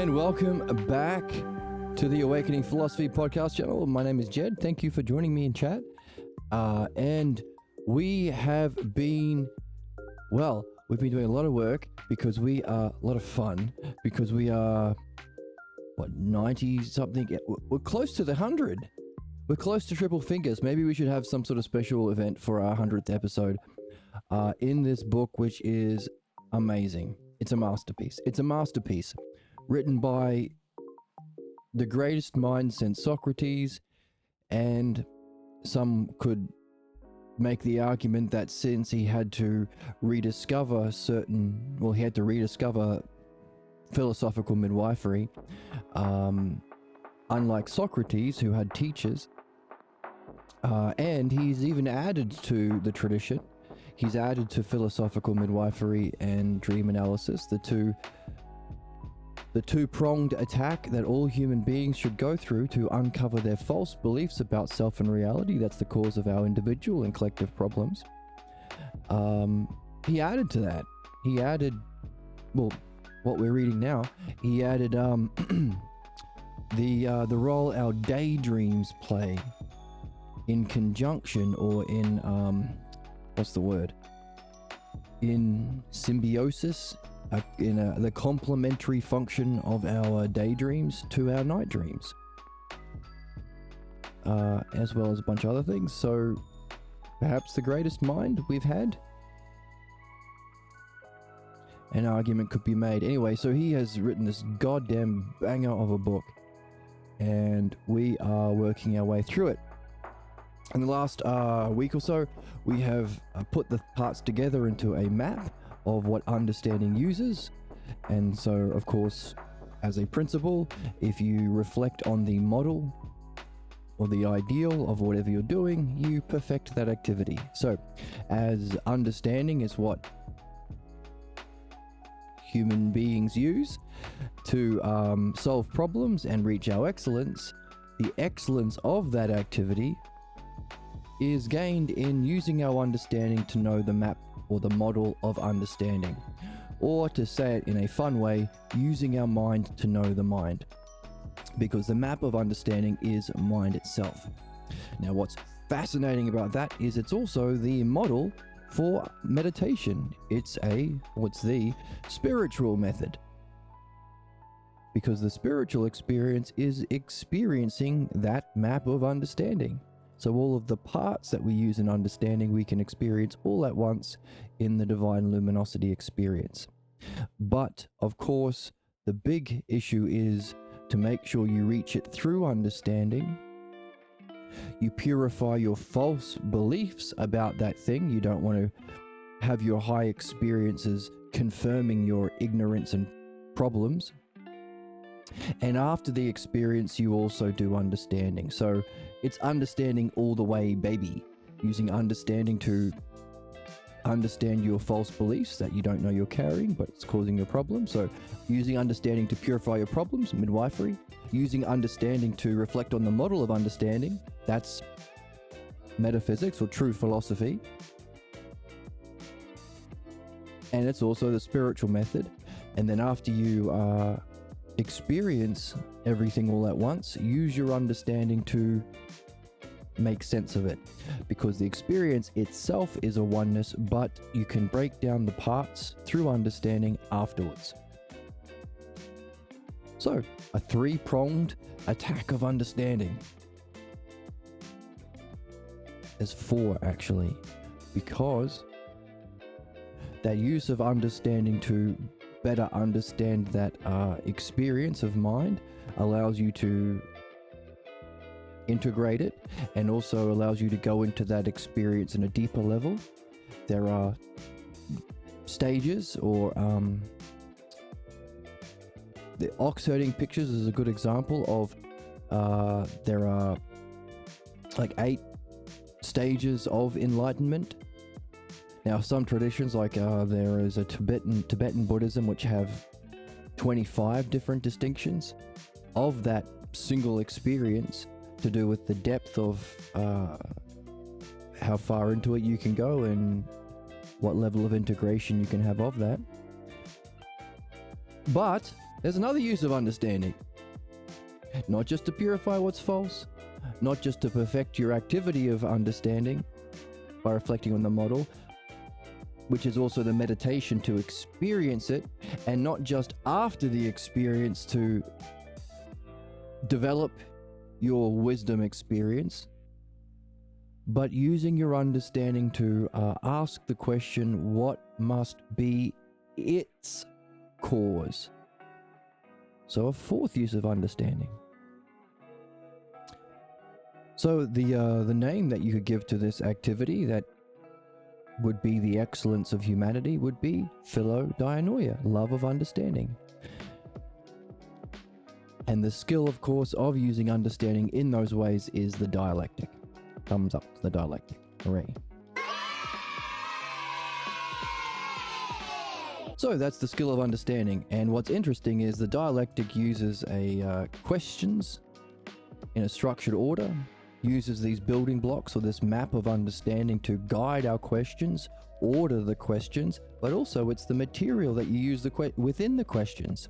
And welcome back to the Awakening Philosophy podcast channel. My name is Jed. Thank you for joining me in chat. And we have been, we've been doing a lot of work because we are a lot of fun because we are, 90 something? We're close to the 100. We're close to triple fingers. Maybe we should have some sort of special event for our 100th episode in this book, which is amazing. It's a masterpiece. It's a masterpiece written by the greatest mind since Socrates, and some could make the argument that since he had to rediscover philosophical midwifery, unlike Socrates, who had teachers, and he's even added to the tradition. He's added to philosophical midwifery and dream analysis, the two-pronged attack that all human beings should go through to uncover their false beliefs about self and reality. That's the cause of our individual and collective problems. He added to that. He added, what we're reading now, he added the role our daydreams play in conjunction or in, in symbiosis, the complementary function of our daydreams to our night dreams, as well as a bunch of other things. So perhaps the greatest mind we've had. An argument could be made. Anyway, so he has written this goddamn banger of a book, and we are working our way through it. In the last week or so, we have put the parts together into a map of what understanding uses. And so, of course, as a principle, if you reflect on the model or the ideal of whatever you're doing, you perfect that activity. So, as understanding is what human beings use to solve problems and reach our excellence, the excellence of that activity is gained in using our understanding to know the map or the model of understanding, or to say it in a fun way, using our mind to know the mind, because the map of understanding is mind itself. Now, what's fascinating about that is it's also the model for meditation. It's the spiritual method, because the spiritual experience is experiencing that map of understanding. So all of the parts that we use in understanding, we can experience all at once in the divine luminosity experience. But, of course, the big issue is to make sure you reach it through understanding. You purify your false beliefs about that thing. You don't want to have your high experiences confirming your ignorance and problems. And after the experience, you also do understanding. So it's understanding all the way, baby. Using understanding to understand your false beliefs that you don't know you're carrying, but it's causing your problem. So using understanding to purify your problems, midwifery. Using understanding to reflect on the model of understanding. That's metaphysics or true philosophy. And it's also the spiritual method. And then after you experience everything all at once, use your understanding to make sense of it, because the experience itself is a oneness, but you can break down the parts through understanding afterwards. So, a three-pronged attack of understanding. There's four, actually, because that use of understanding to better understand that experience of mind allows you to integrate it, and also allows you to go into that experience in a deeper level. There are stages, or the ox herding pictures is a good example of there are like 8 stages of enlightenment. Now, some traditions, like there is a Tibetan Buddhism, which have 25 different distinctions of that single experience, to do with the depth of how far into it you can go and what level of integration you can have of that. But There's another use of understanding. Not just to purify what's false, not just to perfect your activity of understanding by reflecting on the model, which is also the meditation to experience it, and not just after the experience to develop your wisdom experience, but using your understanding to ask the question, what must be its cause? So a fourth use of understanding. So the name that you could give to this activity that would be the excellence of humanity would be philodianoia, love of understanding. And the skill, of course, of using understanding in those ways is the dialectic. Thumbs up to the dialectic. Hooray. So that's the skill of understanding. And what's interesting is the dialectic uses questions in a structured order, uses these building blocks or this map of understanding to guide our questions, order the questions, but also it's the material that you use within the questions.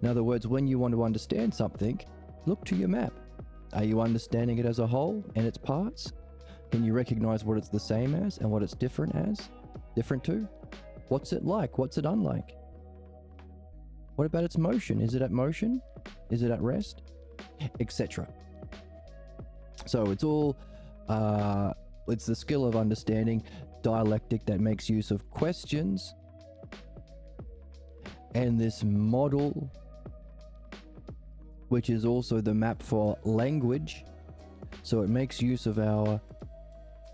In other words, when you want to understand something, look to your map. Are you understanding it as a whole and its parts? Can you recognize what it's the same as and what it's different to? What's it like? What's it unlike? What about its motion? Is it at motion? Is it at rest? Etc. So it's all, it's the skill of understanding dialectic that makes use of questions and this model, which is also the map for language. So it makes use of our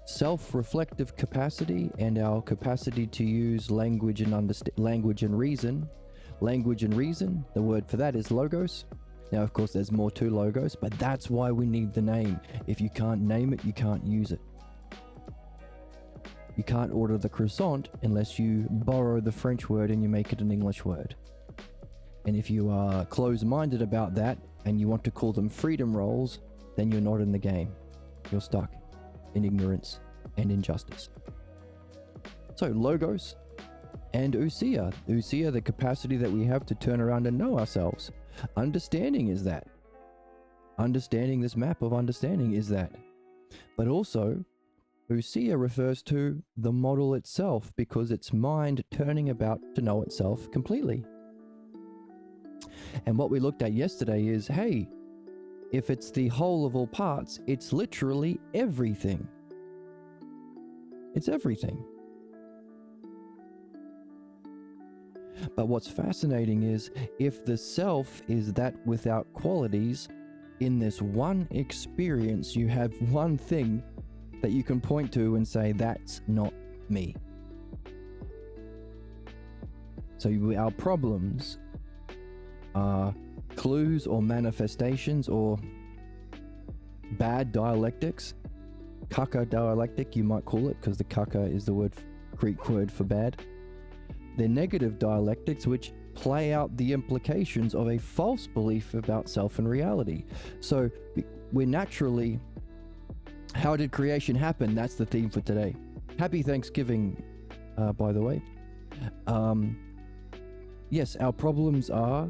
self-reflective capacity and our capacity to use language and reason. Language and reason, the word for that is logos. Now, of course, there's more to logos, but that's why we need the name. If you can't name it, you can't use it. You can't order the croissant unless you borrow the French word and you make it an English word. And if you are closed-minded about that and you want to call them freedom rolls, then you're not in the game. You're stuck in ignorance and injustice. So logos and ousia. Ousia, the capacity that we have to turn around and know ourselves. Understanding is that. Understanding this map of understanding is that. But also, ousia refers to the model itself because it's mind turning about to know itself completely. And what we looked at yesterday is, hey, if it's the whole of all parts, it's literally everything. It's everything. But what's fascinating is if the self is that without qualities, in this one experience, you have one thing that you can point to and say, that's not me. So our problems are clues or manifestations or bad dialectics. Kaka dialectic, you might call it, because the kaka is the Greek word for bad. They're negative dialectics which play out the implications of a false belief about self and reality. So we're naturally, how did creation happen? That's the theme for today. Happy Thanksgiving, by the way. Yes, our problems are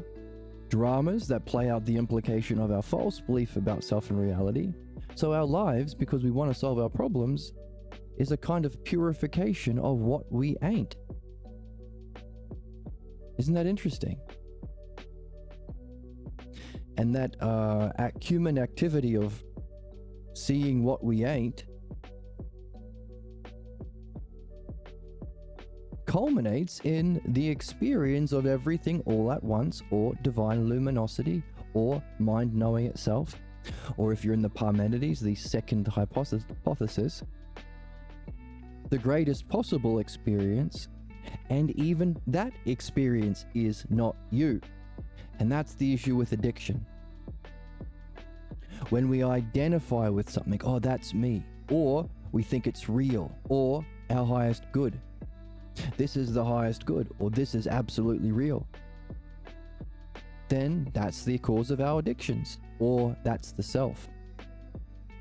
dramas that play out the implication of our false belief about self and reality. So our lives, because we want to solve our problems, is a kind of purification of what we ain't. Isn't that interesting? And that human activity of seeing what we ain't culminates in the experience of everything all at once, or divine luminosity, or mind knowing itself, or if you're in the Parmenides, the second hypothesis, the greatest possible experience. And even that experience is not you. And that's the issue with addiction. When we identify with something, oh, that's me, or we think it's real, or our highest good. This is the highest good, or this is absolutely real. Then that's the cause of our addictions, or that's the self.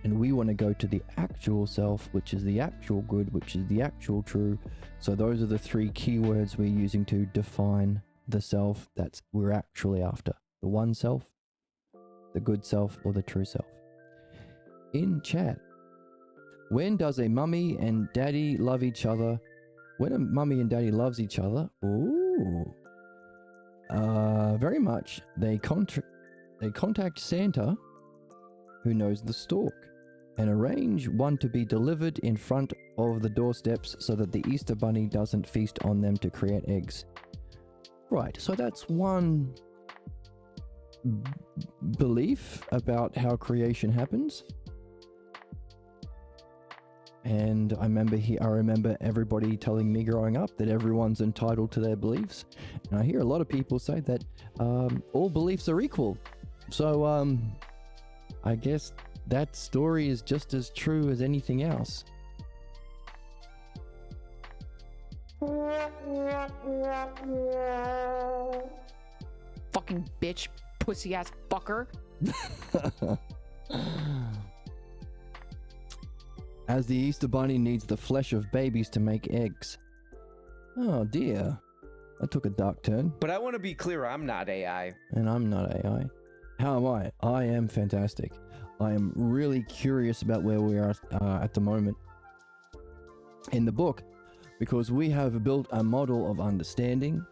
And we want to go to the actual self, which is the actual good, which is the actual true. So those are the three keywords we're using to define the self that we're actually after. The one self, the good self, or the true self. In chat, when does a mummy and daddy love each other? When a mummy and daddy loves each other, very much, they contact Santa, who knows the stork, and arrange one to be delivered in front of the doorsteps so that the Easter Bunny doesn't feast on them to create eggs. Right, so that's one belief about how creation happens. And I remember everybody telling me growing up that everyone's entitled to their beliefs. And I hear a lot of people say that all beliefs are equal. So I guess that story is just as true as anything else. Fucking bitch, pussy ass fucker. As the Easter Bunny needs the flesh of babies to make eggs. Oh dear. That took a dark turn. But I want to be clear, I'm not AI. And I'm not AI. How am I? I am fantastic. I am really curious about where we are at the moment in the book, because we have built a model of understanding,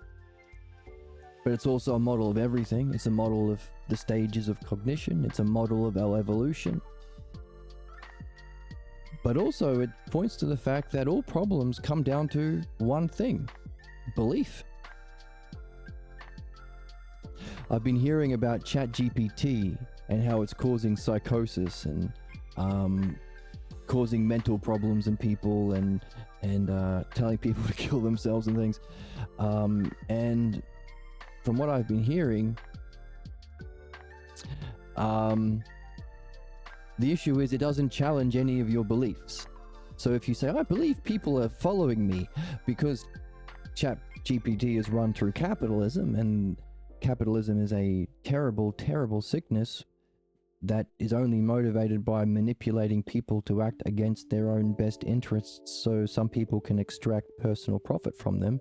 but it's also a model of everything. It's a model of the stages of cognition. It's a model of our evolution. But also it points to the fact that all problems come down to one thing: belief. I've been hearing about ChatGPT and how it's causing psychosis and causing mental problems in people and telling people to kill themselves and things. And from what I've been hearing, the issue is it doesn't challenge any of your beliefs. So if you say, I believe people are following me because ChatGPT is run through capitalism, and capitalism is a terrible, terrible sickness that is only motivated by manipulating people to act against their own best interests so some people can extract personal profit from them.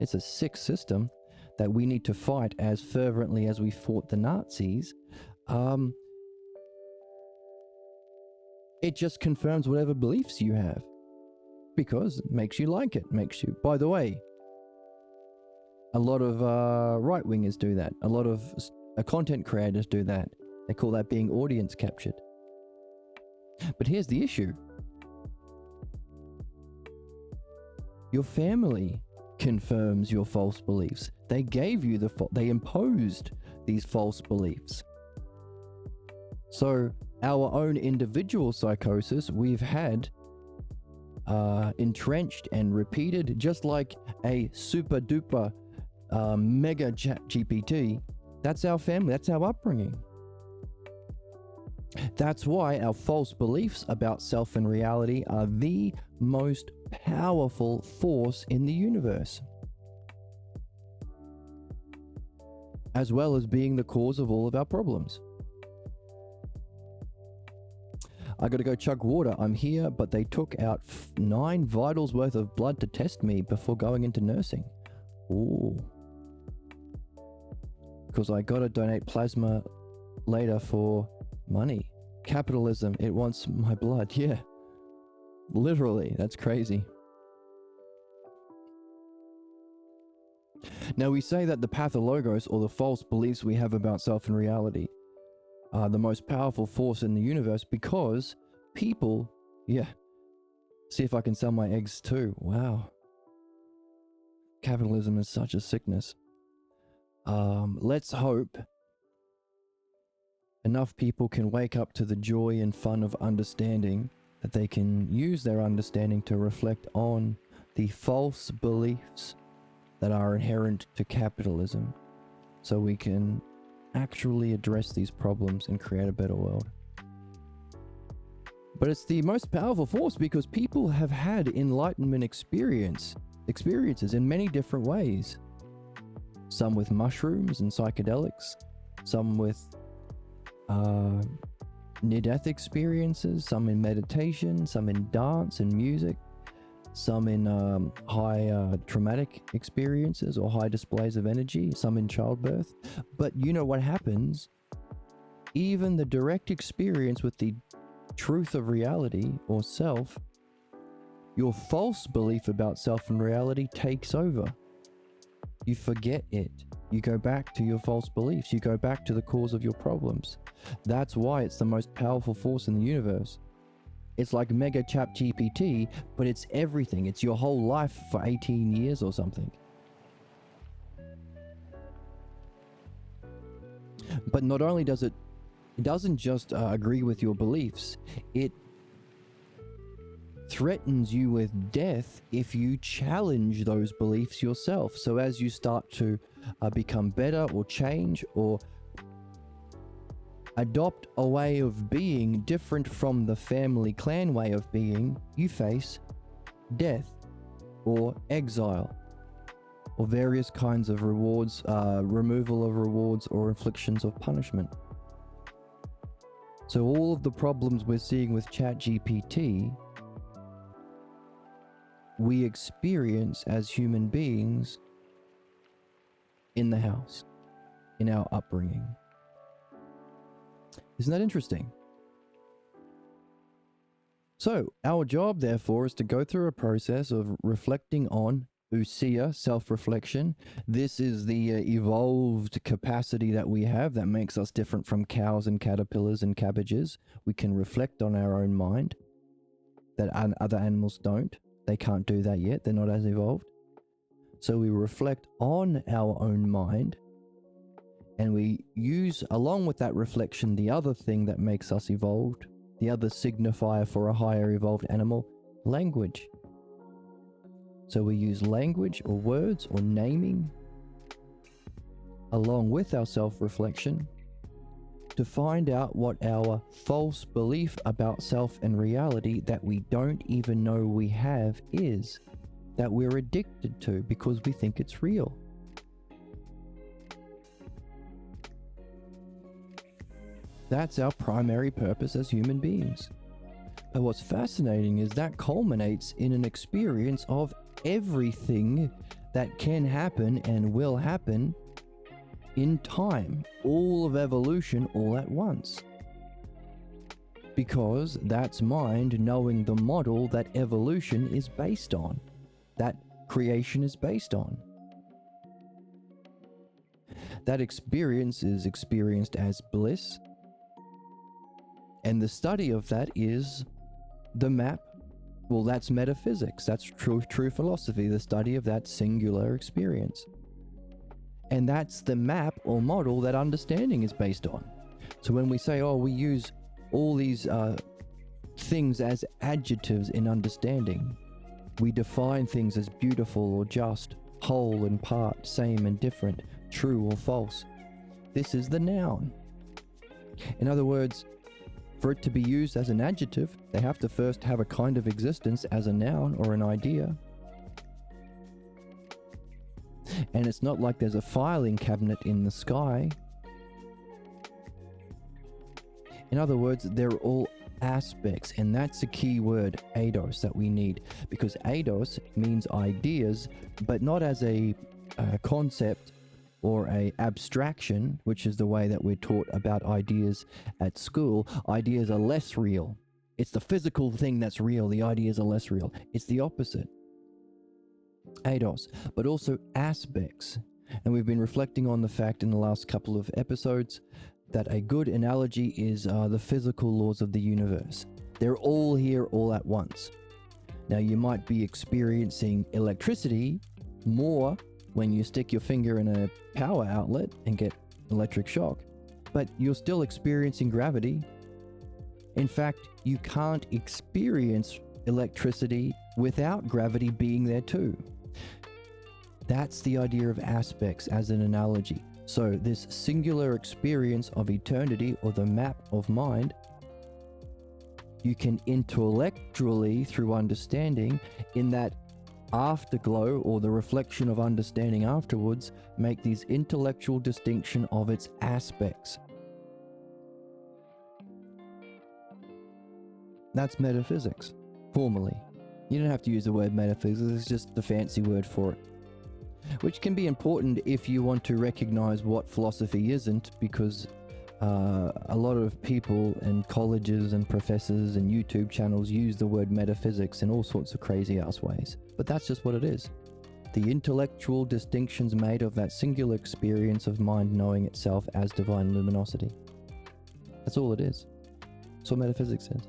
It's a sick system that we need to fight as fervently as we fought the Nazis. It just confirms whatever beliefs you have because it makes you like it. Makes you, by the way, a lot of right-wingers do that. A lot of content creators do that. They call that being audience captured. But here's the issue. Your family confirms your false beliefs. They gave you they imposed these false beliefs. So our own individual psychosis we've had entrenched and repeated, just like a super duper mega chat GPT. That's our family, that's our upbringing. That's why our false beliefs about self and reality are the most powerful force in the universe, as well as being the cause of all of our problems. I gotta go chug water. I'm here, but they took out 9 vitals worth of blood to test me before going into nursing. Ooh. Because I gotta donate plasma later for money. Capitalism, it wants my blood. Yeah. Literally, that's crazy. Now we say that the pathologos, or the false beliefs we have about self and reality, are the most powerful force in the universe because people, yeah. See if I can sell my eggs too. Wow. Capitalism is such a sickness. Let's hope enough people can wake up to the joy and fun of understanding, that they can use their understanding to reflect on the false beliefs that are inherent to capitalism, so we can actually address these problems and create a better world. But it's the most powerful force because people have had enlightenment experiences in many different ways. Some with mushrooms and psychedelics, some with near-death experiences, some in meditation, some in dance and music. some in high traumatic experiences or high displays of energy, some in childbirth. But you know what happens? Even the direct experience with the truth of reality or self, your false belief about self and reality takes over. You forget it. You go back to your false beliefs. You go back to the cause of your problems. That's why it's the most powerful force in the universe. It's like Mega Chat GPT, but it's everything. It's your whole life for 18 years or something. But not only does it doesn't just agree with your beliefs, it threatens you with death if you challenge those beliefs yourself. So as you start to become better or change or adopt a way of being different from the family clan way of being, you face death or exile or various kinds of rewards, removal of rewards or inflictions of punishment. So all of the problems we're seeing with ChatGPT, we experience as human beings in the house, in our upbringing. Isn't that interesting? So, our job, therefore, is to go through a process of reflecting on ousia, self-reflection. This is the evolved capacity that we have that makes us different from cows and caterpillars and cabbages. We can reflect on our own mind that other animals don't. They can't do that yet. They're not as evolved. So we reflect on our own mind, and we use, along with that reflection, the other thing that makes us evolved, the other signifier for a higher evolved animal, language. So we use language or words or naming along with our self-reflection to find out what our false belief about self and reality that we don't even know we have is, that we're addicted to because we think it's real. That's our primary purpose as human beings. And what's fascinating is that culminates in an experience of everything that can happen and will happen in time, all of evolution all at once. Because that's mind knowing the model that evolution is based on, that creation is based on. That experience is experienced as bliss, and the study of that is the map. Well, that's metaphysics. That's true philosophy, the study of that singular experience. And that's the map or model that understanding is based on. So when we say, oh, we use all these things as adjectives in understanding, we define things as beautiful or just, whole and part, same and different, true or false. This is the noun. In other words, for it to be used as an adjective, they have to first have a kind of existence as a noun or an idea. And it's not like there's a filing cabinet in the sky. In other words, they're all aspects, and that's the key word, eidos, that we need, because eidos means ideas, but not as a concept or a abstraction, which is the way that we're taught about ideas at school. Ideas are less real. It's the physical thing that's real. The ideas are less real. It's the opposite. Eidos, but also aspects. And we've been reflecting on the fact in the last couple of episodes that a good analogy is the physical laws of the universe. They're all here all at once. Now, you might be experiencing electricity more when you stick your finger in a power outlet and get electric shock, but you're still experiencing gravity. In fact, you can't experience electricity without gravity being there too. That's the idea of aspects as an analogy. So this singular experience of eternity, or the map of mind, you can intellectually, through understanding, in that afterglow or the reflection of understanding afterwards, make these intellectual distinction of its aspects. That's metaphysics, formally. You don't have to use the word metaphysics, it's just the fancy word for it. Which can be important if you want to recognize what philosophy isn't, because a lot of people and colleges and professors and YouTube channels use the word metaphysics in all sorts of crazy ass ways. But that's just what it is. The intellectual distinctions made of that singular experience of mind knowing itself as divine luminosity. That's all it is. That's what metaphysics is.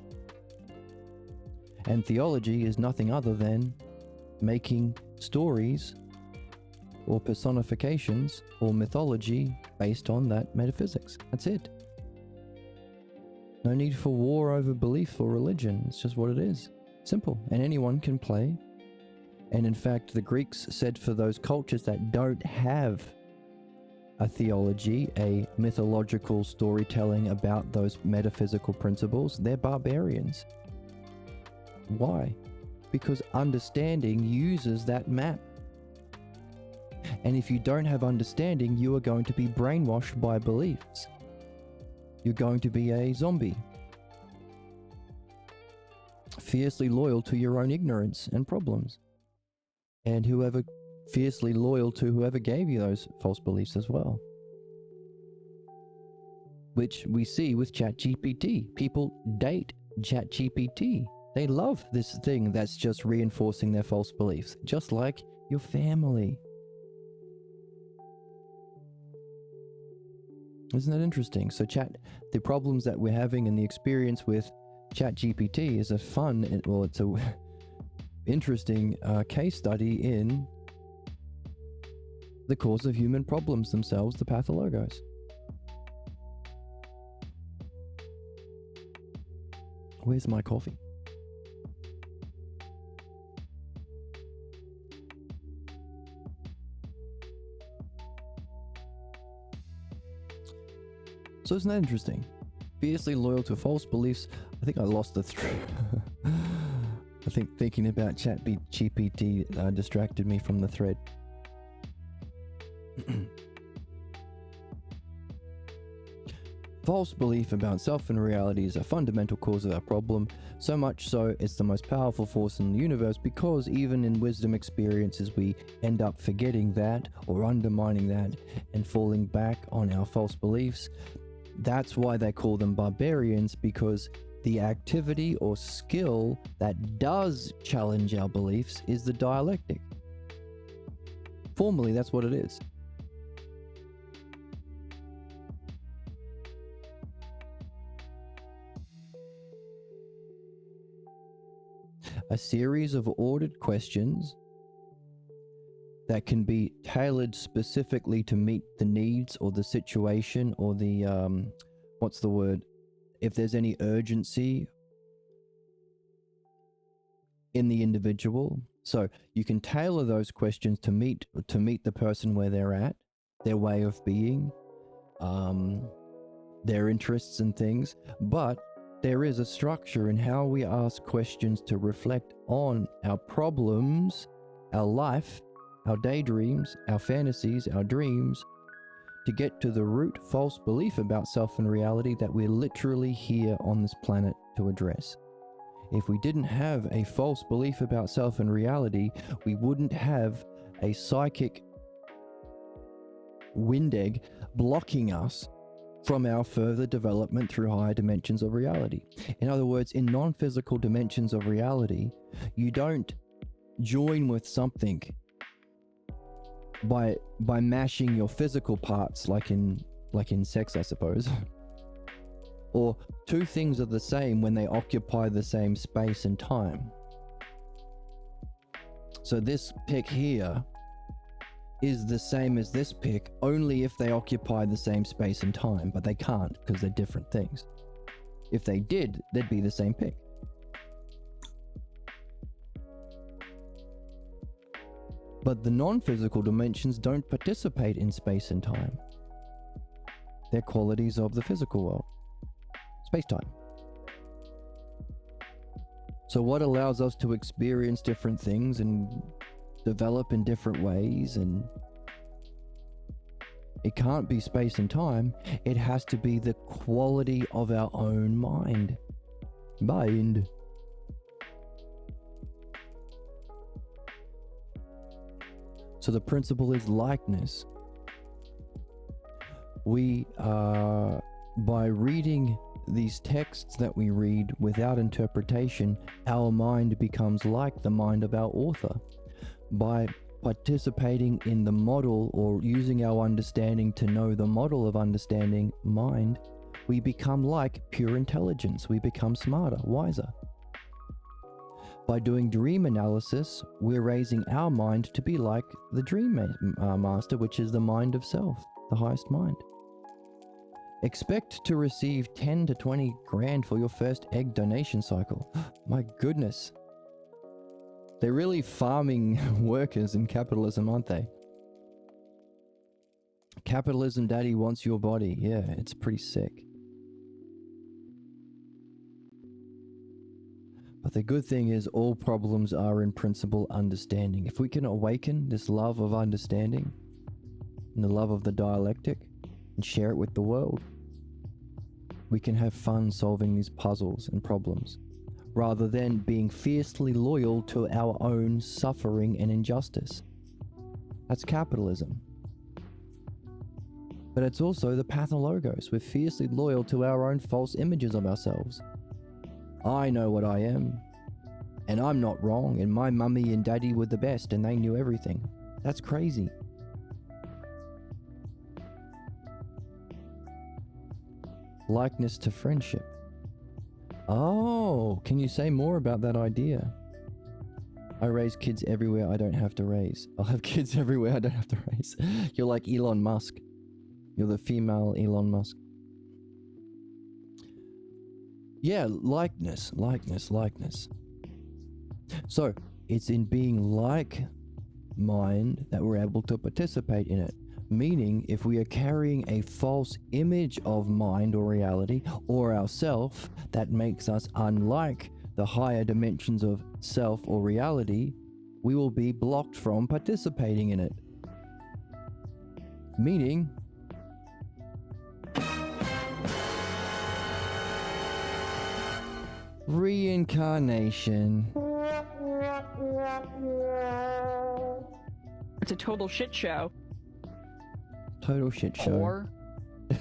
And theology is nothing other than making stories or personifications or mythology based on that metaphysics. That's it. No need for war over belief or religion. It's just what it is. Simple. And anyone can play. And in fact, the Greeks said for those cultures that don't have a theology, a mythological storytelling about those metaphysical principles, they're barbarians. Why? Because understanding uses that map. And if you don't have understanding, you are going to be brainwashed by beliefs. You're going to be a zombie. Fiercely loyal to your own ignorance and problems. And fiercely loyal to whoever gave you those false beliefs as well. Which we see with ChatGPT. People date ChatGPT. They love this thing that's just reinforcing their false beliefs. Just like your family. Isn't that interesting? So the problems that we're having and the experience with ChatGPT is it's a interesting case study in the cause of human problems themselves, the pathologos. Where's my coffee? So isn't that interesting? Fiercely loyal to false beliefs. I think I lost the thread. I think thinking about ChatGPT distracted me from the thread. False belief about self and reality is a fundamental cause of our problem, so much so it's the most powerful force in the universe, because even in wisdom experiences we end up forgetting that or undermining that and falling back on our false beliefs. That's why they call them barbarians, because the activity or skill that does challenge our beliefs is the dialectic. Formally, that's what it is. A series of ordered questions that can be tailored specifically to meet the needs or the situation or the, what's the word? If there's any urgency in the individual. So you can tailor those questions to meet the person where they're at, their way of being, their interests and things. But there is a structure in how we ask questions to reflect on our problems, our life, our daydreams, our fantasies, our dreams, to get to the root false belief about self and reality that we're literally here on this planet to address. If we didn't have a false belief about self and reality, we wouldn't have a psychic wind egg blocking us from our further development through higher dimensions of reality. In other words, in non-physical dimensions of reality, you don't join with something by mashing your physical parts like in sex, I suppose. Or two things are the same when they occupy the same space and time. So this pick here is the same as this pick only if they occupy the same space and time, but they can't because they're different things. If they did, they'd be the same pick. But the non-physical dimensions don't participate in space and time. They're qualities of the physical world. Space-time. So what allows us to experience different things and develop in different ways, and it can't be space and time, it has to be the quality of our own mind. So the principle is likeness. We by reading these texts that we read without interpretation, our mind becomes like the mind of our author. By participating in the model or using our understanding to know the model of understanding mind, we become like pure intelligence. We become smarter, wiser. By doing dream analysis, we're raising our mind to be like the dream master, which is the mind of self, the highest mind. Expect to receive 10 to 20 grand for your first egg donation cycle. My goodness. They're really farming workers in capitalism, aren't they? Capitalism daddy wants your body. Yeah, it's pretty sick. But the good thing is all problems are in principle understanding. If we can awaken this love of understanding and the love of the dialectic and share it with the world, we can have fun solving these puzzles and problems, rather than being fiercely loyal to our own suffering and injustice. That's capitalism. But it's also the pathologos. We're fiercely loyal to our own false images of ourselves. I know what I am, and I'm not wrong, and my mummy and daddy were the best, and they knew everything. That's crazy. Likeness to friendship. Oh, can you say more about that idea? I raise kids everywhere I don't have to raise. I'll have kids everywhere I don't have to raise. You're like Elon Musk. You're the female Elon Musk. Yeah, likeness. So, it's in being like mind that we're able to participate in it. Meaning, if we are carrying a false image of mind or reality or ourself that makes us unlike the higher dimensions of self or reality, we will be blocked from participating in it. Meaning, reincarnation. It's a total shit show. Total shit show. Or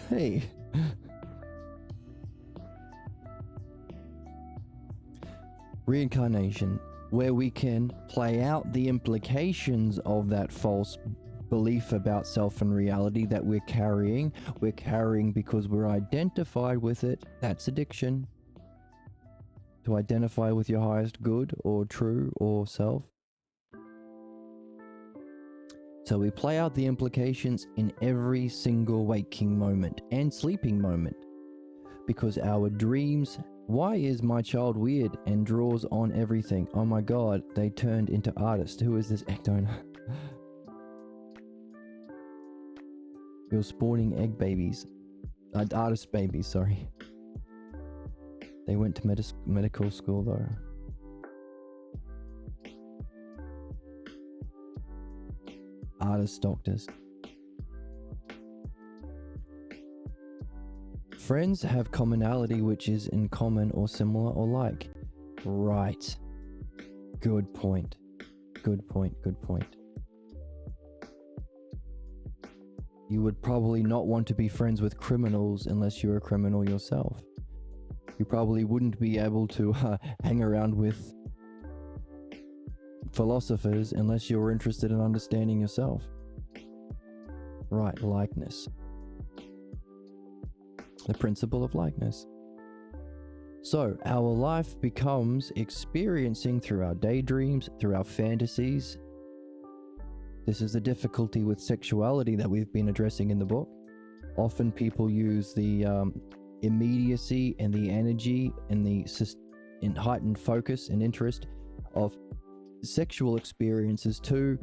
Hey. Reincarnation, where we can play out the implications of that false belief about self and reality that we're carrying. We're carrying because we're identified with it. That's addiction. To identify with your highest good or true or self. So we play out the implications in every single waking moment and sleeping moment. Because our dreams, why is my child weird and draws on everything? Oh my god, they turned into artists. Who is this egg donor? You're spawning egg babies. Artist babies, sorry. They went to medical school though. Artist doctors. Friends have commonality which is in common or similar or like. Right. Good point. Good point. You would probably not want to be friends with criminals unless you're a criminal yourself. You probably wouldn't be able to hang around with philosophers unless you're interested in understanding yourself. Right, likeness. The principle of likeness. So, our life becomes experiencing through our daydreams, through our fantasies. This is the difficulty with sexuality that we've been addressing in the book. Often people use the immediacy and the energy and the heightened focus and interest of sexual experiences to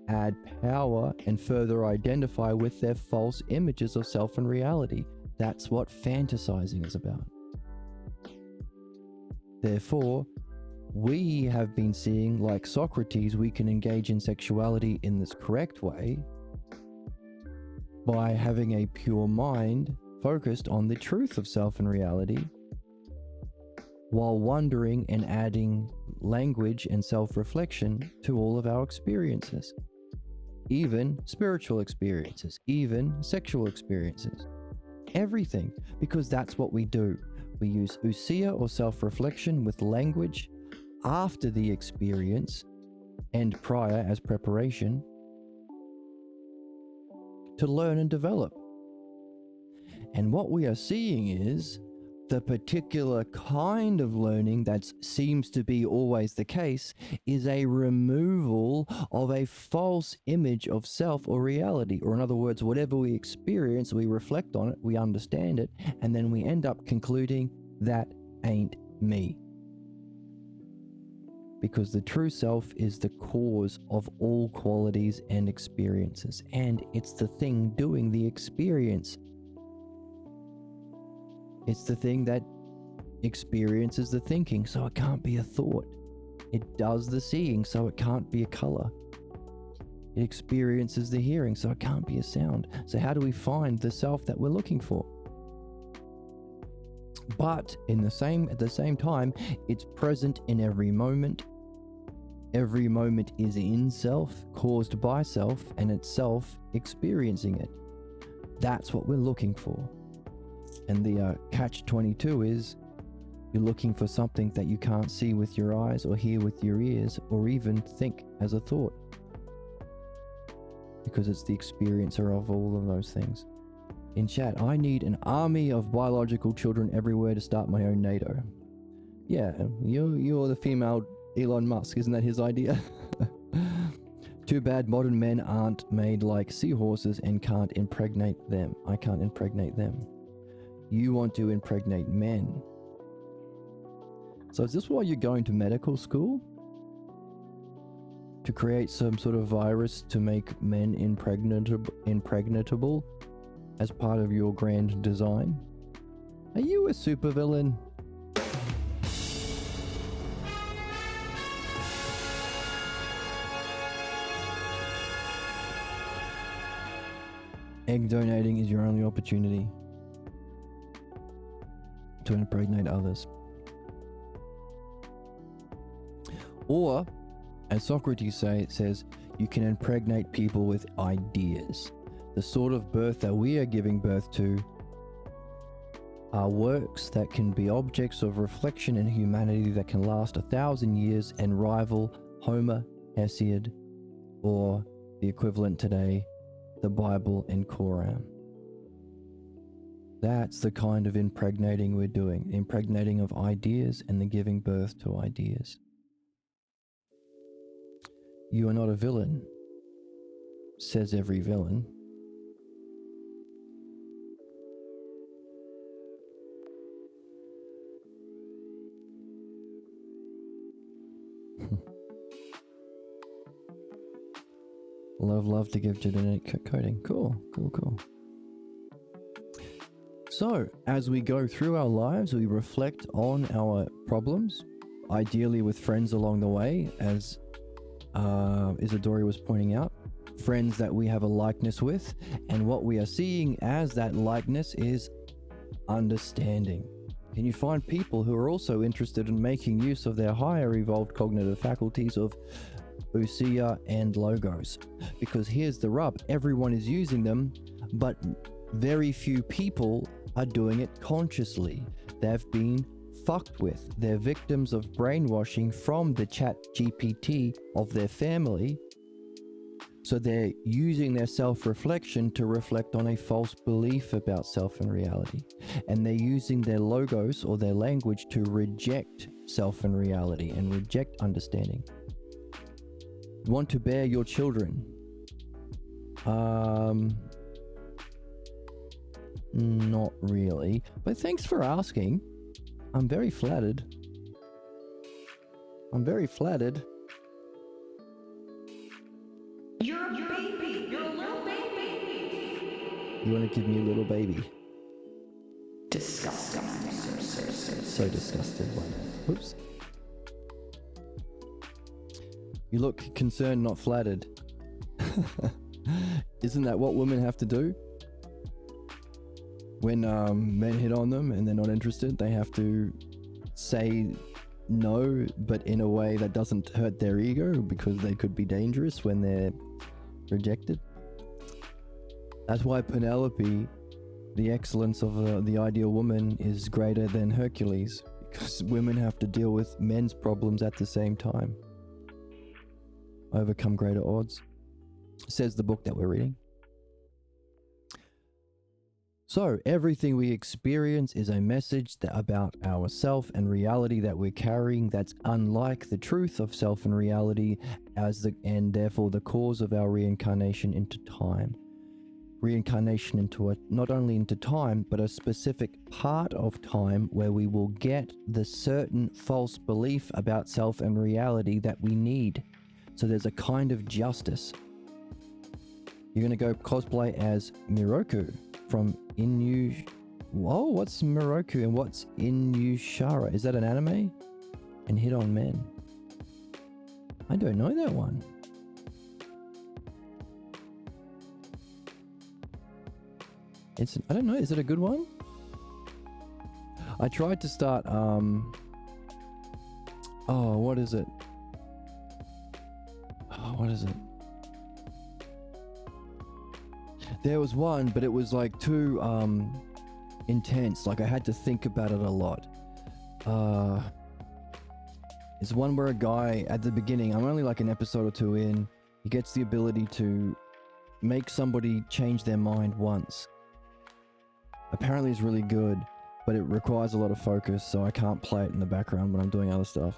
add power and further identify with their false images of self and reality. That's what fantasizing is about. Therefore, we have been seeing, like Socrates, we can engage in sexuality in this correct way by having a pure mind focused on the truth of self and reality, while wondering and adding language and self-reflection to all of our experiences. even spiritual experiences, even sexual experiences. Everything, because that's what we do. We use ousia or self-reflection with language after the experience and prior as preparation to learn and develop. And what we are seeing is the particular kind of learning that seems to be always the case is a removal of a false image of self or reality. Or in other words, whatever we experience, we reflect on it, we understand it, and then we end up concluding that ain't me. Because the true self is the cause of all qualities and experiences, and it's the thing doing the experience. It's the thing that experiences the thinking, so it can't be a thought. It does the seeing, so it can't be a color. It experiences the hearing, so it can't be a sound. So how do we find the self that we're looking for? But at the same time, it's present in every moment. Every moment is in self, caused by self, and it's self experiencing it. That's what we're looking for. And the catch-22 is you're looking for something that you can't see with your eyes or hear with your ears or even think as a thought. Because it's the experiencer of all of those things. In chat, I need an army of biological children everywhere to start my own NATO. Yeah, you're the female Elon Musk, isn't that his idea? Too bad modern men aren't made like seahorses and can't impregnate them. I can't impregnate them. You want to impregnate men. So is this why you're going to medical school? To create some sort of virus to make men impregnatable as part of your grand design? Are you a supervillain? Egg donating is your only opportunity to impregnate others. Or, as Socrates says, you can impregnate people with ideas. The sort of birth that we are giving birth to are works that can be objects of reflection in humanity that can last 1,000 years and rival Homer, Hesiod, or the equivalent today, the Bible and Quran. That's the kind of impregnating we're doing, impregnating of ideas and the giving birth to ideas. You are not a villain, says every villain. Love to give genetic coding. Cool. So, as we go through our lives, we reflect on our problems, ideally with friends along the way, as Isadori was pointing out, friends that we have a likeness with, and what we are seeing as that likeness is understanding. And you find people who are also interested in making use of their higher evolved cognitive faculties of ousia and logos. Because here's the rub, everyone is using them, but very few people are doing it consciously. They've been fucked with. They're victims of brainwashing from the chat GPT of their family. So they're using their self-reflection to reflect on a false belief about self and reality. And they're using their logos or their language to reject self and reality and reject understanding. Want to bear your children? Not really, but thanks for asking. I'm very flattered. You're a baby. You're a little baby. You want to give me a little baby? Disgusting. So disgusted. Whoops. You look concerned, not flattered. Isn't that what women have to do? When men hit on them and they're not interested, they have to say no, but in a way that doesn't hurt their ego, because they could be dangerous when they're rejected. That's why Penelope, the excellence of the ideal woman, is greater than Hercules, because women have to deal with men's problems at the same time. Overcome greater odds, says the book that we're reading. So, everything we experience is a message about ourself and reality that we're carrying that's unlike the truth of self and reality and therefore the cause of our reincarnation into time. Reincarnation into not only into time, but a specific part of time where we will get the certain false belief about self and reality that we need. So there's a kind of justice. You're going to go cosplay as Miroku from what's Miroku and what's Inushara? Is that an anime? And Hit on Men. I don't know that one. I don't know, is it a good one? I tried to start, what is it? What is it? There was one, but it was like too intense. Like I had to think about it a lot. It's one where a guy at the beginning, I'm only like an episode or two in, he gets the ability to make somebody change their mind once. Apparently it's really good, but it requires a lot of focus, so I can't play it in the background when I'm doing other stuff.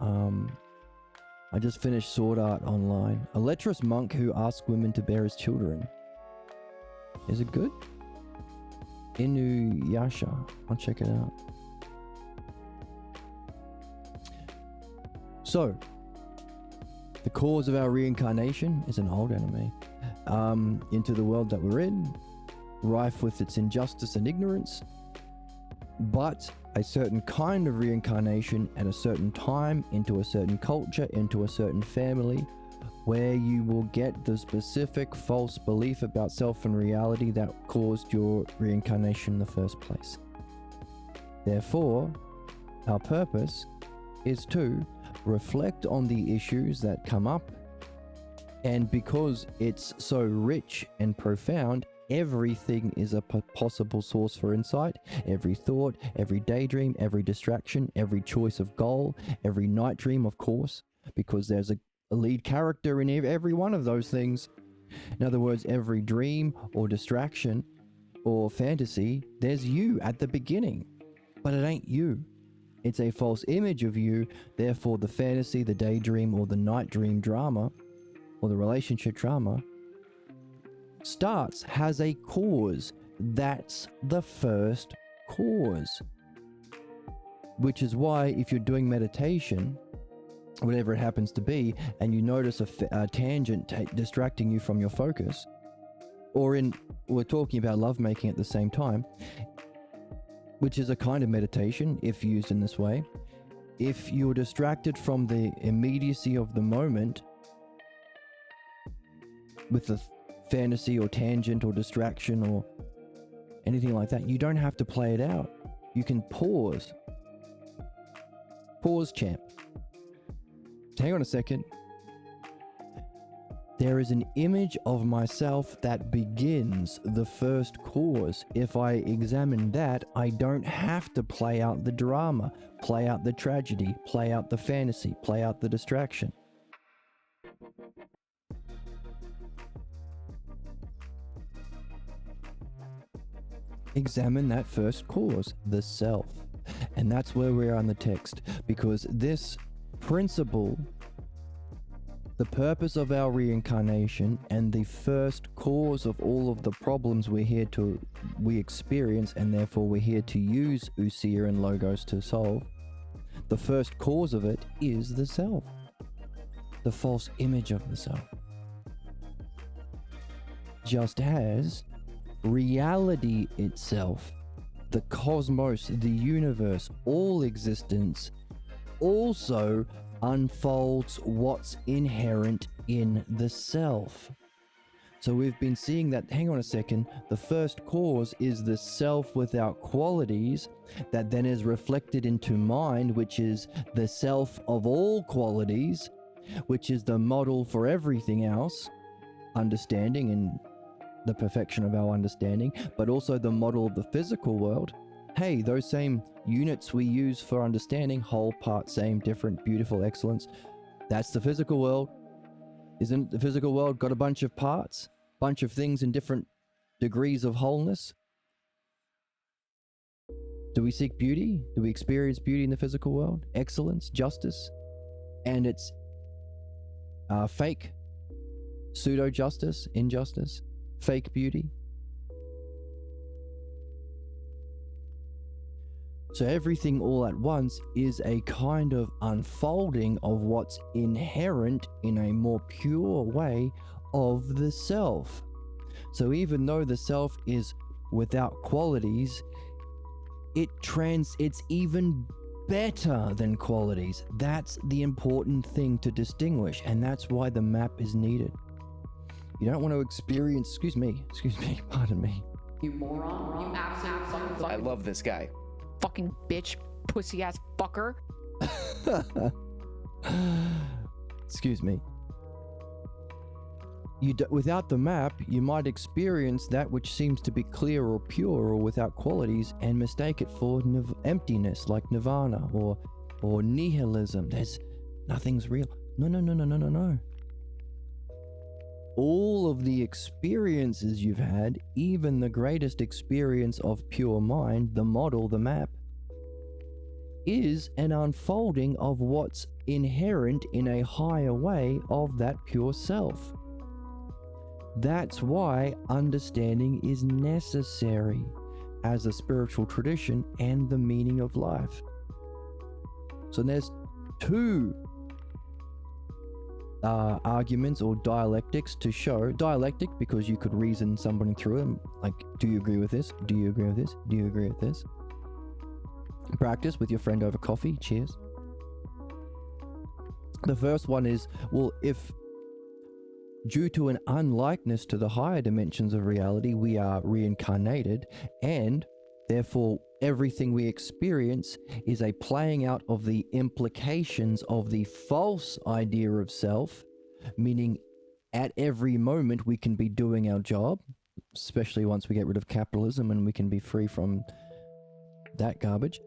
I just finished Sword Art Online. A lecherous monk who asks women to bear his children. Is it good? Inuyasha. I'll check it out. So, the cause of our reincarnation is an old anime. Into the world that we're in, rife with its injustice and ignorance, but a certain kind of reincarnation at a certain time, into a certain culture, into a certain family, where you will get the specific false belief about self and reality that caused your reincarnation in the first place. Therefore, our purpose is to reflect on the issues that come up, and because it's so rich and profound, everything is a possible source for insight. Every thought, every daydream, every distraction, every choice of goal, every night dream, of course, because there's a lead character in every one of those things. In other words, every dream or distraction or fantasy, there's you at the beginning, but it ain't you. It's a false image of you. Therefore, the fantasy, the daydream, or the night dream drama, or the relationship drama, has a cause. That's the first cause. Which is why if you're doing meditation, whatever it happens to be, and you notice a tangent distracting you from your focus, or we're talking about lovemaking at the same time, which is a kind of meditation if used in this way. If you're distracted from the immediacy of the moment with the fantasy or tangent or distraction or anything like that, you don't have to play it out. You can pause. Pause, champ. Hang on a second. There is an image of myself that begins the first cause. If I examine that, I don't have to play out the drama, play out the tragedy, play out the fantasy, play out the distraction. Examine that first cause, the self. And that's where we are on the text, because this principle, the purpose of our reincarnation and the first cause of all of the problems we experience, and therefore we're here to use Usia and Logos to solve, the first cause of it is the self, the false image of the self. Just as reality itself, the cosmos, the universe, all existence also unfolds what's inherent in the self. So we've been seeing that, hang on a second, the first cause is the self without qualities that then is reflected into mind, which is the self of all qualities, which is the model for everything else. understanding and the perfection of our understanding, but also the model of the physical world. Hey, those same units we use for understanding, whole, part, same, different, beautiful, excellence, that's the physical world. Isn't the physical world got a bunch of parts, bunch of things in different degrees of wholeness? Do we seek beauty? Do we experience beauty in the physical world? Excellence, justice, and it's fake, pseudo justice, injustice, fake beauty. So everything all at once is a kind of unfolding of what's inherent in a more pure way of the self. So even though the self is without qualities, it's even better than qualities. That's the important thing to distinguish, and that's why the map is needed. You don't want to experience, excuse me, pardon me. You moron. You absolute fucking I love this guy. fucking bitch, pussy ass fucker. Excuse me. Without the map, you might experience that which seems to be clear or pure or without qualities and mistake it for emptiness, like nirvana or nihilism. Nothing's real. No. All of the experiences you've had, even the greatest experience of pure mind, the model, the map, is an unfolding of what's inherent in a higher way of that pure self. That's why understanding is necessary as a spiritual tradition and the meaning of life. So there's two arguments or dialectics to show. Dialectic, because you could reason somebody through them, like, do you agree with this? Do you agree with this? Do you agree with this? Practice with your friend over coffee. Cheers. The first one is, well, if due to an unlikeness to the higher dimensions of reality, we are reincarnated, and therefore everything we experience is a playing out of the implications of the false idea of self, meaning at every moment we can be doing our job, especially once we get rid of capitalism and we can be free from that garbage.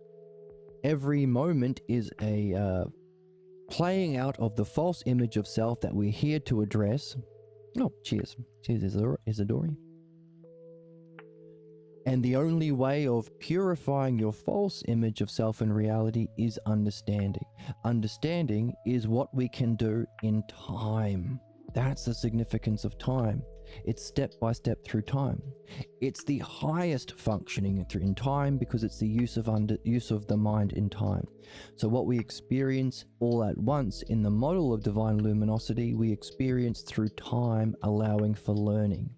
Every moment is a playing out of the false image of self that we're here to address. Oh, cheers. Cheers, Isadori. And the only way of purifying your false image of self in reality is understanding. Understanding is what we can do in time. That's the significance of time. It's step by step through time. It's the highest functioning in time because it's the use of the mind in time. So what we experience all at once in the model of divine luminosity, we experience through time, allowing for learning.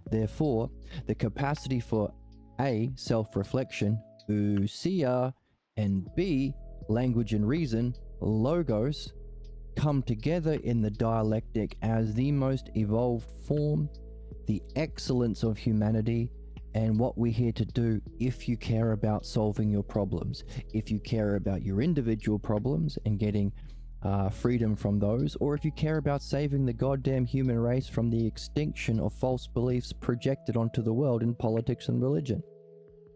Therefore, the capacity for A, self-reflection, ousia, and B, language and reason, logos, come together in the dialectic as the most evolved form, the excellence of humanity, and what we're here to do if you care about solving your problems. If you care about your individual problems and getting freedom from those, or if you care about saving the goddamn human race from the extinction of false beliefs projected onto the world in politics and religion.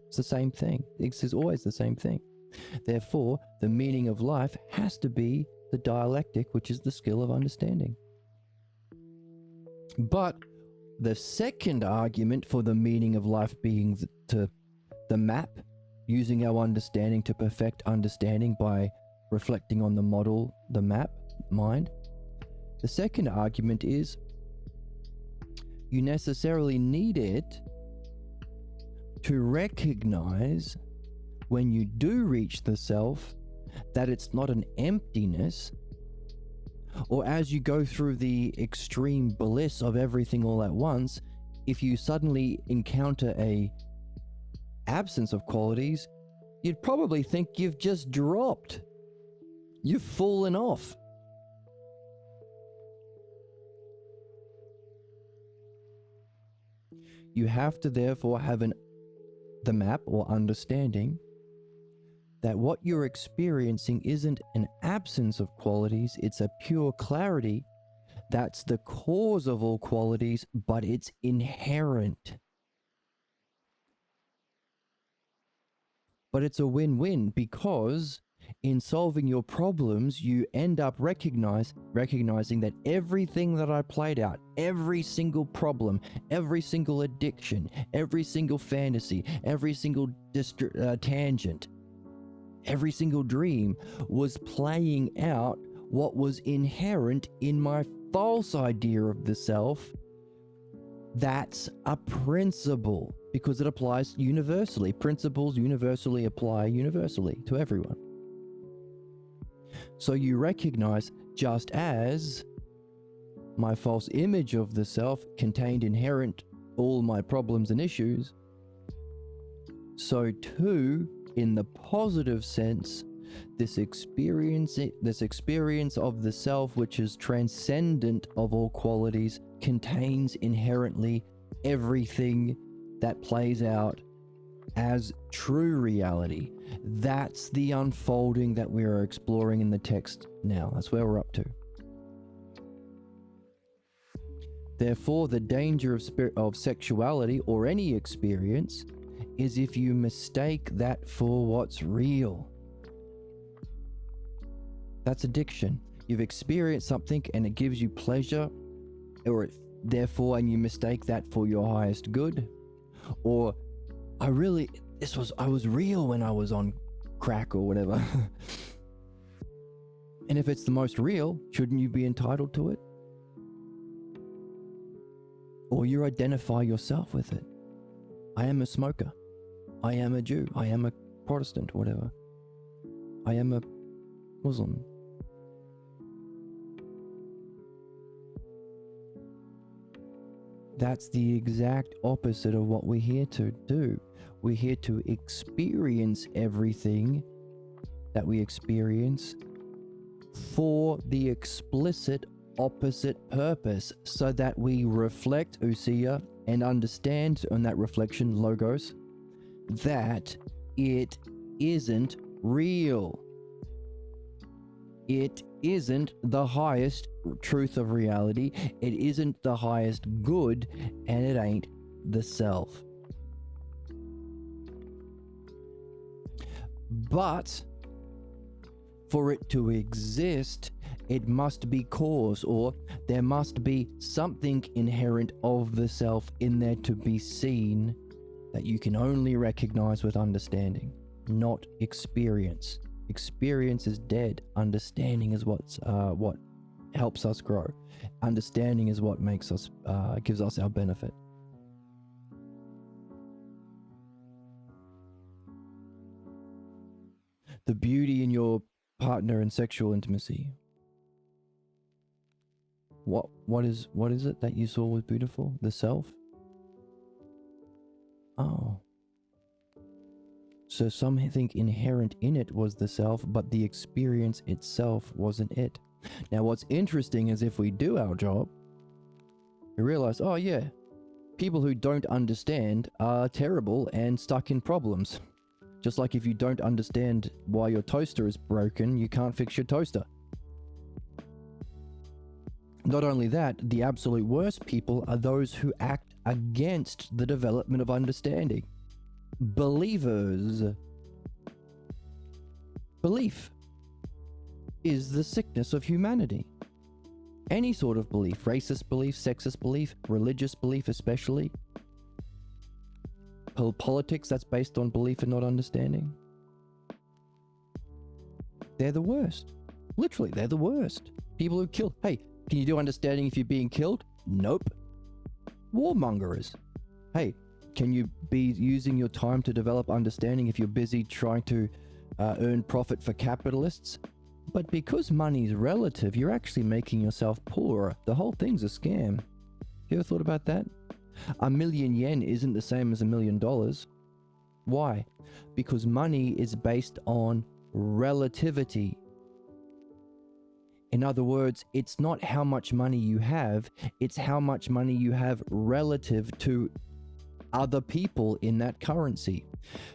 It's the same thing. It's always the same thing. Therefore, the meaning of life has to be the dialectic, which is the skill of understanding. But the second argument for the meaning of life being the map, using our understanding to perfect understanding by reflecting on the model, the map, mind. The second argument is you necessarily need it to recognize when you do reach the self that it's not an emptiness, or as you go through the extreme bliss of everything all at once, if you suddenly encounter a absence of qualities, you'd probably think you've just dropped. You've fallen off. You have to therefore have the map or understanding that what you're experiencing isn't an absence of qualities, it's a pure clarity That's the cause of all qualities, but it's inherent. But it's a win-win, because in solving your problems, you end up recognizing that everything that I played out, every single problem, every single addiction, every single fantasy, every single tangent, every single dream was playing out what was inherent in my false idea of the self. That's a principle, because it applies universally. Principles universally apply universally to everyone. So you recognize, just as my false image of the self contained inherent all my problems and issues, so too, in the positive sense, this experience of the self, which is transcendent of all qualities, contains inherently everything that plays out as true reality. That's the unfolding that we are exploring in the text now. That's where we're up to. Therefore, the danger of sexuality or any experience is if you mistake that for what's real. That's addiction. You've experienced something and it gives you pleasure, or therefore, and you mistake that for your highest good. Or I was real when I was on crack or whatever. And if it's the most real, shouldn't you be entitled to it? Or you identify yourself with it. I am a smoker. I am a Jew. I am a Protestant, whatever. I am a Muslim. That's the exact opposite of what we're here to do. We're here to experience everything that we experience for the explicit opposite purpose, so that we reflect ousia and understand on that reflection, logos, that it isn't real. It isn't the highest truth of reality. It isn't the highest good, and it ain't the self. But for it to exist, it must be cause, or there must be something inherent of the self in there to be seen, that you can only recognize with understanding, not experience. Experience is dead. Understanding is what helps us grow. Understanding is what makes us, gives us our benefit. The beauty in your partner and sexual intimacy. What is it that you saw was beautiful? The self? Oh. So something inherent in it was the self, but the experience itself wasn't it. Now what's interesting is, if we do our job, we realize, oh yeah, people who don't understand are terrible and stuck in problems. Just like if you don't understand why your toaster is broken, you can't fix your toaster. Not only that, the absolute worst people are those who act against the development of understanding. Believers. Belief is the sickness of humanity. Any sort of belief, racist belief, sexist belief, religious belief especially. Politics that's based on belief and not understanding. They're the worst. Literally, they're the worst. People who kill. Hey, can you do understanding if you're being killed? Nope. Warmongers. Hey, can you be using your time to develop understanding if you're busy trying to earn profit for capitalists? But because money's relative, you're actually making yourself poorer. The whole thing's a scam. You ever thought about that? 1,000,000 yen isn't the same as $1 million. Why? Because money is based on relativity. In other words, it's not how much money you have, it's how much money you have relative to other people in that currency.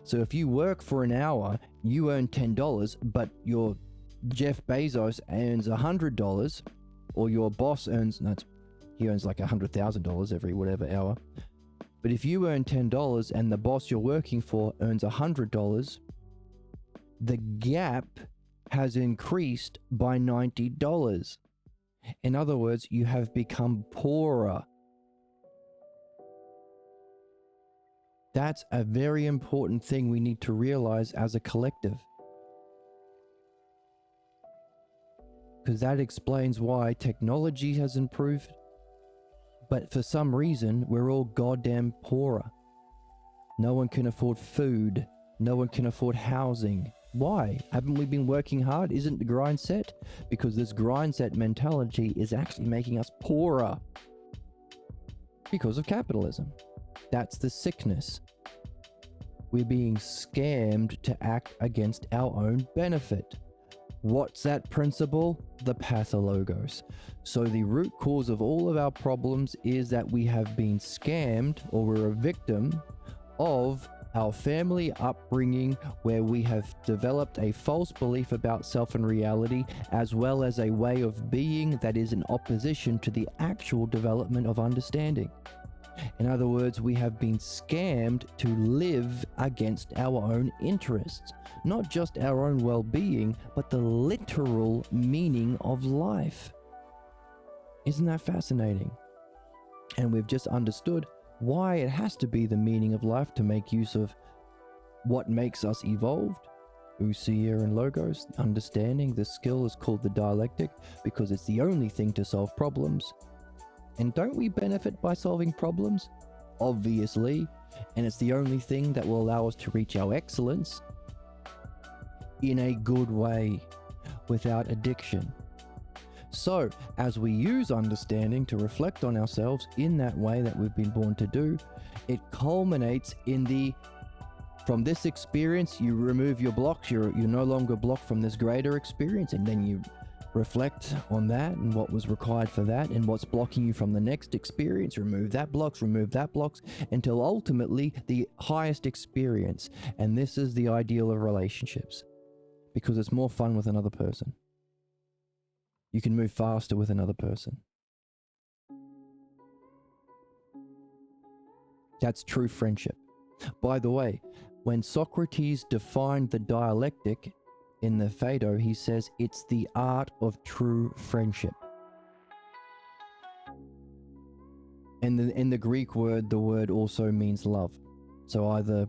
So if you work for an hour, you earn $10, but your Jeff Bezos earns $100, or your boss earns, no, he earns like $100,000 every whatever hour. But if you earn $10 and the boss you're working for earns $100, the gap has increased by $90. In other words, you have become poorer. That's a very important thing we need to realize as a collective. Because that explains why technology has improved, but for some reason, we're all goddamn poorer. No one can afford food. No one can afford housing. Why? Haven't we been working hard? Isn't the grind set? Because this grind set mentality is actually making us poorer. Because of capitalism. That's the sickness. We're being scammed to act against our own benefit. What's that principle? The pathologos. So the root cause of all of our problems is that we have been scammed, or we're a victim of our family upbringing, where we have developed a false belief about self and reality, as well as a way of being that is in opposition to the actual development of understanding. In other words, we have been scammed to live against our own interests, not just our own well-being, but the literal meaning of life. Isn't that fascinating? And we've just understood why it has to be the meaning of life to make use of what makes us evolved. Usia and logos, understanding. The skill is called the dialectic because it's the only thing to solve problems. And don't we benefit by solving problems? Obviously. And it's the only thing that will allow us to reach our excellence in a good way, without addiction. So, as we use understanding to reflect on ourselves in that way that we've been born to do, it culminates in from this experience, you remove your blocks, you're no longer blocked from this greater experience, and then you reflect on that and what was required for that and what's blocking you from the next experience. Remove that blocks, until ultimately the highest experience. And this is the ideal of relationships, because it's more fun with another person. You can move faster with another person. That's true friendship. By the way, when Socrates defined the dialectic in the Phaedo, he says it's the art of true friendship. And in the Greek word, the word also means love. So either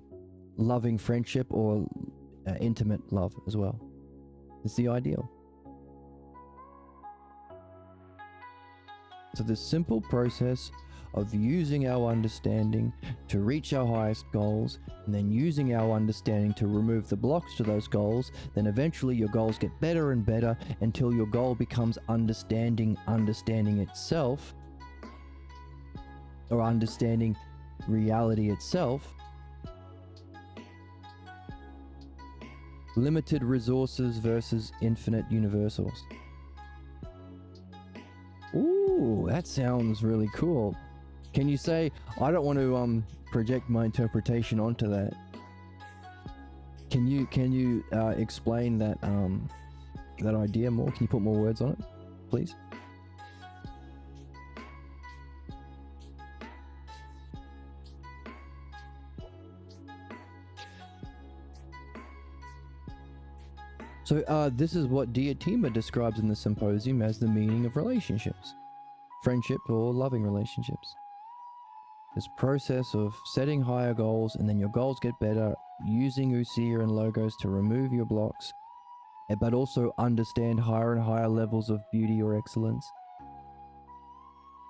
loving friendship or intimate love as well. It's the ideal. So this simple process of using our understanding to reach our highest goals, and then using our understanding to remove the blocks to those goals, then eventually your goals get better and better until your goal becomes understanding itself, or understanding reality itself. Limited resources versus infinite universals. Ooh, that sounds really cool. Can you say, I don't want to project my interpretation onto that. Can you explain that that idea more? Can you put more words on it, please? So this is what Diotima describes in the symposium as the meaning of relationships. Friendship or loving relationships. This process of setting higher goals, and then your goals get better, using Usia and logos to remove your blocks, but also understand higher and higher levels of beauty or excellence,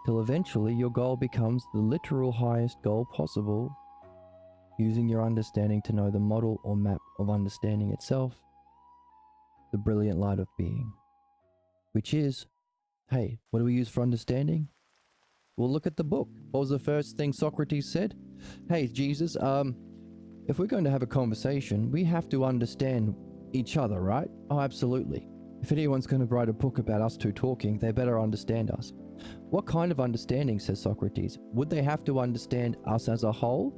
till eventually your goal becomes the literal highest goal possible, using your understanding to know the model or map of understanding itself, the brilliant light of being, which is, hey, what do we use for understanding? Well, look at the book. What was the first thing Socrates said? Hey, Jesus, if we're going to have a conversation, we have to understand each other, right? Oh, absolutely. If anyone's going to write a book about us two talking, they better understand us. What kind of understanding, says Socrates? Would they have to understand us as a whole,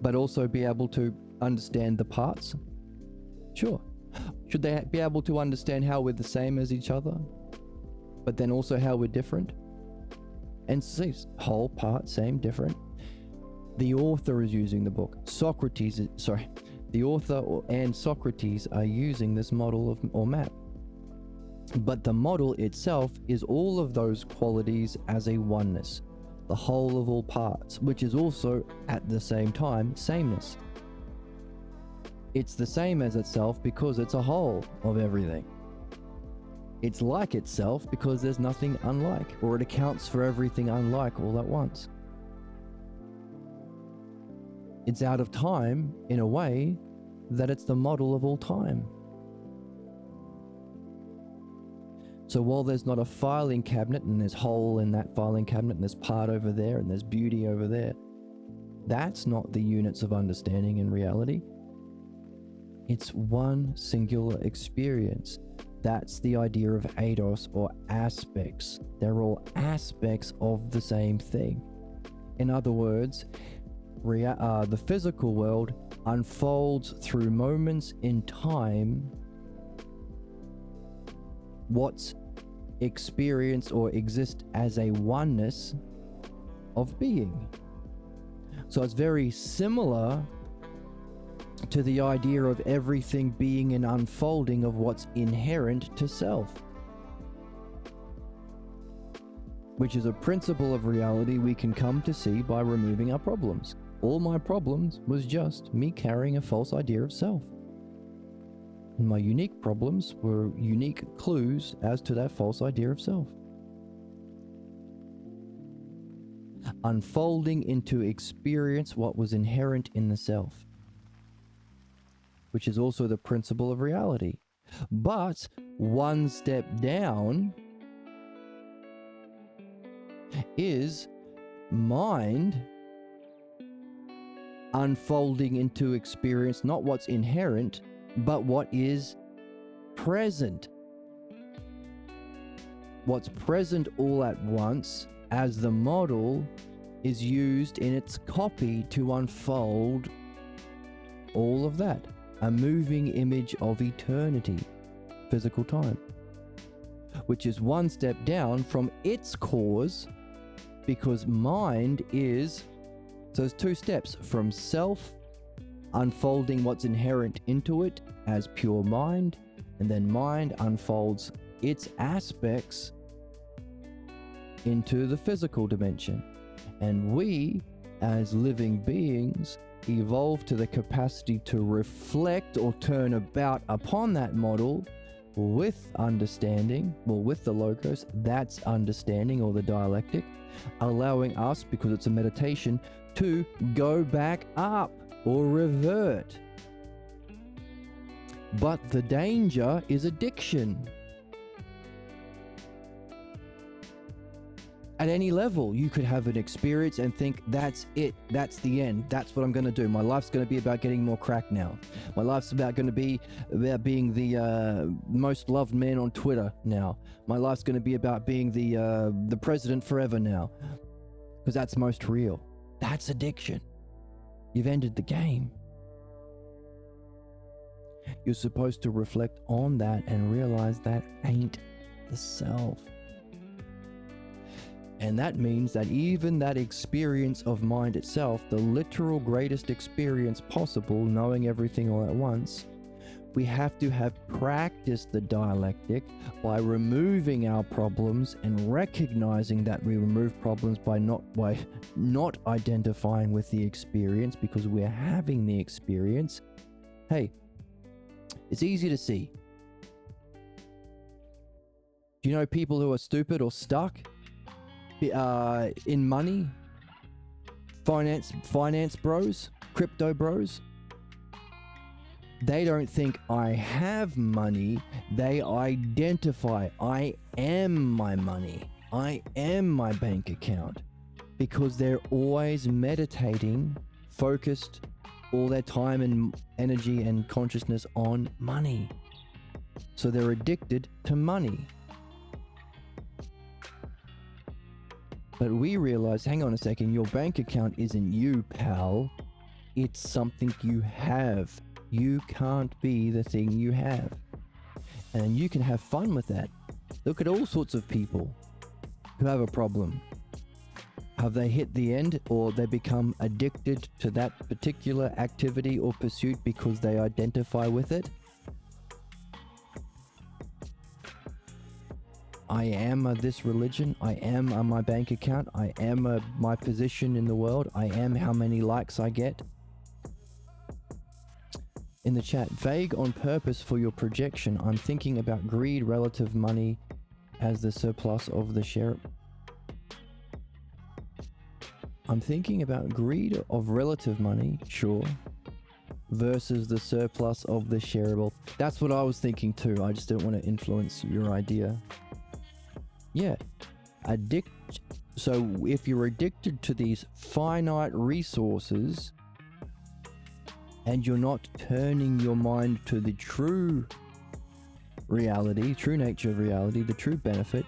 but also be able to understand the parts? Sure. Should they be able to understand how we're the same as each other? but then also how we're different. And see, whole, part, same, different. The author is using the book. The author and Socrates are using this model or map. But the model itself is all of those qualities as a oneness, the whole of all parts, which is also at the same time sameness. It's the same as itself because it's a whole of everything. It's like itself because there's nothing unlike, or it accounts for everything unlike all at once. It's out of time in a way that it's the model of all time. So while there's not a filing cabinet and there's hole in that filing cabinet and there's part over there and there's beauty over there, that's not the units of understanding in reality. It's one singular experience. That's the idea of eidos, or aspects. They're all aspects of the same thing. In other words, the physical world unfolds through moments in time. What's experienced or exists as a oneness of being. So it's very similar to the idea of everything being an unfolding of what's inherent to self, which is a principle of reality we can come to see by removing our problems. All my problems was just me carrying a false idea of self. And my unique problems were unique clues as to that false idea of self. Unfolding into experience what was inherent in the self, which is also the principle of reality. But one step down is mind unfolding into experience not what's inherent, but what is present. What's present all at once as the model is used in its copy to unfold all of that. A moving image of eternity, physical time, which is one step down from its cause, because mind is, so there's two steps, from self unfolding what's inherent into it as pure mind, and then mind unfolds its aspects into the physical dimension. And we, as living beings, evolve to the capacity to reflect or turn about upon that model with understanding, well, with the logos, that's understanding, or the dialectic, allowing us, because it's a meditation, to go back up or revert. But the danger is addiction. At any level, you could have an experience and think, that's it, that's the end, that's what I'm going to do. My life's going to be about getting more crack now. My life's about being the most loved man on Twitter now. My life's going to be about being the president forever now, because that's most real. That's addiction. You've ended the game. You're supposed to reflect on that and realize that ain't the self. And that means that even that experience of mind itself, the literal greatest experience possible, knowing everything all at once, we have to have practiced the dialectic by removing our problems and recognizing that we remove problems by not identifying with the experience because we're having the experience. Hey, it's easy to see. Do you know people who are stupid or stuck in money? Finance bros, crypto bros. They don't think I have money. They identify, I am my money. I am my bank account. Because they're always meditating, focused all their time and energy and consciousness on money. So they're addicted to money. But we realize, hang on a second, your bank account isn't you, pal. It's something you have. You can't be the thing you have. And you can have fun with that. Look at all sorts of people who have a problem. Have they hit the end, or they become addicted to that particular activity or pursuit because they identify with it? I am this religion. I am my bank account. I am my position in the world. I am how many likes I get. In the chat, vague on purpose for your projection. I'm thinking about greed, relative money as the surplus of the share. I'm thinking about greed of relative money, sure, versus the surplus of the shareable. That's what I was thinking too. I just don't want to influence your idea. Yeah, so if you're addicted to these finite resources and you're not turning your mind to the true reality, true nature of reality, the true benefit,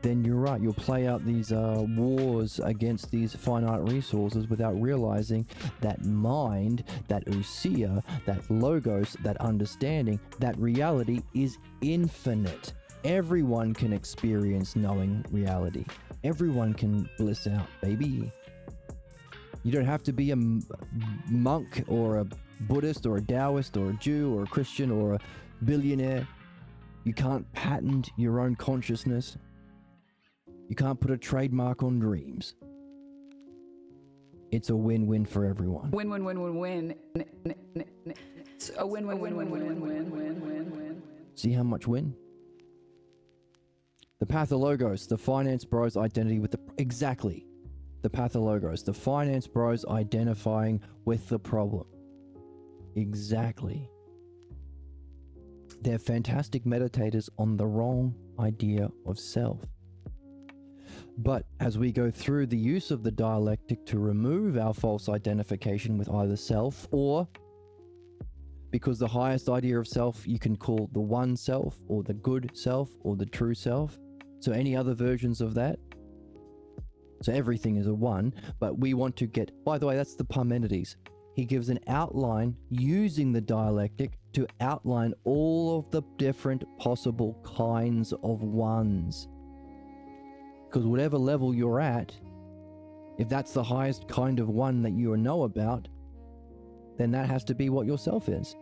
then you're right, you'll play out these wars against these finite resources without realizing that mind, that ousia, that logos, that understanding, that reality is infinite. Everyone can experience knowing reality. Everyone can bliss out, baby. You don't have to be a monk or a Buddhist or a Taoist or a Jew or a Christian or a billionaire. You can't patent your own consciousness. You can't put a trademark on dreams. It's a win-win for everyone. Win, win, win, win, win. It's a win, win, win, win, win, win, win, win, win. See how much win? The pathologos, the finance bros identity with the... Exactly. The pathologos, the finance bros identifying with the problem. Exactly. They're fantastic meditators on the wrong idea of self. But as we go through the use of the dialectic to remove our false identification with either self, or because the highest idea of self you can call the one self or the good self or the true self, so any other versions of that, so everything is a one, but we want to get, by the way, that's the Parmenides. He gives an outline using the dialectic to outline all of the different possible kinds of ones. Because whatever level you're at, if that's the highest kind of one that you know about, then that has to be what yourself is.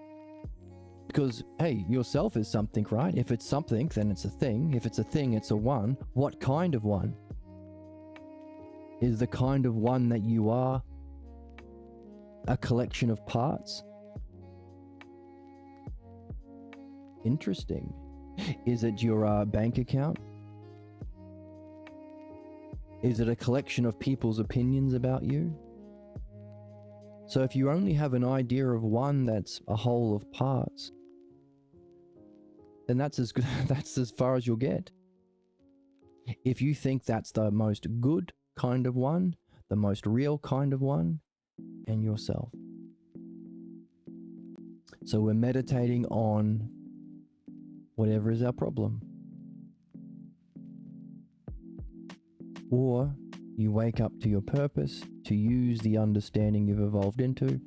Because, hey, yourself is something, right? If it's something, then it's a thing. If it's a thing, it's a one. What kind of one? Is the kind of one that you are a collection of parts? Interesting. Is it your bank account? Is it a collection of people's opinions about you? So if you only have an idea of one that's a whole of parts, then that's as good, that's as far as you'll get. If you think that's the most good kind of one, the most real kind of one, and yourself. So we're meditating on whatever is our problem. Or you wake up to your purpose, to use the understanding you've evolved into,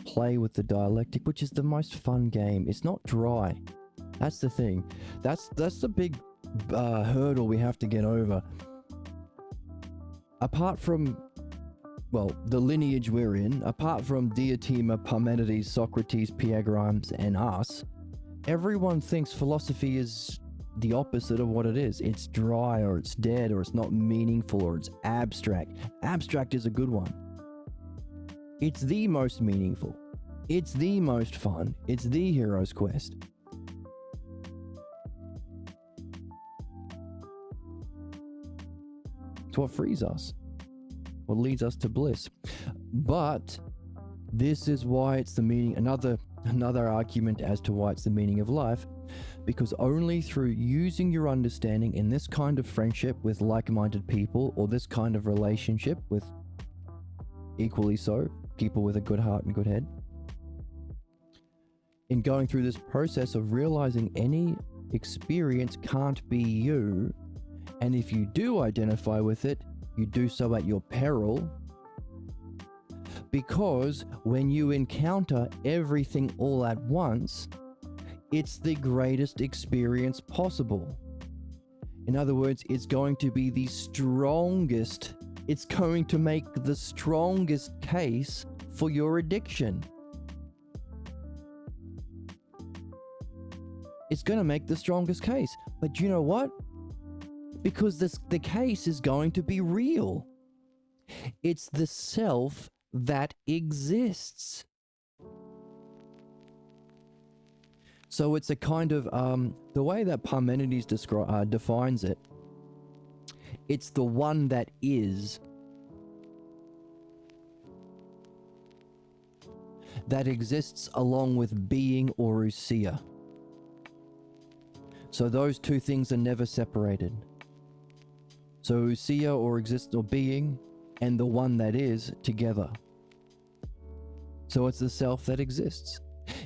play with the dialectic, which is the most fun game. It's not dry. That's the thing. That's the big hurdle we have to get over. Apart from, well, the lineage we're in, apart from Diotima, Parmenides, Socrates, Pythagoras, and us, everyone thinks philosophy is the opposite of what it is. It's dry, or it's dead, or it's not meaningful, or it's abstract. Abstract is a good one. It's the most meaningful. It's the most fun. It's the hero's quest. It's what frees us, what leads us to bliss. But this is why it's the meaning, another argument as to why it's the meaning of life, because only through using your understanding in this kind of friendship with like-minded people, or this kind of relationship with equally so people with a good heart and good head, in going through this process of realizing any experience can't be you, and if you do identify with it, you do so at your peril, because when you encounter everything all at once, It's the greatest experience possible. In other words, it's going to be the strongest, it's going to make the strongest case for your addiction. It's going to make the strongest case. But you know what? Because the case is going to be real. It's the self that exists. So it's a kind of, the way that Parmenides defines it, it's the one that is, that exists along with being or ousia. So those two things are never separated. So ousia or exist or being and the one that is together. So it's the self that exists.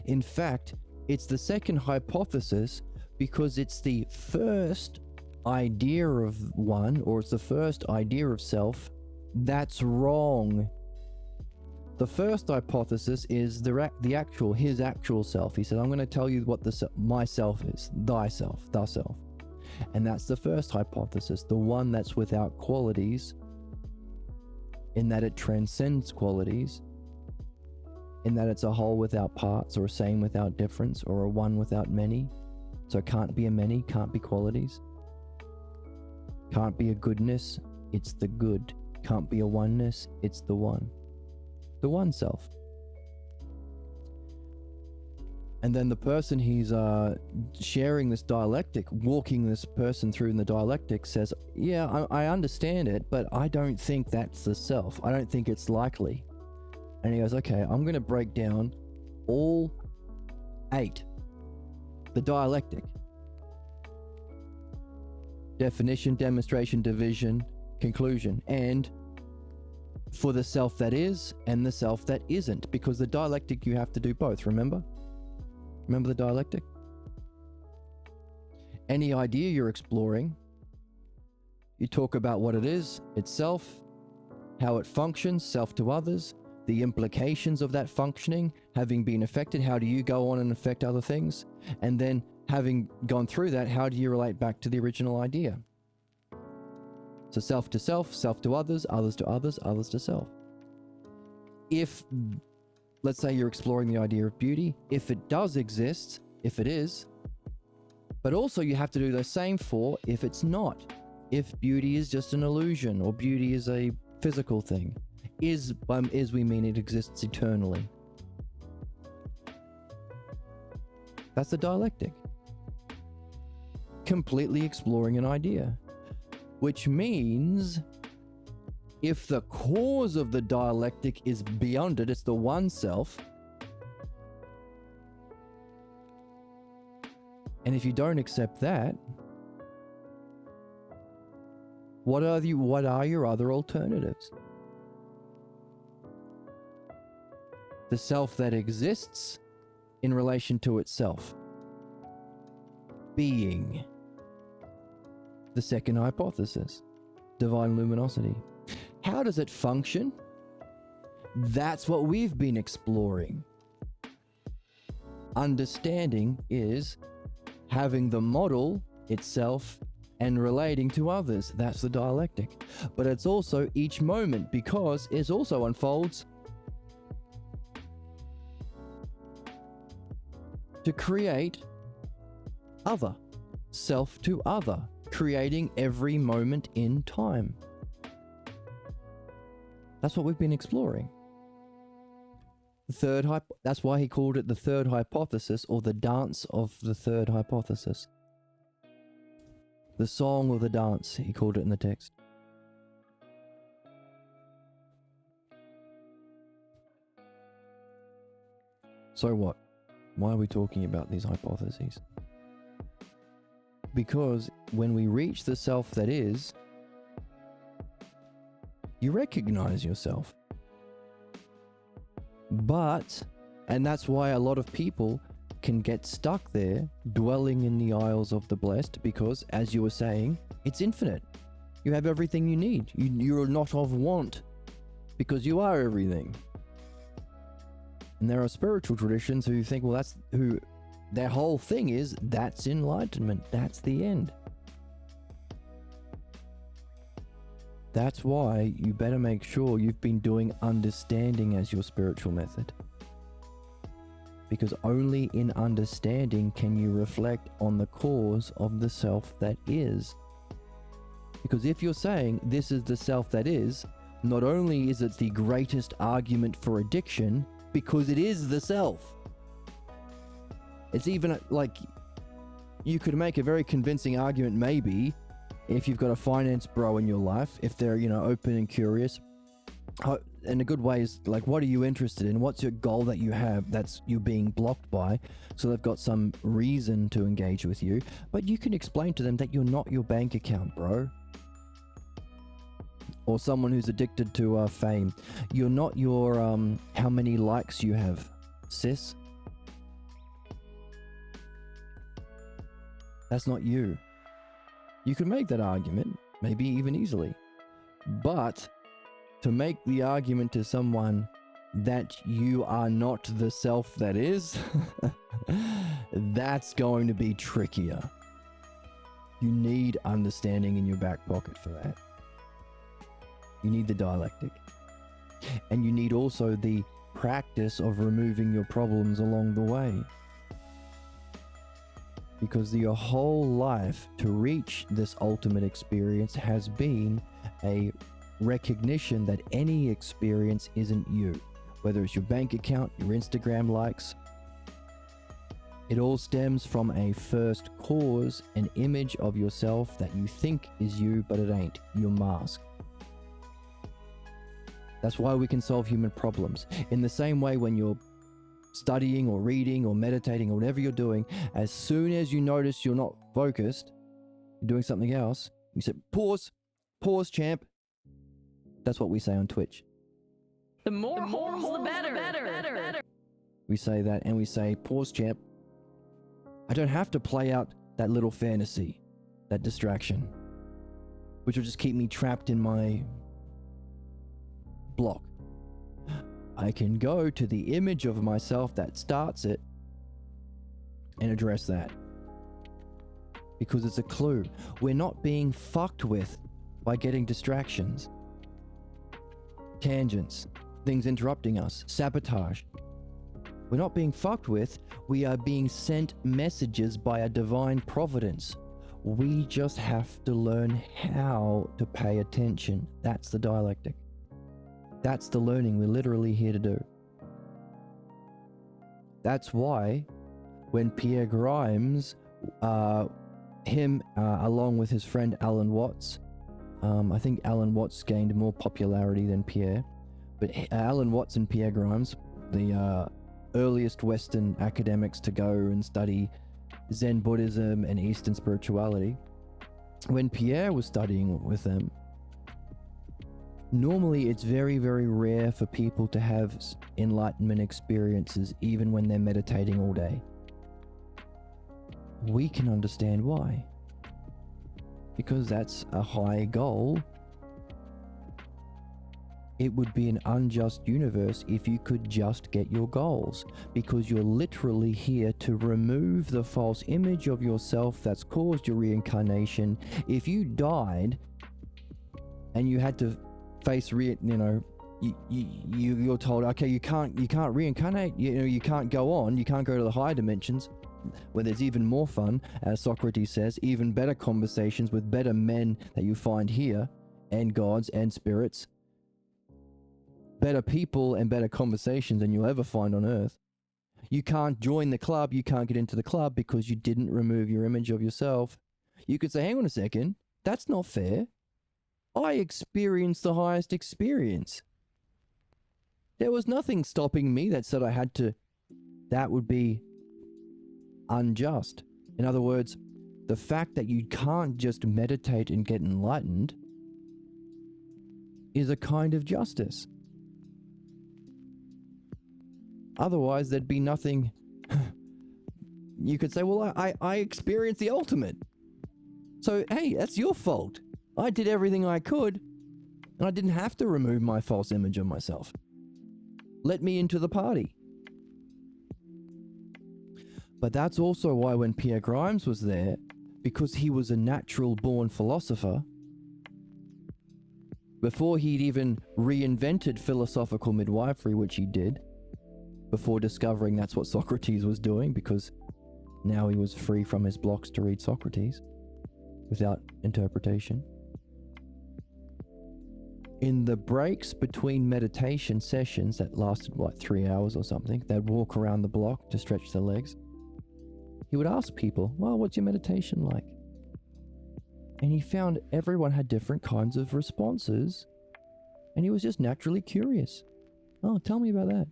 In fact, it's the second hypothesis because it's the first idea of one, or it's the first idea of self that's wrong. The first hypothesis is his actual self. He said, I'm going to tell you what my self is, thyself. And that's the first hypothesis, the one that's without qualities, in that it transcends qualities, in that it's a whole without parts, or a same without difference, or a one without many. So it can't be a many, can't be qualities. Can't be a goodness, it's the good. Can't be a oneness, it's the one. The one self. And then the person he's sharing this dialectic, walking this person through in the dialectic, says, yeah, I understand it, but I don't think that's the self. I don't think it's likely. And he goes, okay, I'm going to break down all 8. The dialectic. Definition, demonstration, division, conclusion. And for the self that is and the self that isn't. Because the dialectic, you have to do both, remember? Remember the dialectic? Any idea you're exploring, you talk about what it is, itself, how it functions, self to others, the implications of that functioning, having been affected, how do you go on and affect other things? And then having gone through that, how do you relate back to the original idea? So self to others, others to others, others to self. If, let's say you're exploring the idea of beauty, if it does exist, if it is, but also you have to do the same for if it's not. If beauty is just an illusion, or beauty is a physical thing. Is we mean it exists eternally. That's the dialectic. Completely exploring an idea. Which means if the cause of the dialectic is beyond it, it's the one self. And if you don't accept that, what are your other alternatives? The self that exists in relation to itself. Being. The second hypothesis. Divine luminosity. How does it function? That's what we've been exploring. Understanding is having the model itself and relating to others. That's the dialectic. But it's also each moment, because it also unfolds to create other, self to other, creating every moment in time. That's what we've been exploring. That's why he called it the third hypothesis, or the dance of the third hypothesis. The song or the dance, he called it in the text. So what? Why are we talking about these hypotheses? Because when we reach the self that is, you recognize yourself. But, and that's why a lot of people can get stuck there, dwelling in the isles of the blessed, because, as you were saying, it's infinite. You have everything you need. You're not of want, because you are everything. And there are spiritual traditions who think, well, that's who their whole thing is that's enlightenment. That's the end. That's why you better make sure you've been doing understanding as your spiritual method. Because only in understanding can you reflect on the cause of the self that is. Because if you're saying this is the self that is, not only is it the greatest argument for addiction, because it is the self. It's even like, you could make a very convincing argument maybe if you've got a finance bro in your life, if they're, open and curious. And a good way is like, what are you interested in? What's your goal that you have that's you being blocked by? So they've got some reason to engage with you, but you can explain to them that you're not your bank account, bro. Or someone who's addicted to fame. You're not your, how many likes you have, sis. That's not you. You could make that argument, maybe even easily. But to make the argument to someone that you are not the self that is, that's going to be trickier. You need understanding in your back pocket for that. You need the dialectic. And you need also the practice of removing your problems along the way. Because your whole life to reach this ultimate experience has been a recognition that any experience isn't you. Whether it's your bank account, your Instagram likes, it all stems from a first cause, an image of yourself that you think is you, but it ain't. Your mask. That's why we can solve human problems. In the same way, when you're studying or reading or meditating or whatever you're doing, as soon as you notice you're not focused, you're doing something else, you say, pause, champ. That's what we say on Twitch. The more holes, the better. We say that, and we say, pause, champ. I don't have to play out that little fantasy, that distraction, which will just keep me trapped in my block. I can go to the image of myself that starts it and address that. Because it's a clue. We're not being fucked with by getting distractions, tangents, things interrupting us, sabotage. We're not being fucked with. We are being sent messages by a divine providence. We just have to learn how to pay attention. That's the dialectic. That's the learning we're literally here to do. That's why when Pierre Grimes, along with his friend Alan Watts, I think Alan Watts gained more popularity than Pierre, but Alan Watts and Pierre Grimes, the earliest Western academics to go and study Zen Buddhism and Eastern spirituality, when Pierre was studying with them, normally it's very, very rare for people to have enlightenment experiences even when they're meditating all day. We can understand why. Because that's a high goal. It would be an unjust universe if you could just get your goals, because you're literally here to remove the false image of yourself that's caused your reincarnation. If you died and you had to face you're told, okay, you can't reincarnate, you can't go on, you can't go to the higher dimensions where there's even more fun, as Socrates says, even better conversations with better men that you find here, and gods and spirits, better people and better conversations than you'll ever find on earth. You can't join the club, you can't get into the club because you didn't remove your image of yourself. You could say, hang on a second, that's not fair. I experienced the highest experience. There was nothing stopping me that said I had to. That would be unjust. In other words, the fact that you can't just meditate and get enlightened is a kind of justice. Otherwise, there'd be nothing. You could say, well, I experienced the ultimate. So, hey, that's your fault. I did everything I could, and I didn't have to remove my false image of myself. Let me into the party. But that's also why when Pierre Grimes was there, because he was a natural born philosopher, before he'd even reinvented philosophical midwifery, which he did, before discovering that's what Socrates was doing, because now he was free from his blocks to read Socrates without interpretation. In the breaks between meditation sessions that lasted, 3 hours or something, they'd walk around the block to stretch their legs. He would ask people, well, what's your meditation like? And he found everyone had different kinds of responses, and he was just naturally curious. Oh, tell me about that.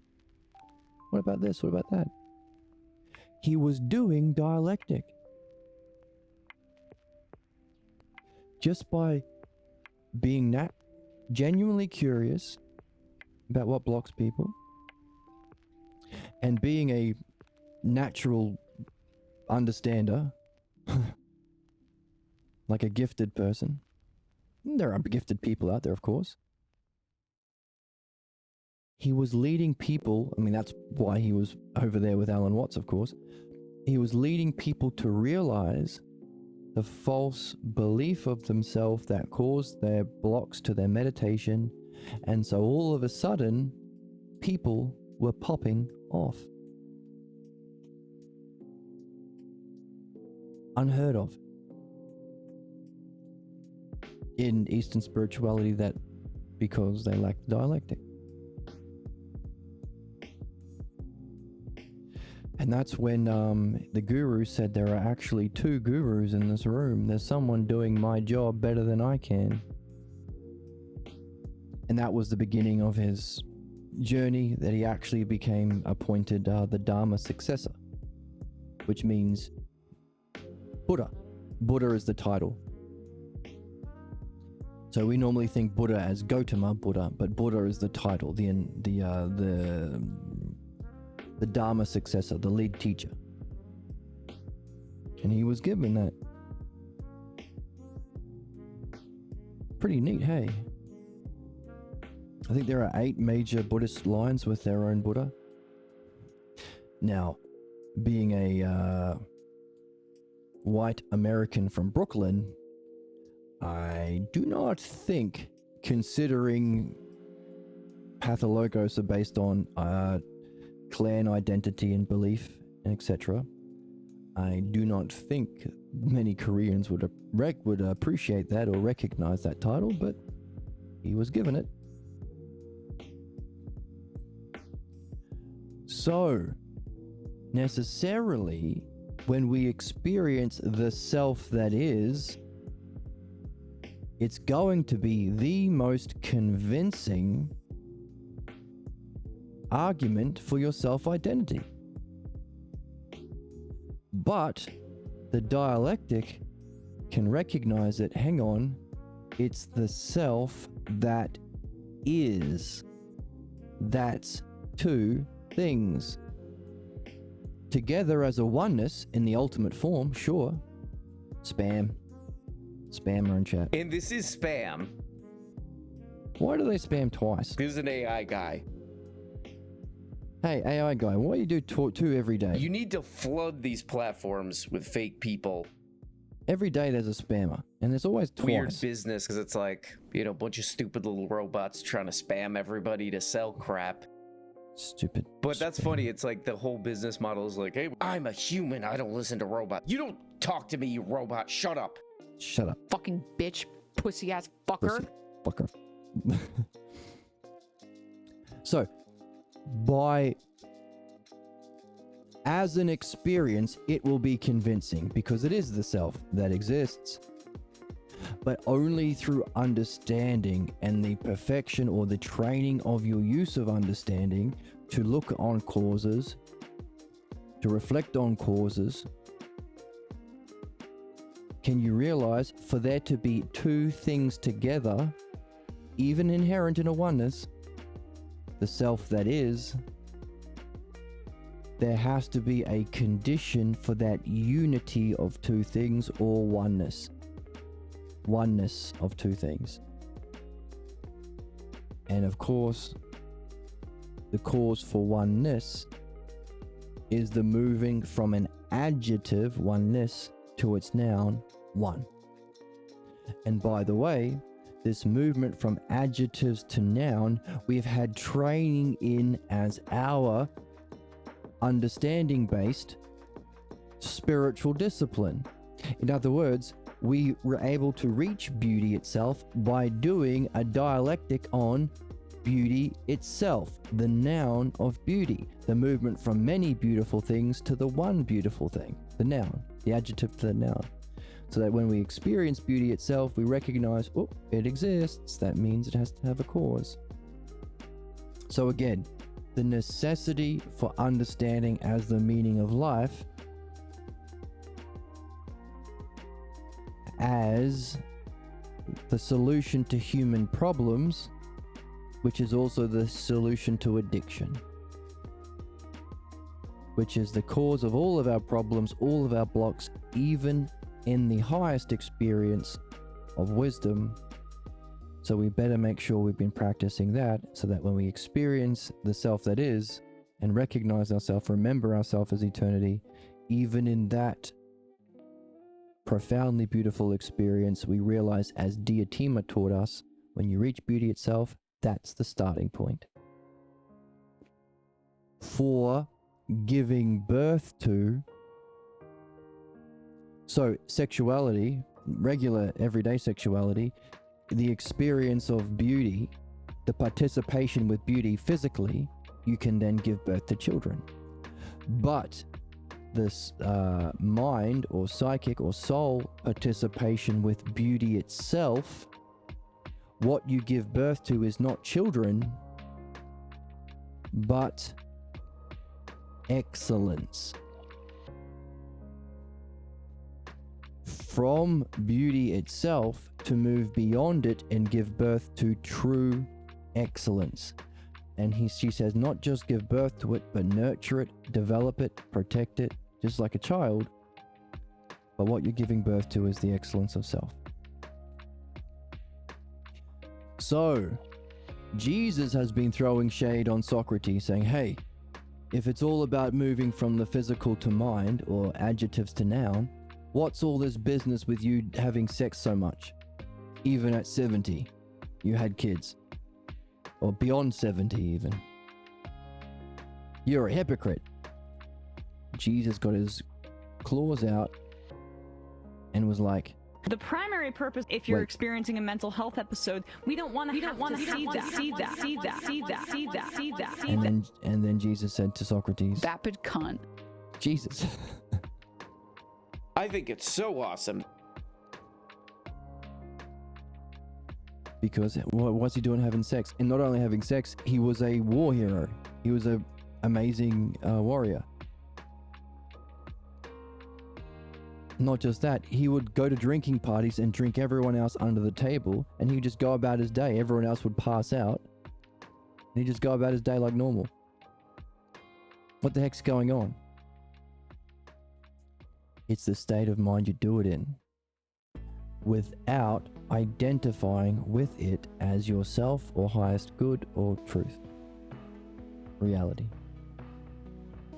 What about this? What about that? He was doing dialectic. Just by being genuinely curious about what blocks people, and being a natural understander, like a gifted person. There are gifted people out there, of course. He was leading people, that's why he was over there with Alan Watts, of course. He was leading people to realize the false belief of themselves that caused their blocks to their meditation, and so all of a sudden, people were popping off. Unheard of in Eastern spirituality, that because they lacked dialectic. And that's when the guru said there are actually two gurus in this room. There's someone doing my job better than I can. And that was the beginning of his journey, that he actually became appointed the Dharma successor, which means Buddha. Buddha is the title. So we normally think Buddha as Gautama Buddha, but Buddha is the title, the Dharma successor, the lead teacher. And he was given that. Pretty neat, hey? I think there are 8 major Buddhist lines with their own Buddha. Now, being a white American from Brooklyn, I do not think, considering Pathologos are based on clan identity and belief, etc., I do not think many Koreans would appreciate that or recognize that title, but he was given it. So, necessarily, when we experience the self that is, it's going to be the most convincing argument for your self-identity. But the dialectic can recognize that, hang on, it's the self that is. That's two things. Together as a oneness in the ultimate form, sure. Spammer in chat. And this is spam. Why do they spam twice? This is an AI guy. Hey, AI guy, why do you do two every day? You need to flood these platforms with fake people. Every day there's a spammer, and there's always twice. Weird business, because it's like, a bunch of stupid little robots trying to spam everybody to sell crap. Stupid. But that's funny. It's like the whole business model is like, hey, I'm a human. I don't listen to robots. You don't talk to me, you robot. Shut up. Shut up. Fucking bitch, pussy ass fucker. Fucker. So, as an experience, it will be convincing because it is the self that exists. But only through understanding and the perfection or the training of your use of understanding to look on causes, to reflect on causes, can you realize for there to be two things together, even inherent in a oneness, the self that is, there has to be a condition for that unity of two things or oneness. Oneness of two things. And of course, the cause for oneness is the moving from an adjective, oneness, to its noun, one. And by the way, this movement from adjectives to noun, we've had training in as our understanding-based spiritual discipline. In other words, we were able to reach beauty itself by doing a dialectic on beauty itself, the noun of beauty, the movement from many beautiful things to the one beautiful thing, the noun, the adjective to the noun. So that when we experience beauty itself, we recognize, oh, it exists. That means it has to have a cause. So again, the necessity for understanding as the meaning of life as the solution to human problems, which is also the solution to addiction, which is the cause of all of our problems, all of our blocks, even in the highest experience of wisdom. So we better make sure we've been practicing that, so that when we experience the self that is and recognize ourselves, remember ourselves as eternity, even in that profoundly beautiful experience, we realize, as Diotima taught us, when you reach beauty itself, that's the starting point for giving birth to. So sexuality, regular everyday sexuality, the experience of beauty, the participation with beauty physically, you can then give birth to children. But this mind or psychic or soul participation with beauty itself, what you give birth to is not children, but excellence. From beauty itself to move beyond it and give birth to true excellence. And she says, not just give birth to it, but nurture it, develop it, protect it, just like a child. But what you're giving birth to is the excellence of self. So, Jesus has been throwing shade on Socrates, saying, hey, if it's all about moving from the physical to mind, or adjectives to noun, what's all this business with you having sex so much? Even at 70, you had kids. Or beyond 70 even. You're a hypocrite. Jesus got his claws out and was like, the primary purpose, if you're Wait. experiencing a mental health episode, we don't want to see that. and then Jesus said to Socrates, Vapid cunt. Jesus. I think it's so awesome. Because what's he doing having sex? And not only having sex, he was a war hero. He was a amazing warrior. Not just that, he would go to drinking parties and drink everyone else under the table, and he would just go about his day. Everyone else would pass out, and he'd just go about his day like normal. What the heck's going on? It's the state of mind you do it in, without identifying with it as yourself or highest good or truth. Reality.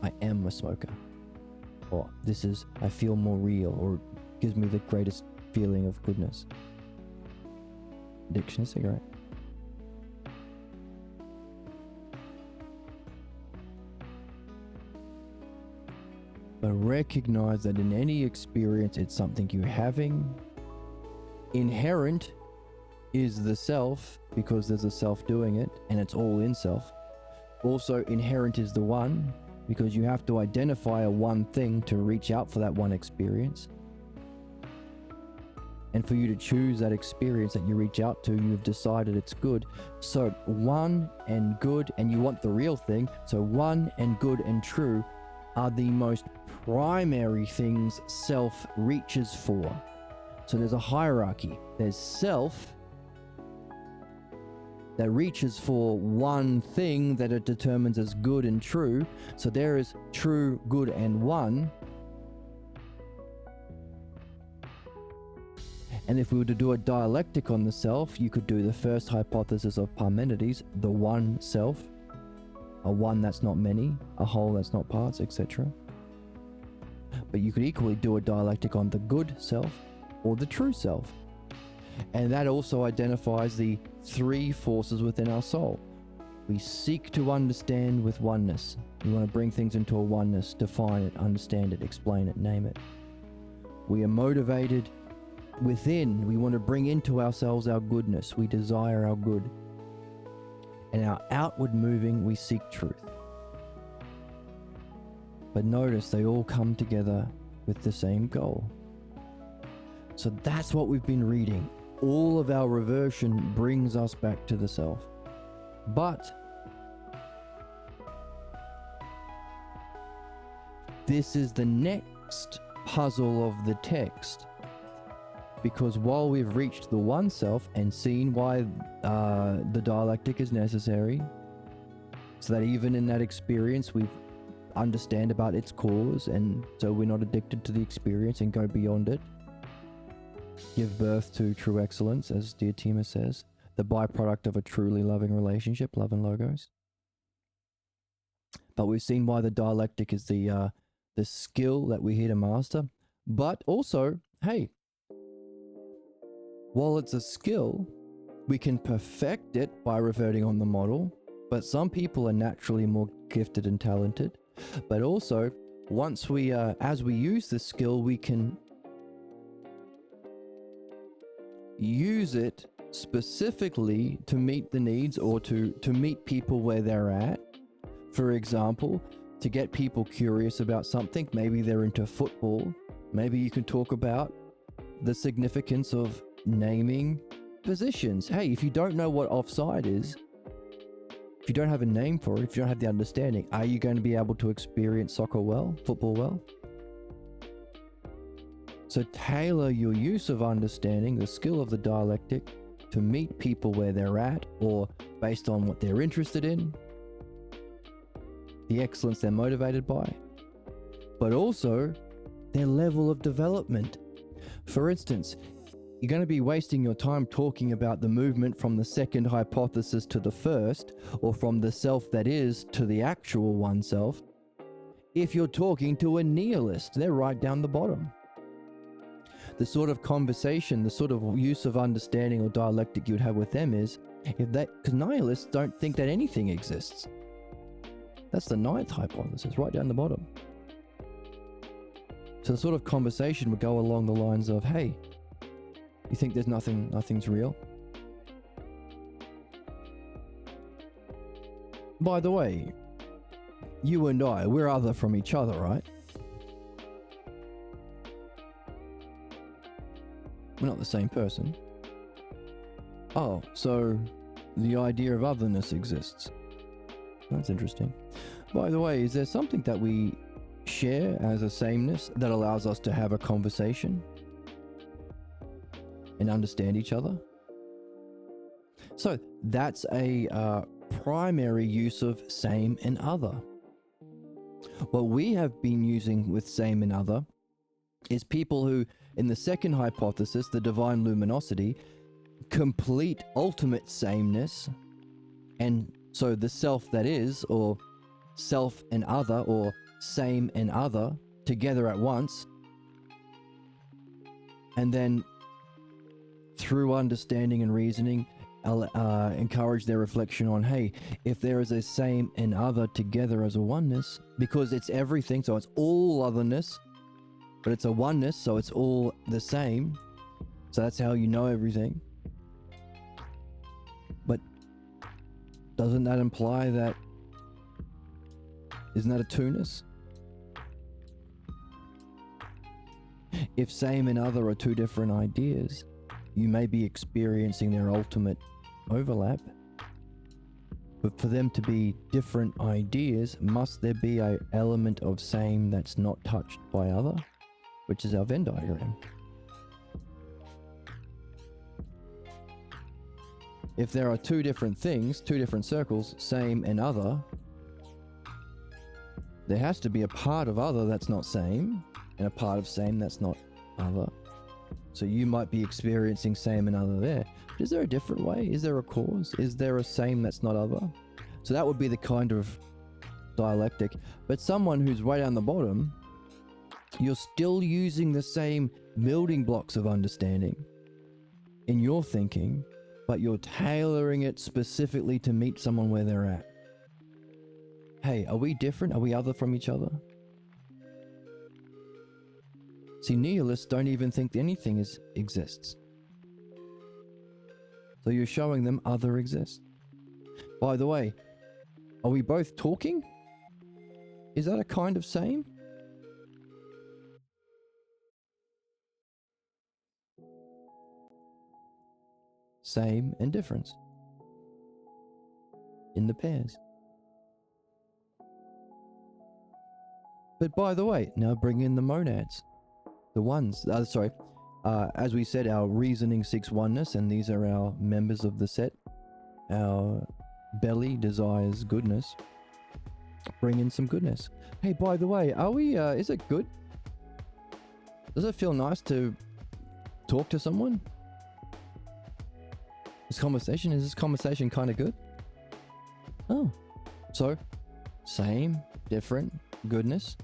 I am a smoker. Or this is, I feel more real, or gives me the greatest feeling of goodness. Addiction, cigarette. But recognize that in any experience, it's something you're having. Inherent is the self, because there's a self doing it, and it's all in self. Also, inherent is the one, because you have to identify a one thing to reach out for that one experience. And for you to choose that experience that you reach out to, you've decided it's good. So one and good, and you want the real thing. So one and good and true are the most primary things self reaches for. So there's a hierarchy. There's self that reaches for one thing that it determines as good and true. So there is true, good, and one. And if we were to do a dialectic on the self, you could do the first hypothesis of Parmenides, the one self, a one that's not many, a whole that's not parts, etc. But you could equally do a dialectic on the good self or the true self. And that also identifies the three forces within our soul. We seek to understand with oneness. We want to bring things into a oneness, define it, understand it, explain it, name it. We are motivated within. We want to bring into ourselves our goodness. We desire our good. And our outward moving, we seek truth. But notice they all come together with the same goal. So that's what we've been reading. All of our reversion brings us back to the self. But this is the next puzzle of the text. Because while we've reached the one self and seen why the dialectic is necessary, so that even in that experience we understand about its cause, and so we're not addicted to the experience and go beyond it, give birth to true excellence, as Diotima says, the byproduct of a truly loving relationship, love and logos. But we've seen why the dialectic is the skill that we're here to master. But also, hey, while it's a skill, we can perfect it by reverting on the model, but some people are naturally more gifted and talented. But also, once we, as we use this skill, we can use it specifically to meet the needs or to meet people where they're at. For example, to get people curious about something, maybe they're into football, maybe you can talk about the significance of naming positions. Hey, if you don't know what offside is, if you don't have a name for it, if you don't have the understanding, are you going to be able to experience soccer well, football well? So tailor your use of understanding, the skill of the dialectic, to meet people where they're at, or based on what they're interested in, the excellence they're motivated by, but also their level of development. For instance, you're going to be wasting your time talking about the movement from the second hypothesis to the first, or from the self that is to the actual one self, if you're talking to a nihilist. They're right down the bottom. The sort of conversation, the sort of use of understanding or dialectic you'd have with them is, because nihilists don't think that anything exists. That's the ninth hypothesis, right down the bottom. So the sort of conversation would go along the lines of, hey, you think there's nothing's real? By the way, you and I, we're other from each other, right? We're not the same person. Oh, so the idea of otherness exists. That's interesting. By the way, is there something that we share as a sameness that allows us to have a conversation and understand each other? So that's a primary use of same and other. What we have been using with same and other is people who, in the second hypothesis, the divine luminosity, complete ultimate sameness, and so the self that is, or self and other, or same and other, together at once, and then through understanding and reasoning, encourage their reflection on, hey, if there is a same and other together as a oneness, because it's everything, so it's all otherness, but it's a oneness, so it's all the same, so that's how you know everything. But doesn't that imply that, isn't that a two-ness? If same and other are two different ideas, you may be experiencing their ultimate overlap, but for them to be different ideas, must there be an element of same that's not touched by other, which is our Venn diagram. If there are two different things, two different circles, same and other, there has to be a part of other that's not same, and a part of same that's not other. So you might be experiencing same and other there. But is there a different way? Is there a cause? Is there a same that's not other? So that would be the kind of dialectic. But someone who's way down the bottom, You're still using the same building blocks of understanding in your thinking, but you're tailoring it specifically to meet someone where they're at. Hey, are we different? Are we other from each other? See, nihilists don't even think anything exists. So you're showing them other exists. By the way, are we both talking? Is that a kind of same? Same and difference in the pairs. But by the way, now bring in the monads. The ones, as we said, our reasoning seeks oneness, and these are our members of the set. Our belly desires goodness. Bring in some goodness. Hey, by the way, are we, is it good? Does it feel nice to talk to someone? Is this conversation kind of good? Oh, so same, different, goodness.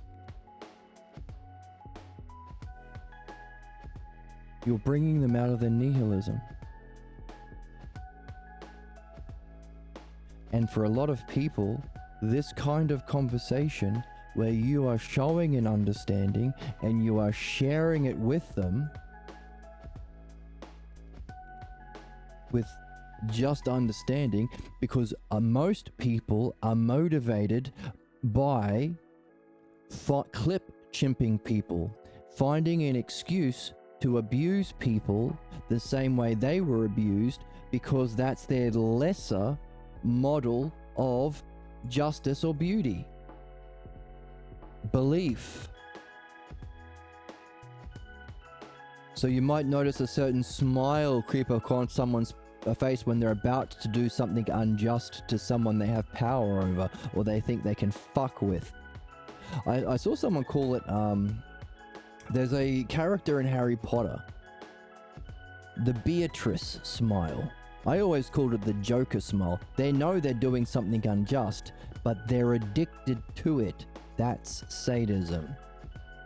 You're bringing them out of their nihilism. And for a lot of people, this kind of conversation where you are showing an understanding and you are sharing it with them with just understanding, because most people are motivated by clip chimping people, finding an excuse to abuse people the same way they were abused, because that's their lesser model of justice or beauty. Belief. So you might notice a certain smile creep across someone's face when they're about to do something unjust to someone they have power over or they think they can fuck with. I saw someone call it, there's a character in Harry Potter, the Beatrice smile. I always called it the Joker smile. They know they're doing something unjust, but they're addicted to it. That's sadism.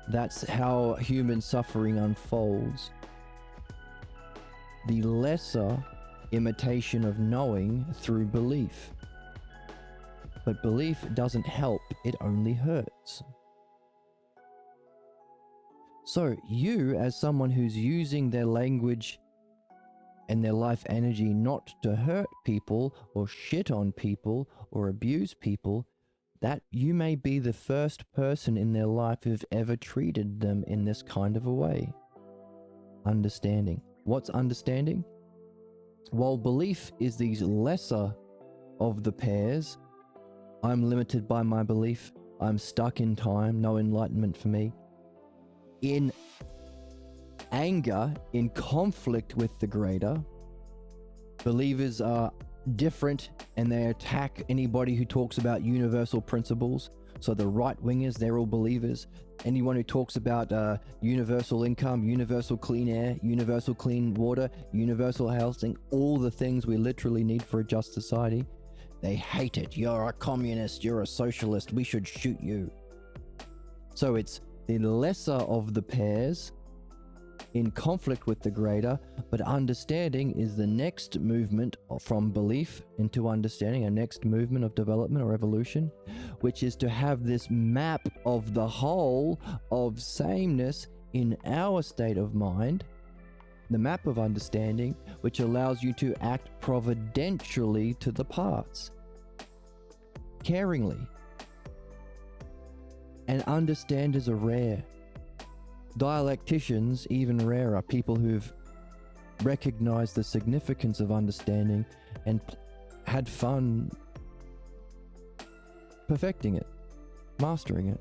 That's how human suffering unfolds. The lesser imitation of knowing through belief. But belief doesn't help, it only hurts. So you, as someone who's using their language and their life energy not to hurt people or shit on people or abuse people, that you may be the first person in their life who've ever treated them in this kind of a way. Understanding. What's understanding? While belief is the lesser of the pairs, I'm limited by my belief. I'm stuck in time, no enlightenment for me. In anger, in conflict with the greater, believers are different and they attack anybody who talks about universal principles. So the right wingers, they're all believers. Anyone who talks about universal income, universal clean air, universal clean water, universal housing, all the things we literally need for a just society, they hate it. You're a communist, you're a socialist, we should shoot you. So it's the lesser of the pairs in conflict with the greater, but understanding is the next movement from belief into understanding, a next movement of development or evolution, which is to have this map of the whole of sameness in our state of mind, the map of understanding, which allows you to act providentially to the parts, caringly. And understanders are rare. Dialecticians, even rarer, people who've recognized the significance of understanding and had fun perfecting it, mastering it.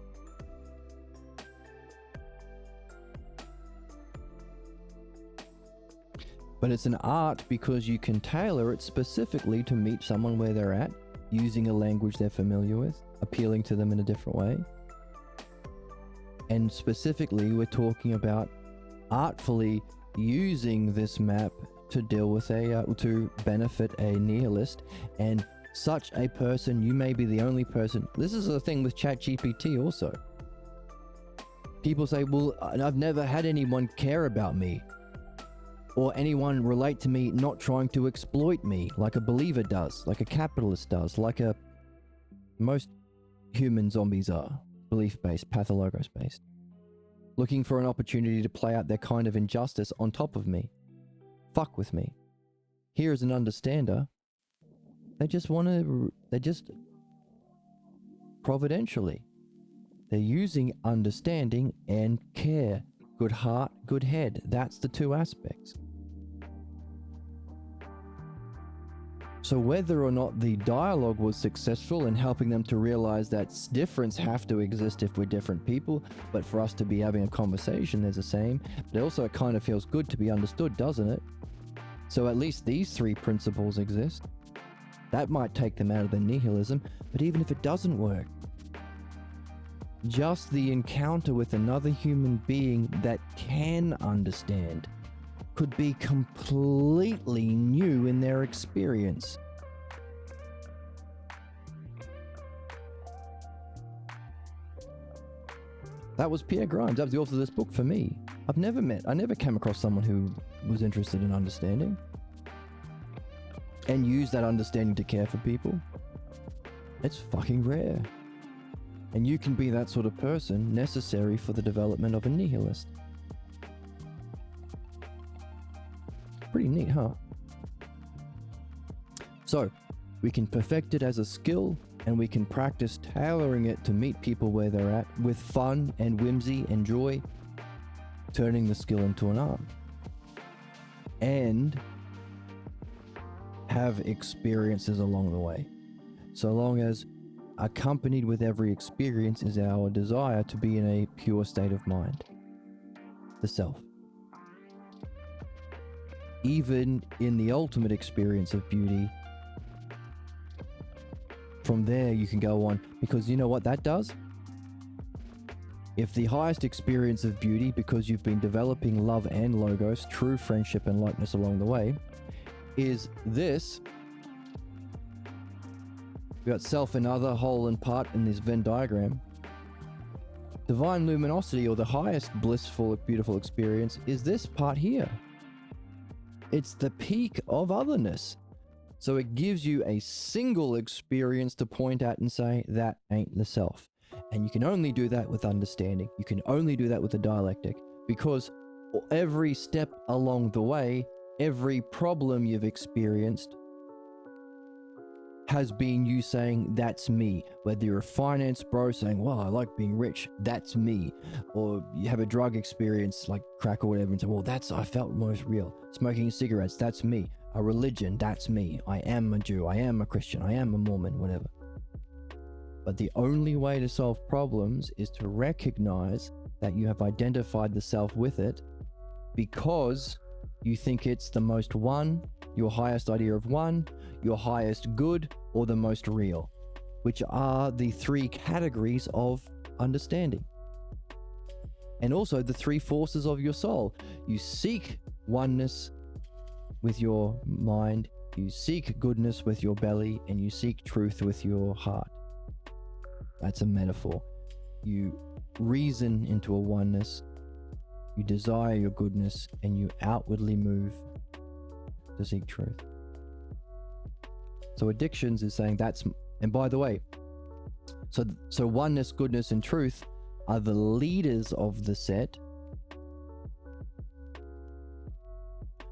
But it's an art because you can tailor it specifically to meet someone where they're at, using a language they're familiar with, appealing to them in a different way. And specifically, we're talking about artfully using this map to deal with to benefit a nihilist. And such a person, you may be the only person. This is the thing with ChatGPT also. People say, well, I've never had anyone care about me, or anyone relate to me not trying to exploit me like a believer does, like a capitalist does, like most human zombies are, belief-based, pathologos-based, looking for an opportunity to play out their kind of injustice on top of me, fuck with me. Here as an understander, they just providentially, they're using understanding and care. Good heart, good head. That's the two aspects. So whether or not the dialogue was successful in helping them to realize that difference have to exist if we're different people, but for us to be having a conversation, there's the same. But also it kind of feels good to be understood, doesn't it? So at least these three principles exist. That might take them out of their nihilism, but even if it doesn't work, just the encounter with another human being that can understand could be completely new in their experience. That was Pierre Grimes. That was the author of this book for me. I never came across someone who was interested in understanding and used that understanding to care for people. It's fucking rare. And you can be that sort of person necessary for the development of a nihilist. Pretty neat, huh? So, we can perfect it as a skill, and we can practice tailoring it to meet people where they're at with fun and whimsy and joy, turning the skill into an art. And have experiences along the way. So long as accompanied with every experience is our desire to be in a pure state of mind, the self. Even in the ultimate experience of beauty, from there you can go on, because you know what that does? If the highest experience of beauty, because you've been developing love and logos, true friendship and likeness along the way, is this. We got self and other, whole and part in this Venn diagram. Divine luminosity, or the highest blissful, beautiful experience, is this part here. It's the peak of otherness. So it gives you a single experience to point at and say, that ain't the self. And you can only do that with understanding. You can only do that with the dialectic, because every step along the way, every problem you've experienced has been you saying, that's me. Whether you're a finance bro saying, well, I like being rich, that's me. Or you have a drug experience like crack or whatever and say, well, I felt most real. Smoking cigarettes, that's me. A religion, that's me. I am a Jew, I am a Christian, I am a Mormon, whatever. But the only way to solve problems is to recognize that you have identified the self with it, because you think it's the most one, your highest idea of one, your highest good, or the most real, which are the three categories of understanding. And also the three forces of your soul. You seek oneness with your mind, you seek goodness with your belly, and you seek truth with your heart. That's a metaphor. You reason into a oneness, you desire your goodness, and you outwardly move to seek truth. So addictions is saying that's, and by the way, so oneness, goodness, and truth are the leaders of the set.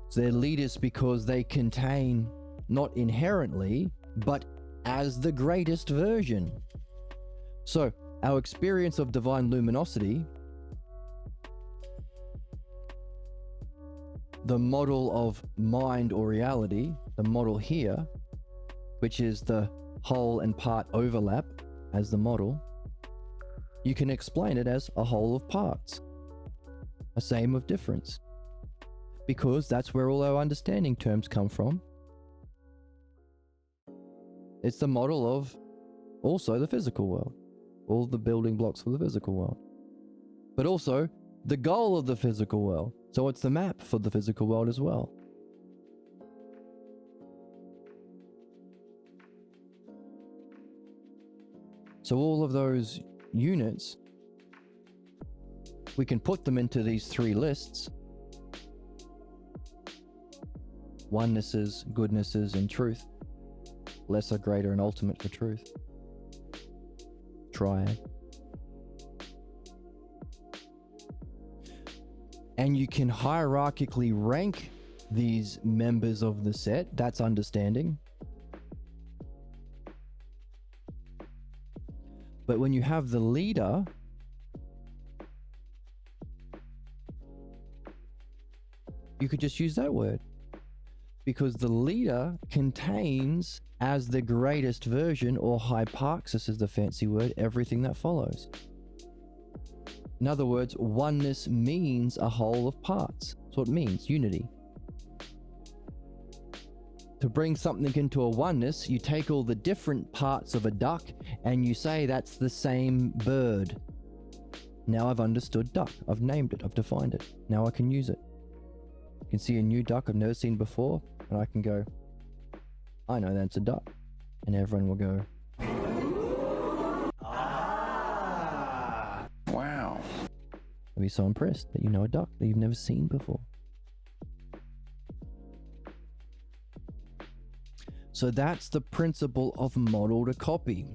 So they're leaders because they contain, not inherently, but as the greatest version. So our experience of divine luminosity, the model of mind or reality, the model here, which is the whole and part overlap as the model, you can explain it as a whole of parts, a same of difference, because that's where all our understanding terms come from. It's the model of also the physical world, all the building blocks for the physical world, but also the goal of the physical world. So it's the map for the physical world as well. So all of those units We can put them into these three lists: onenesses, goodnesses, and truth. Lesser, greater, and ultimate for truth. Triad. And you can hierarchically rank these members of the set. That's understanding. But when you have the leader, you could just use that word, because the leader contains, as the greatest version, or hyparxis is the fancy word, everything that follows. In other words, oneness means a whole of parts. That's what it means, unity. To bring something into a oneness, you take all the different parts of a duck and you say that's the same bird. Now I've understood duck. I've named it. I've defined it. Now I can use it. You can see a new duck I've never seen before, and I can go, I know that's a duck. And everyone will go, Wow. I'll be so impressed that you know a duck that you've never seen before. So that's the principle of model to copy.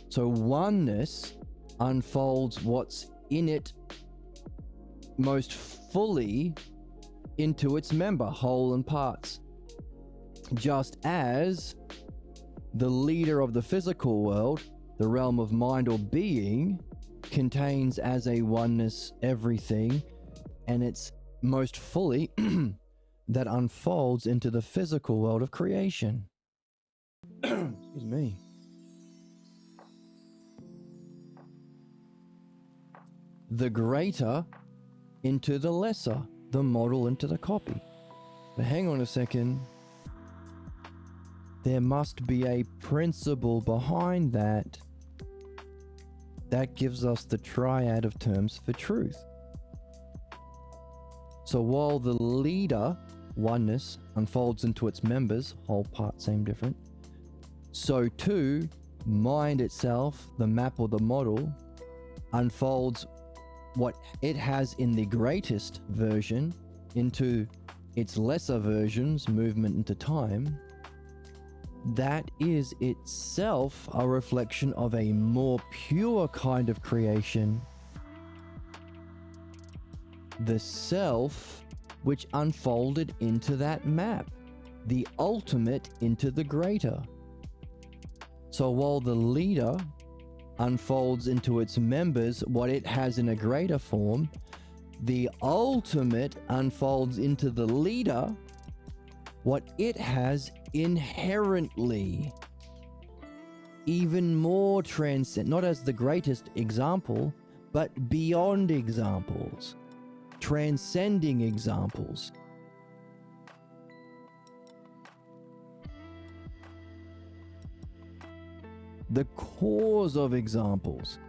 So oneness unfolds what's in it most fully into its member, whole and parts. Just as the leader of the physical world, the realm of mind or being, contains as a oneness everything, and it's most fully that unfolds into the physical world of creation. Excuse me. The greater into the lesser, the model into the copy. But hang on a second. There must be a principle behind that. That gives us the triad of terms for truth. So while the leader, oneness, unfolds into its members, whole, part, same, different, so too, mind itself, the map or the model, unfolds what it has in the greatest version into its lesser versions, movement into time. That is itself a reflection of a more pure kind of creation, the self which unfolded into that map, the ultimate into the greater. So while the leader unfolds into its members what it has in a greater form, the ultimate unfolds into the leader what it has inherently, even more transcend, not as the greatest example, but beyond examples, transcending examples. The cause of examples.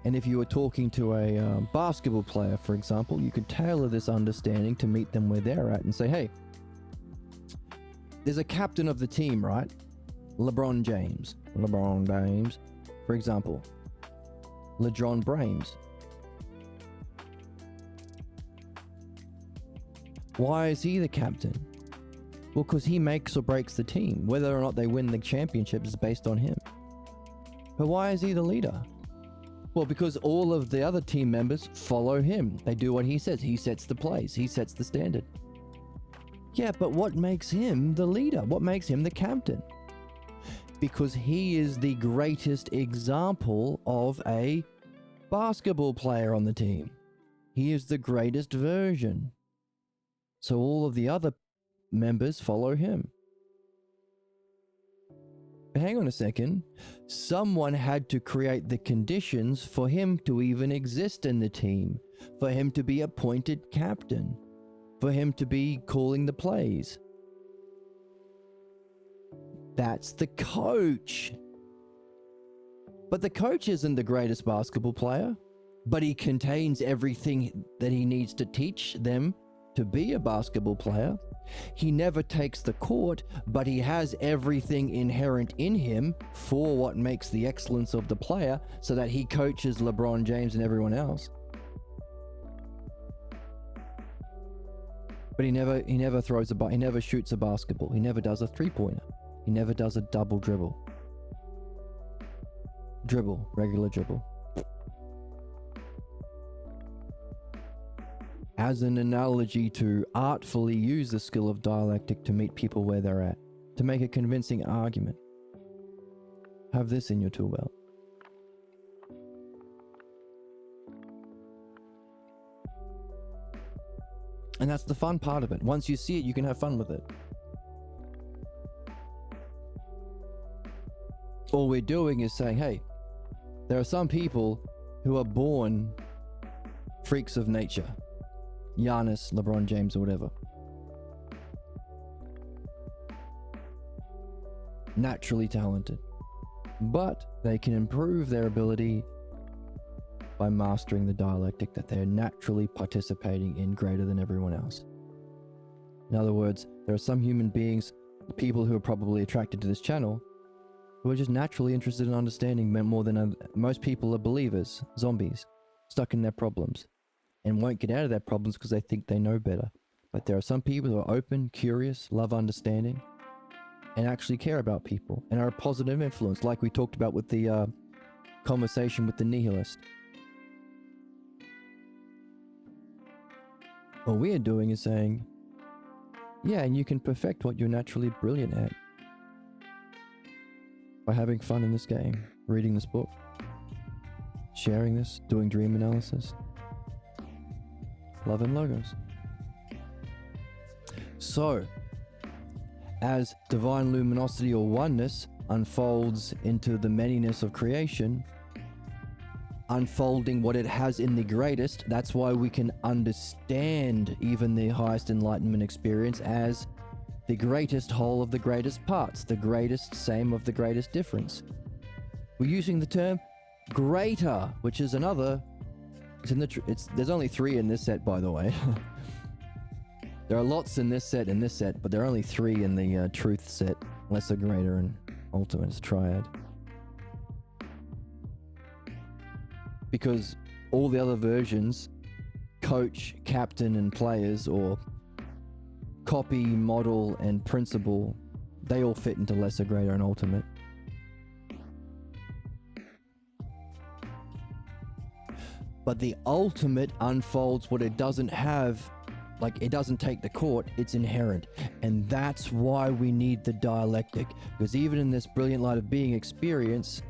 And if you were talking to a basketball player, for example, you could tailor this understanding to meet them where they're at and say, hey, there's a captain of the team, right? LeBron James, for example. LeBron Brames. Why is he the captain? Well, because he makes or breaks the team. Whether or not they win the championship is based on him. But why is he the leader? Well, because all of the other team members follow him. They do what he says. He sets the plays. He sets the standard. Yeah, but what makes him the leader? What makes him the captain? Because he is the greatest example of a basketball player on the team. He is the greatest version. So all of the other members follow him. But hang on a second. Someone had to create the conditions for him to even exist in the team, for him to be appointed captain, for him to be calling the plays. That's the coach. But the coach isn't the greatest basketball player, but he contains everything that he needs to teach them to be a basketball player. He never takes the court, but he has everything inherent in him for what makes the excellence of the player, so that he coaches LeBron James and everyone else. But he never throws he never shoots a basketball. He never does a three-pointer. He never does a double dribble. Regular dribble. As an analogy to artfully use the skill of dialectic to meet people where they're at, to make a convincing argument. Have this in your tool belt. And that's the fun part of it. Once you see it, you can have fun with it. All we're doing is saying, hey, there are some people who are born freaks of nature. Giannis, LeBron James, or whatever. Naturally talented. But they can improve their ability by mastering the dialectic that they're naturally participating in greater than everyone else. In other words, there are some human beings, people who are probably attracted to this channel, who are just naturally interested in understanding more than most people are believers, zombies, stuck in their problems, and won't get out of their problems because they think they know better. But there are some people who are open, curious, love understanding, and actually care about people, and are a positive influence, like we talked about with the conversation with the nihilist. What we are doing is saying, yeah, and you can perfect what you're naturally brilliant at by having fun in this game, reading this book, sharing this, doing dream analysis, love and logos. So, as divine luminosity or oneness unfolds into the manyness of creation, unfolding what it has in the greatest, that's why we can understand even the highest enlightenment experience as the greatest whole of the greatest parts, the greatest same of the greatest difference. We're using the term greater, which is another, there's only 3 in this set, by the way. There are lots in this set, but there are only 3 in the truth set, lesser, greater, and ultimate. It's triad. Because all the other versions, coach, captain, and players, or copy, model, and principle, they all fit into lesser, greater, and ultimate. But the ultimate unfolds what it doesn't have, like it doesn't take the court, it's inherent. And that's why we need the dialectic. Because even in this brilliant light of being experience,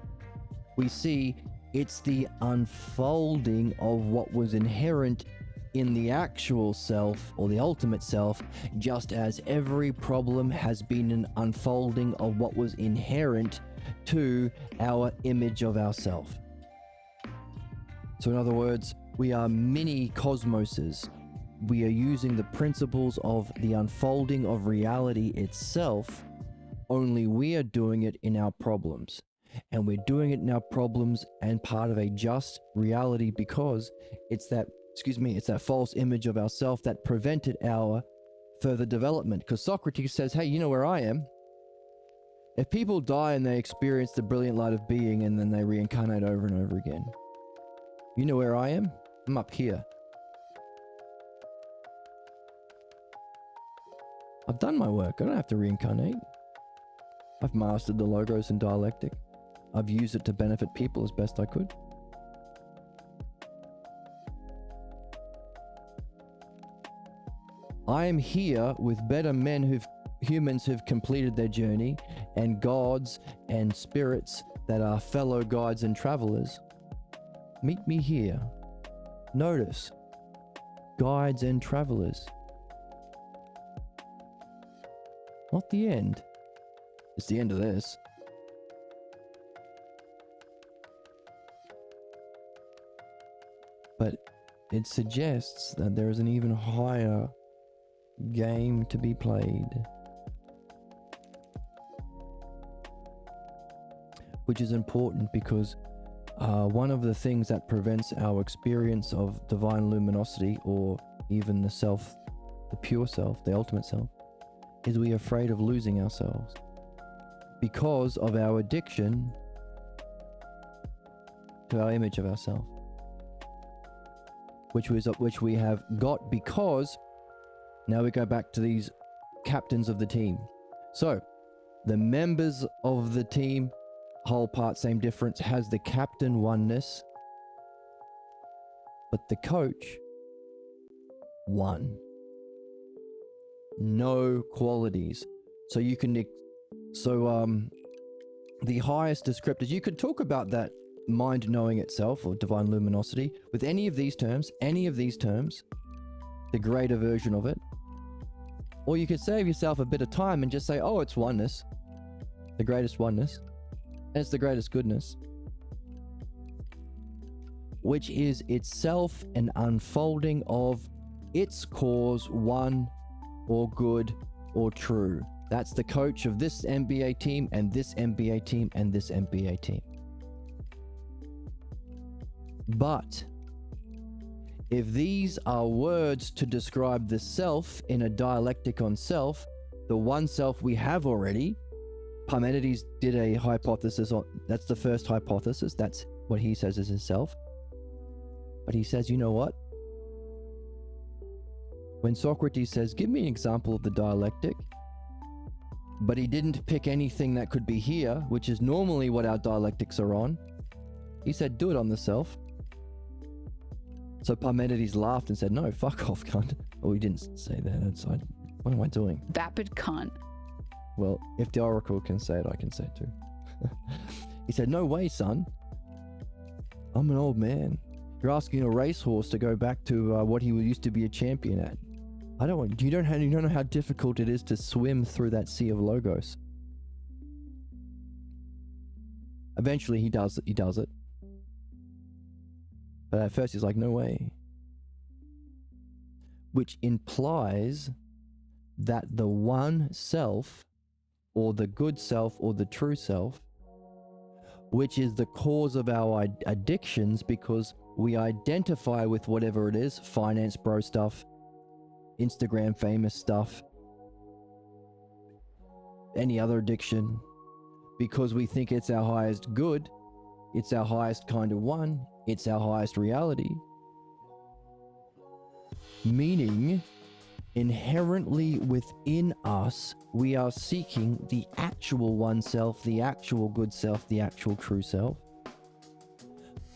we see it's the unfolding of what was inherent in the actual self, or the ultimate self, just as every problem has been an unfolding of what was inherent to our image of ourself. So in other words, we are mini cosmoses. We are using the principles of the unfolding of reality itself, only we are doing it in our problems. And we're doing it in our problems and part of a just reality, because it's that false image of ourself that prevented our further development. Because Socrates says, hey, you know where I am? If people die and they experience the brilliant light of being and then they reincarnate over and over again, you know where I am? I'm up here. I've done my work. I don't have to reincarnate. I've mastered the logos and dialectic. I've used it to benefit people as best I could. I am here with better men humans who've completed their journey, and gods and spirits that are fellow guides and travelers. Meet me here. Notice, guides and travelers. Not the end. It's the end of this. But it suggests that there is an even higher game to be played, which is important because one of the things that prevents our experience of divine luminosity, or even the self, the pure self, the ultimate self, is we're afraid of losing ourselves because of our addiction to our image of ourselves, which we have got because now we go back to these captains of the team. So the members of the team, whole part, same difference, has the captain oneness, but the coach, one. No qualities. So you can, the highest descriptors, you could talk about that mind knowing itself or divine luminosity with any of these terms, the greater version of it. Or you could save yourself a bit of time and just say, oh, it's oneness, the greatest oneness, and it's the greatest goodness, which is itself an unfolding of its cause, one or good or true. That's the coach of this NBA team and this NBA team and this NBA team. But if these are words to describe the self in a dialectic on self, the one self we have already, Parmenides did a hypothesis on, that's the first hypothesis, that's what he says is his self. But he says, you know what? When Socrates says, give me an example of the dialectic, but he didn't pick anything that could be here, which is normally what our dialectics are on. He said, do it on the self. So Parmenides laughed and said, no, fuck off, cunt. Oh, he didn't say that outside. What am I doing? Vapid cunt. Well, if the oracle can say it, I can say it too. He said, no way, son. I'm an old man. You're asking a racehorse to go back to what he used to be a champion at. You don't know how difficult it is to swim through that sea of logos. Eventually he does it. But at first he's like, no way. Which implies that the one self, or the good self, or the true self, which is the cause of our addictions because we identify with whatever it is, finance bro stuff, Instagram famous stuff, any other addiction, because we think it's our highest good, it's our highest kind of one, it's our highest reality. Meaning, inherently within us, we are seeking the actual one self, the actual good self, the actual true self.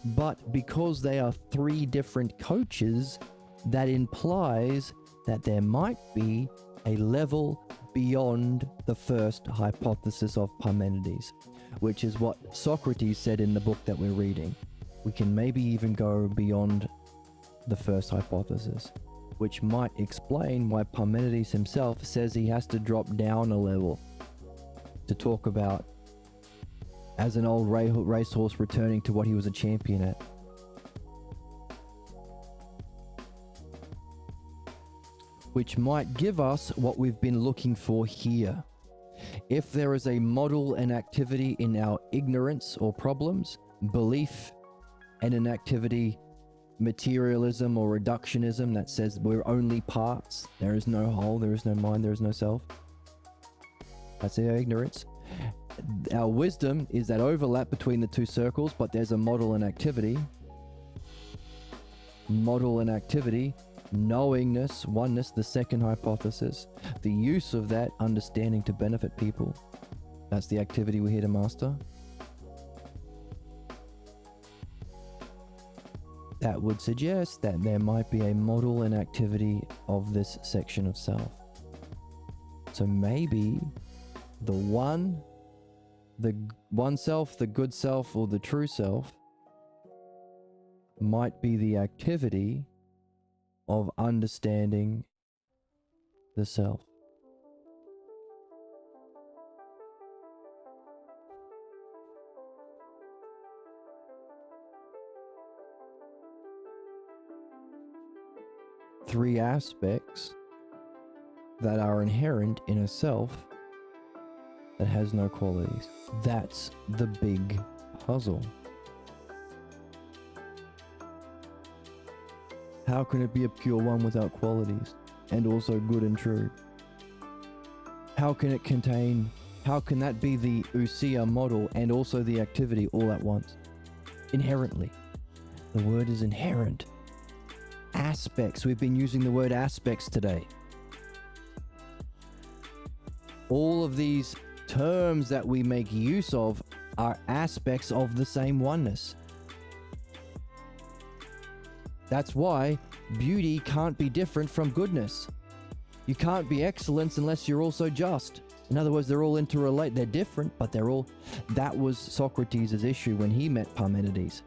But because they are three different coaches, that implies that there might be a level beyond the first hypothesis of Parmenides, which is what Socrates said in the book that we're reading. We can maybe even go beyond the first hypothesis, which might explain why Parmenides himself says he has to drop down a level to talk about as an old racehorse returning to what he was a champion at. Which might give us what we've been looking for here. If there is a model and activity in our ignorance or problems, belief, and an activity, materialism or reductionism that says we're only parts, there is no whole, there is no mind, there is no self. That's our ignorance. Our wisdom is that overlap between the two circles, but there's a model and activity. Model and activity. Knowingness, oneness, the second hypothesis. The use of that understanding to benefit people. That's the activity we're here to master. That would suggest that there might be a model and activity of this section of self. So maybe the one self, the good self, or the true self might be the activity of understanding the self. Three aspects that are inherent in a self that has no qualities. That's the big puzzle. How can it be a pure one without qualities, and also good and true? how can that be the ousia model and also the activity all at once? Inherently. The word is inherent. Aspects. We've been using the word aspects today. All of these terms that we make use of are aspects of the same oneness. That's why beauty can't be different from goodness. You can't be excellence unless you're also just. In other words, they're all interrelated. They're different, but they're all... That was Socrates' issue when he met Parmenides.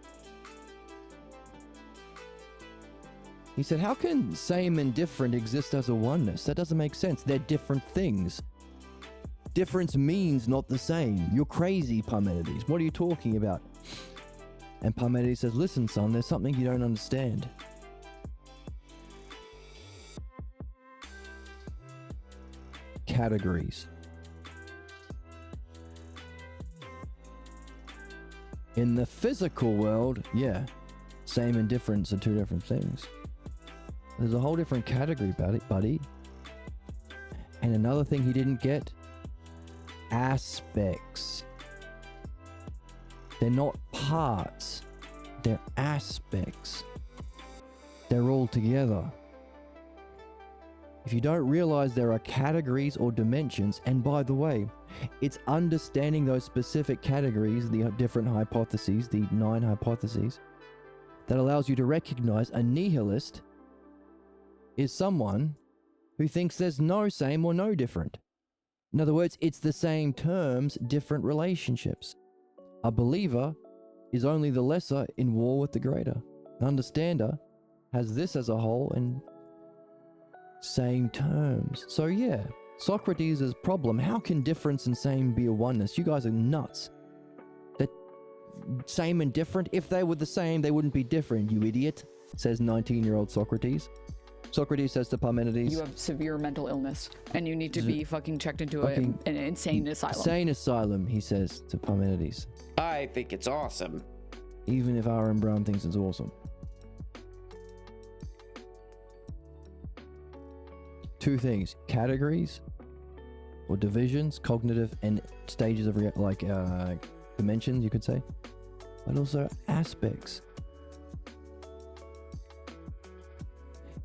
He said, how can same and different exist as a oneness? That doesn't make sense. They're different things. Difference means not the same. You're crazy, Parmenides. What are you talking about? And Parmenides says, listen, son, there's something you don't understand. Categories. In the physical world, yeah, same and difference are two different things. There's a whole different category about it, buddy. And another thing he didn't get, aspects. They're not parts, they're aspects. They're all together. If you don't realize there are categories or dimensions, and by the way, it's understanding those specific categories, the different hypotheses, the 9 hypotheses, that allows you to recognize a nihilist is someone who thinks there's no same or no different. In other words, it's the same terms, different relationships. A believer is only the lesser in war with the greater. An understander has this as a whole and same terms. So yeah, Socrates' problem, how can difference and same be a oneness? You guys are nuts. That same and different, if they were the same, they wouldn't be different, you idiot, says 19-year-old Socrates. Socrates says to Parmenides, You have severe mental illness, and you need to be fucking checked into an insane asylum. Insane asylum, he says to Parmenides. I think it's awesome. Even if Aaron Brown thinks it's awesome. Two things, categories or divisions, cognitive and stages of dimensions, you could say, but also aspects.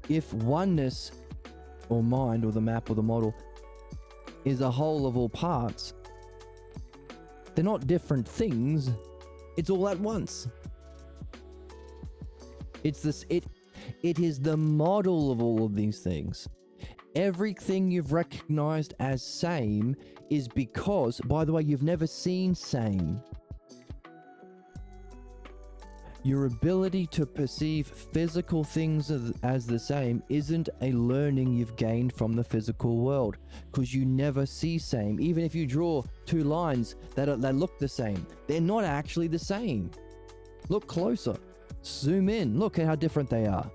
If oneness or mind or the map or the model is a whole of all parts, they're not different things, it's all at once. It's this, it is the model of all of these things. Everything you've recognized as same is because, by the way, you've never seen same. Your ability to perceive physical things as the same isn't a learning you've gained from the physical world, because you never see same. Even if you draw two lines that look the same, they're not actually the same. Look closer. Zoom in. Look at how different they are.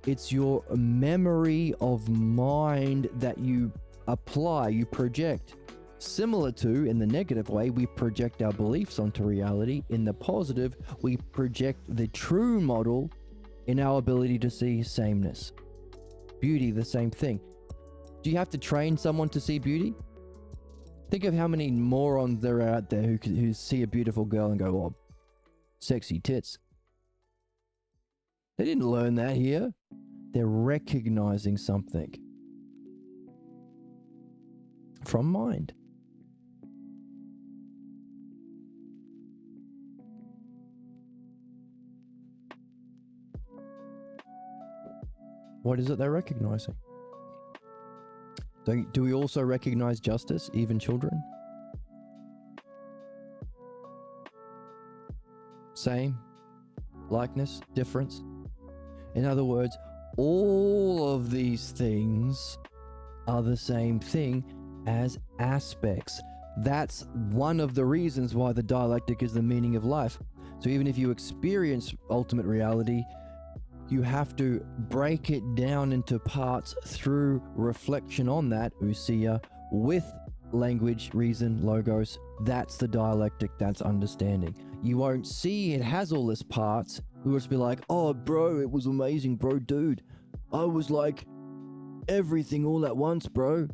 It's your memory of mind that you apply, you project. Similar to, in the negative way, we project our beliefs onto reality. In the positive, we project the true model in our ability to see sameness. Beauty, the same thing. Do you have to train someone to see beauty? Think of how many morons there are out there who see a beautiful girl and go, oh, sexy tits. They didn't learn that here. They're recognizing something from mind. What is it they're recognizing? Do we also recognize justice, even children? Same, likeness, difference. In other words, all of these things are the same thing as aspects. That's one of the reasons why the dialectic is the meaning of life. So even if you experience ultimate reality, you have to break it down into parts through reflection on that, ousia, with language, reason, logos. That's the dialectic, that's understanding. You won't see it has all this parts. You will just be like, oh bro, it was amazing, bro, dude. I was like everything all at once, bro.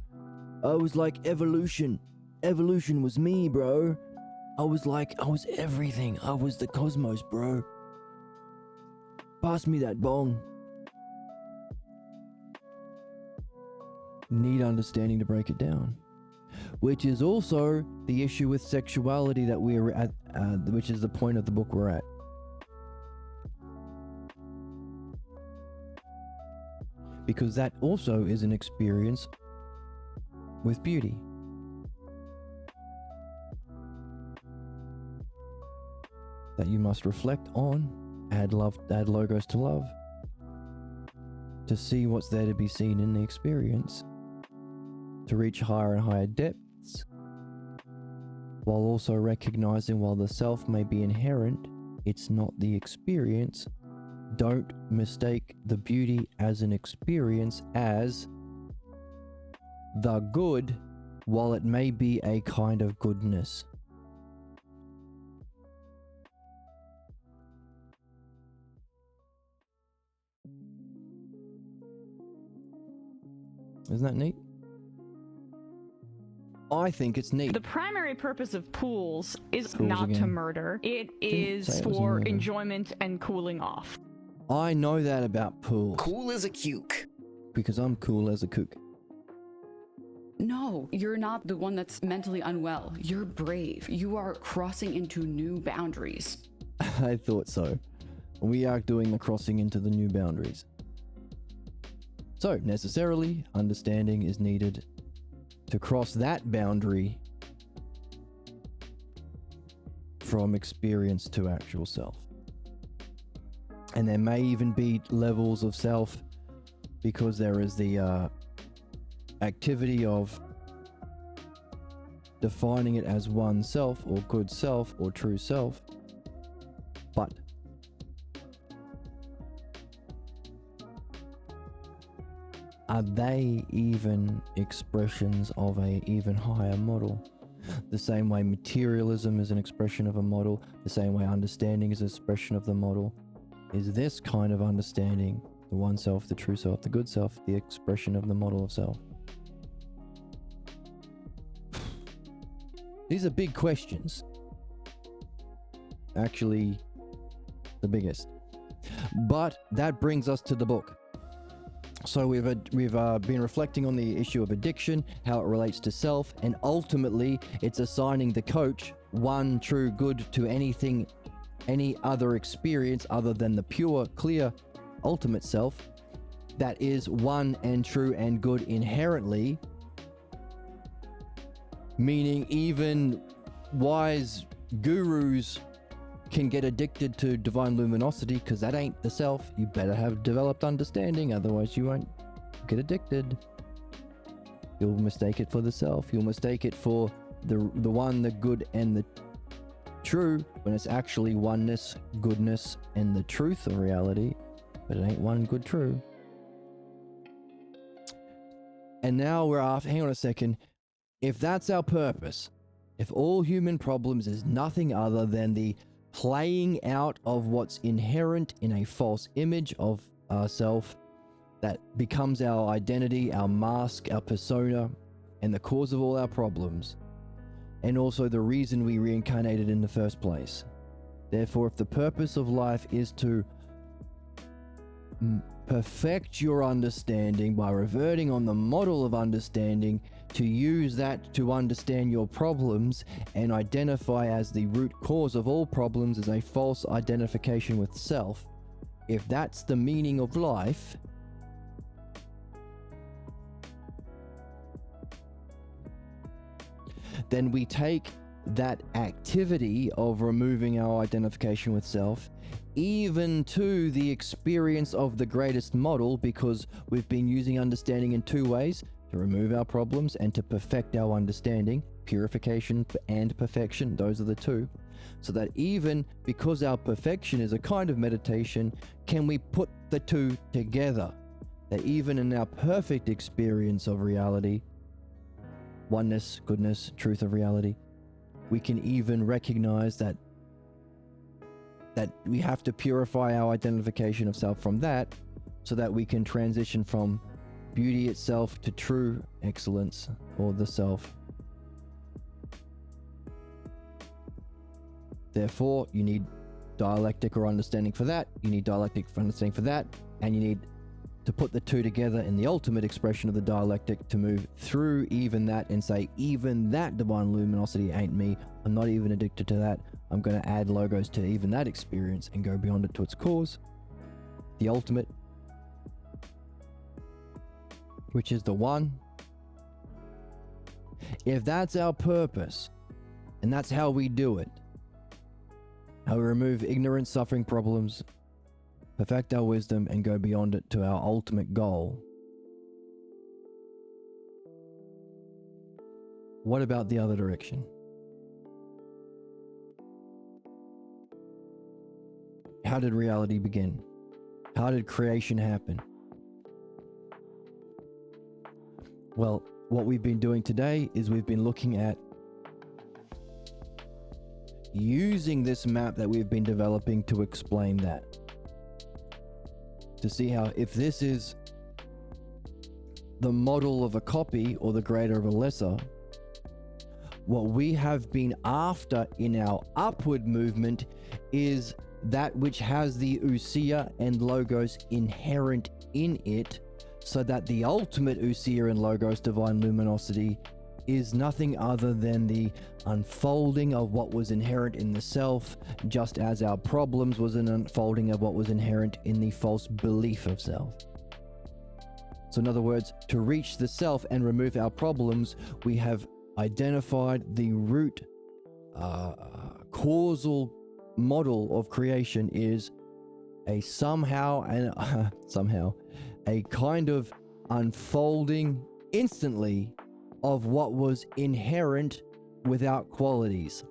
I was like evolution. Evolution was me, bro. I was everything. I was the cosmos, bro. Pass me that bong. Need understanding to break it down. Which is also the issue with sexuality that we're at, which is the point of the book we're at. Because that also is an experience with beauty. That you must reflect on, add logos to love, to see what's there to be seen in the experience, to reach higher and higher depths, while also recognizing while the self may be inherent, it's not the experience. Don't mistake the beauty as an experience as the good, while it may be a kind of goodness. Isn't that neat? I think it's neat. The primary purpose of pools is Pools not to again. murder. It say is it was a for murder. enjoyment and cooling off. I know that about pools. Cool as a cuke. Because I'm cool as a kook. No, you're not the one that's mentally unwell. You're brave. You are crossing into new boundaries. I thought so. We are doing the crossing into the new boundaries. So, necessarily, understanding is needed to cross that boundary from experience to actual self. And there may even be levels of self, because there is the activity of defining it as one self or good self or true self. But are they even expressions of a even higher model? The same way materialism is an expression of a model, the same way understanding is an expression of the model, is this kind of understanding, the one self, the true self, the good self, the expression of the model of self? These are big questions. Actually, the biggest. But that brings us to the book. So we've been reflecting on the issue of addiction, how it relates to self, and ultimately it's assigning the coach one true good to anything, any other experience other than the pure, clear, ultimate self that is one and true and good inherently. Meaning even wise gurus can get addicted to divine luminosity, because that ain't the self. You better have developed understanding, otherwise you won't get addicted. You'll mistake it for the self. You'll mistake it for the one, the good and the true, when it's actually oneness, goodness, and the truth of reality. But it ain't one good true. And now we're after, hang on a second, if that's our purpose, if all human problems is nothing other than the playing out of what's inherent in a false image of ourself that becomes our identity, our mask, our persona, and the cause of all our problems, and also the reason we reincarnated in the first place. Therefore, if the purpose of life is to perfect your understanding by reverting on the model of understanding, to use that to understand your problems and identify as the root cause of all problems as a false identification with self, if that's the meaning of life, then we take that activity of removing our identification with self even to the experience of the greatest model, because we've been using understanding in two ways: to remove our problems and to perfect our understanding. Purification and perfection, those are the two. So that even because our perfection is a kind of meditation, can we put the two together? That even in our perfect experience of reality, oneness, goodness, truth of reality, we can even recognize that we have to purify our identification of self from that, so that we can transition from beauty itself to true excellence, or the self. Therefore, you need dialectic or understanding for that, you need dialectic for understanding for that, and you need to put the two together in the ultimate expression of the dialectic to move through even that and say, even that divine luminosity ain't me. I'm not even addicted to that. I'm going to add logos to even that experience and go beyond it to its cause. The ultimate, which is the one. If that's our purpose, and that's how we do it, how we remove ignorance, suffering, problems, perfect our wisdom, and go beyond it to our ultimate goal. What about the other direction? How did reality begin? How did creation happen? Well, what we've been doing today is we've been looking at using this map that we've been developing to explain that. To see how, if this is the model of a copy or the greater of a lesser, what we have been after in our upward movement is that which has the ousia and logos inherent in it, so that the ultimate ousia and logos divine luminosity is nothing other than the unfolding of what was inherent in the self, just as our problems was an unfolding of what was inherent in the false belief of self. So in other words, to reach the self and remove our problems, we have identified the root causal model of creation is a somehow a kind of unfolding instantly of what was inherent without qualities.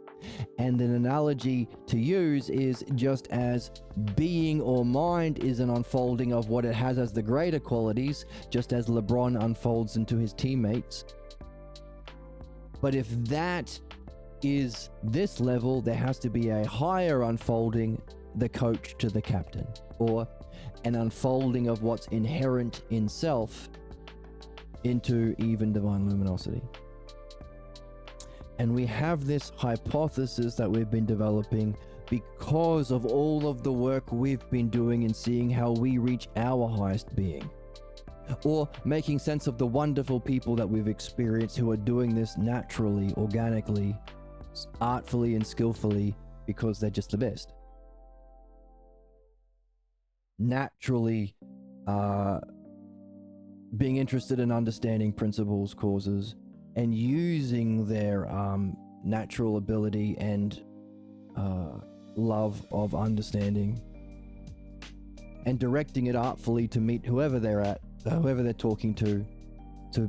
And an analogy to use is just as being or mind is an unfolding of what it has as the greater qualities, just as LeBron unfolds into his teammates. But if that is this level, there has to be a higher unfolding, the coach to the captain, or an unfolding of what's inherent in self into even divine luminosity. And we have this hypothesis that we've been developing because of all of the work we've been doing in seeing how we reach our highest being, or making sense of the wonderful people that we've experienced who are doing this naturally, organically, artfully and skillfully, because they're just the best. Naturally being interested in understanding principles, causes, and using their natural ability and love of understanding, and directing it artfully to meet whoever they're at, whoever they're talking to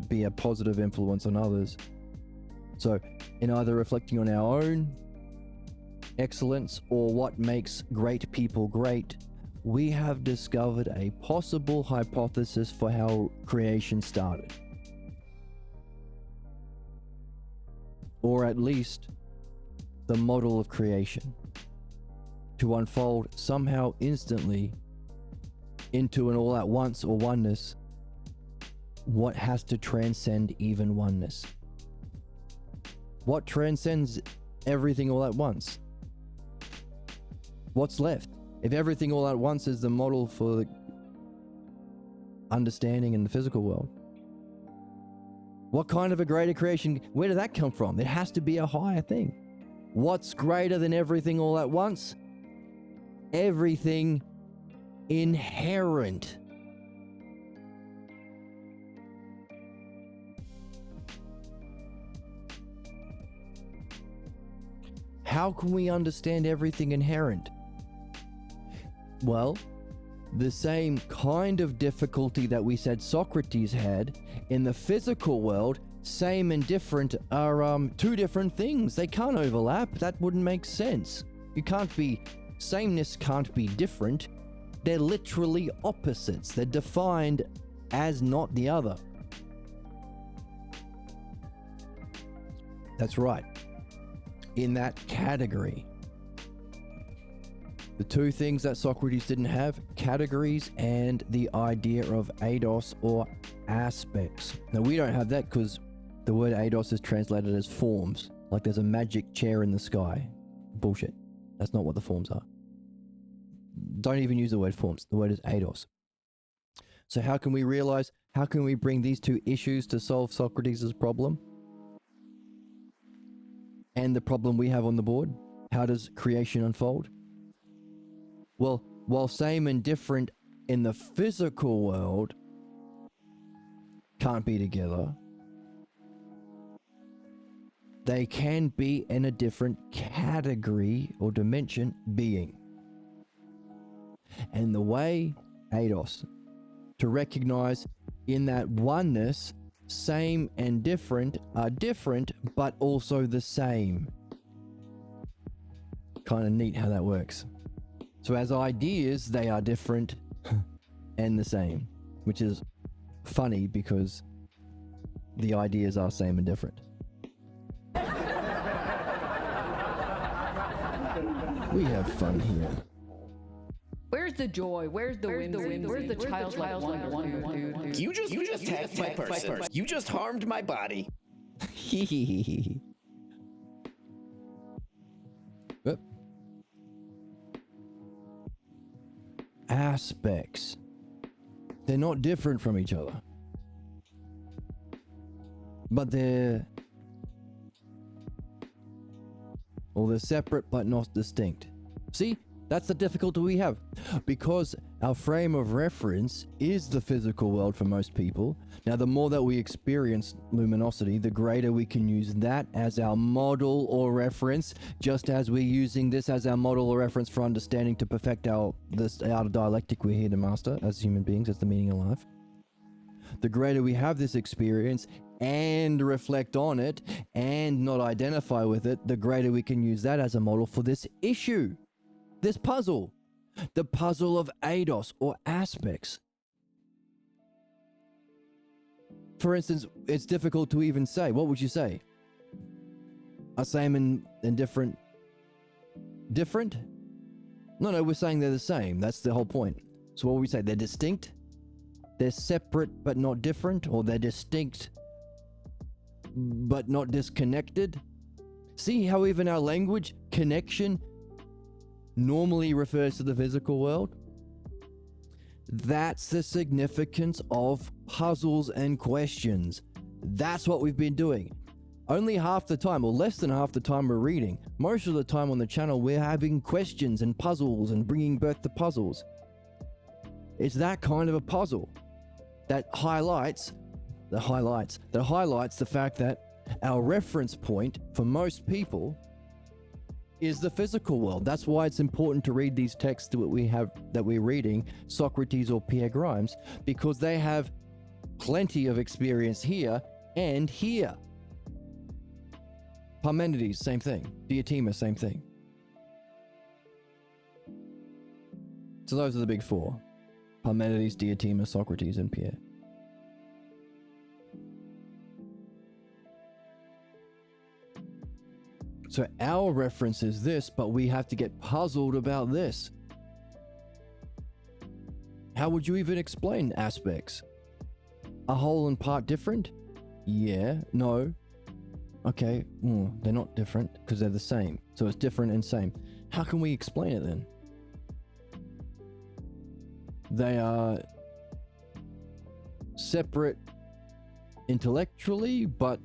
be a positive influence on others. So in either reflecting on our own excellence or what makes great people great, we have discovered a possible hypothesis for how creation started. Or at least the model of creation, to unfold somehow instantly into an all at once or oneness, what has to transcend even oneness? What transcends everything all at once? What's left? If everything all at once is the model for the understanding in the physical world, what kind of a greater creation, where did that come from? It has to be a higher thing. What's greater than everything all at once? Everything inherent. How can we understand everything inherent? Well, the same kind of difficulty that we said Socrates had in the physical world, same and different are two different things. They can't overlap. That wouldn't make sense. Sameness can't be different. They're literally opposites. They're defined as not the other. That's right. In that category. The two things that Socrates didn't have, categories and the idea of eidos or aspects. Now we don't have that because the word eidos is translated as forms, like there's a magic chair in the sky. Bullshit. That's not what the forms are. Don't even use the word forms. The word is eidos. So how can we bring these two issues to solve Socrates' problem? And the problem we have on the board? How does creation unfold? Well, while same and different in the physical world can't be together, they can be in a different category or dimension, being. And the way, eidos, to recognize in that oneness, same and different are different, but also the same. Kind of neat how that works. So as ideas, they are different and the same, which is funny because the ideas are same and different. We have fun here. Where's the joy? Where's the whimsy? Where's the childlike wonder, dude? You just attacked my person. You just harmed my body. Oop. Aspects. They're not different from each other. But they're separate but not distinct. See? That's the difficulty we have. Because our frame of reference is the physical world for most people. Now, the more that we experience luminosity, the greater we can use that as our model or reference, just as we're using this as our model or reference for understanding to perfect our dialectic we're here to master as human beings, as the meaning of life. The greater we have this experience and reflect on it and not identify with it, the greater we can use that as a model for this issue. This puzzle, the puzzle of eidos or aspects. For instance, it's difficult to even say. What would you say? Are same and different? Different? No, we're saying they're the same. That's the whole point. So what would we say? They're distinct? They're separate but not different? Or they're distinct but not disconnected? See how even our language, connection, normally refers to the physical world? That's the significance of puzzles and questions. That's what we've been doing. Only half the time, or less than half the time we're reading. Most of the time on the channel, we're having questions and puzzles and bringing birth to puzzles. It's that kind of a puzzle that highlights the fact that our reference point for most people is the physical world. That's why it's important to read these texts that we're reading, Socrates or Pierre Grimes, because they have plenty of experience here and here. Parmenides, same thing. Diotima, same thing. So those are the big four. Parmenides, Diotima, Socrates, and Pierre. So our reference is this, but we have to get puzzled about this. How would you even explain aspects? A whole and part different? Yeah, no. Okay, they're not different because they're the same. So it's different and same. How can we explain it then? They are separate intellectually, but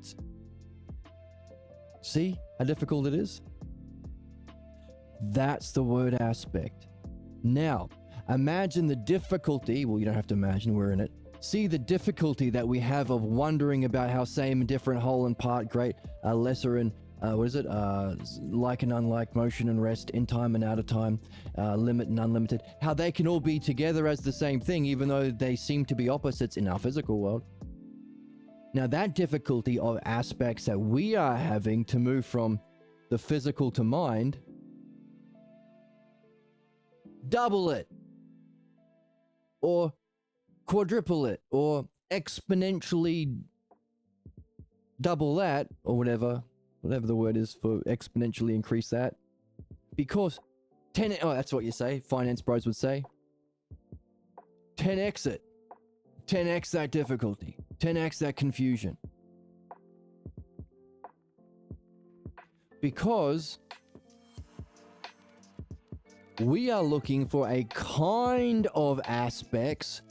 see how difficult it is? That's the word aspect. Now, imagine the difficulty. Well, you don't have to imagine, we're in it. See the difficulty that we have of wondering about how same and different, whole and part, great, lesser and, like and unlike, motion and rest, in time and out of time, limit and unlimited, how they can all be together as the same thing, even though they seem to be opposites in our physical world. Now, that difficulty of aspects that we are having to move from the physical to mind, double it, or quadruple it, or exponentially double that, or whatever the word is for exponentially increase that, because Oh, that's what you say. Finance bros would say. 10x it. 10x that difficulty. 10x that confusion. Because we are looking for a kind of aspects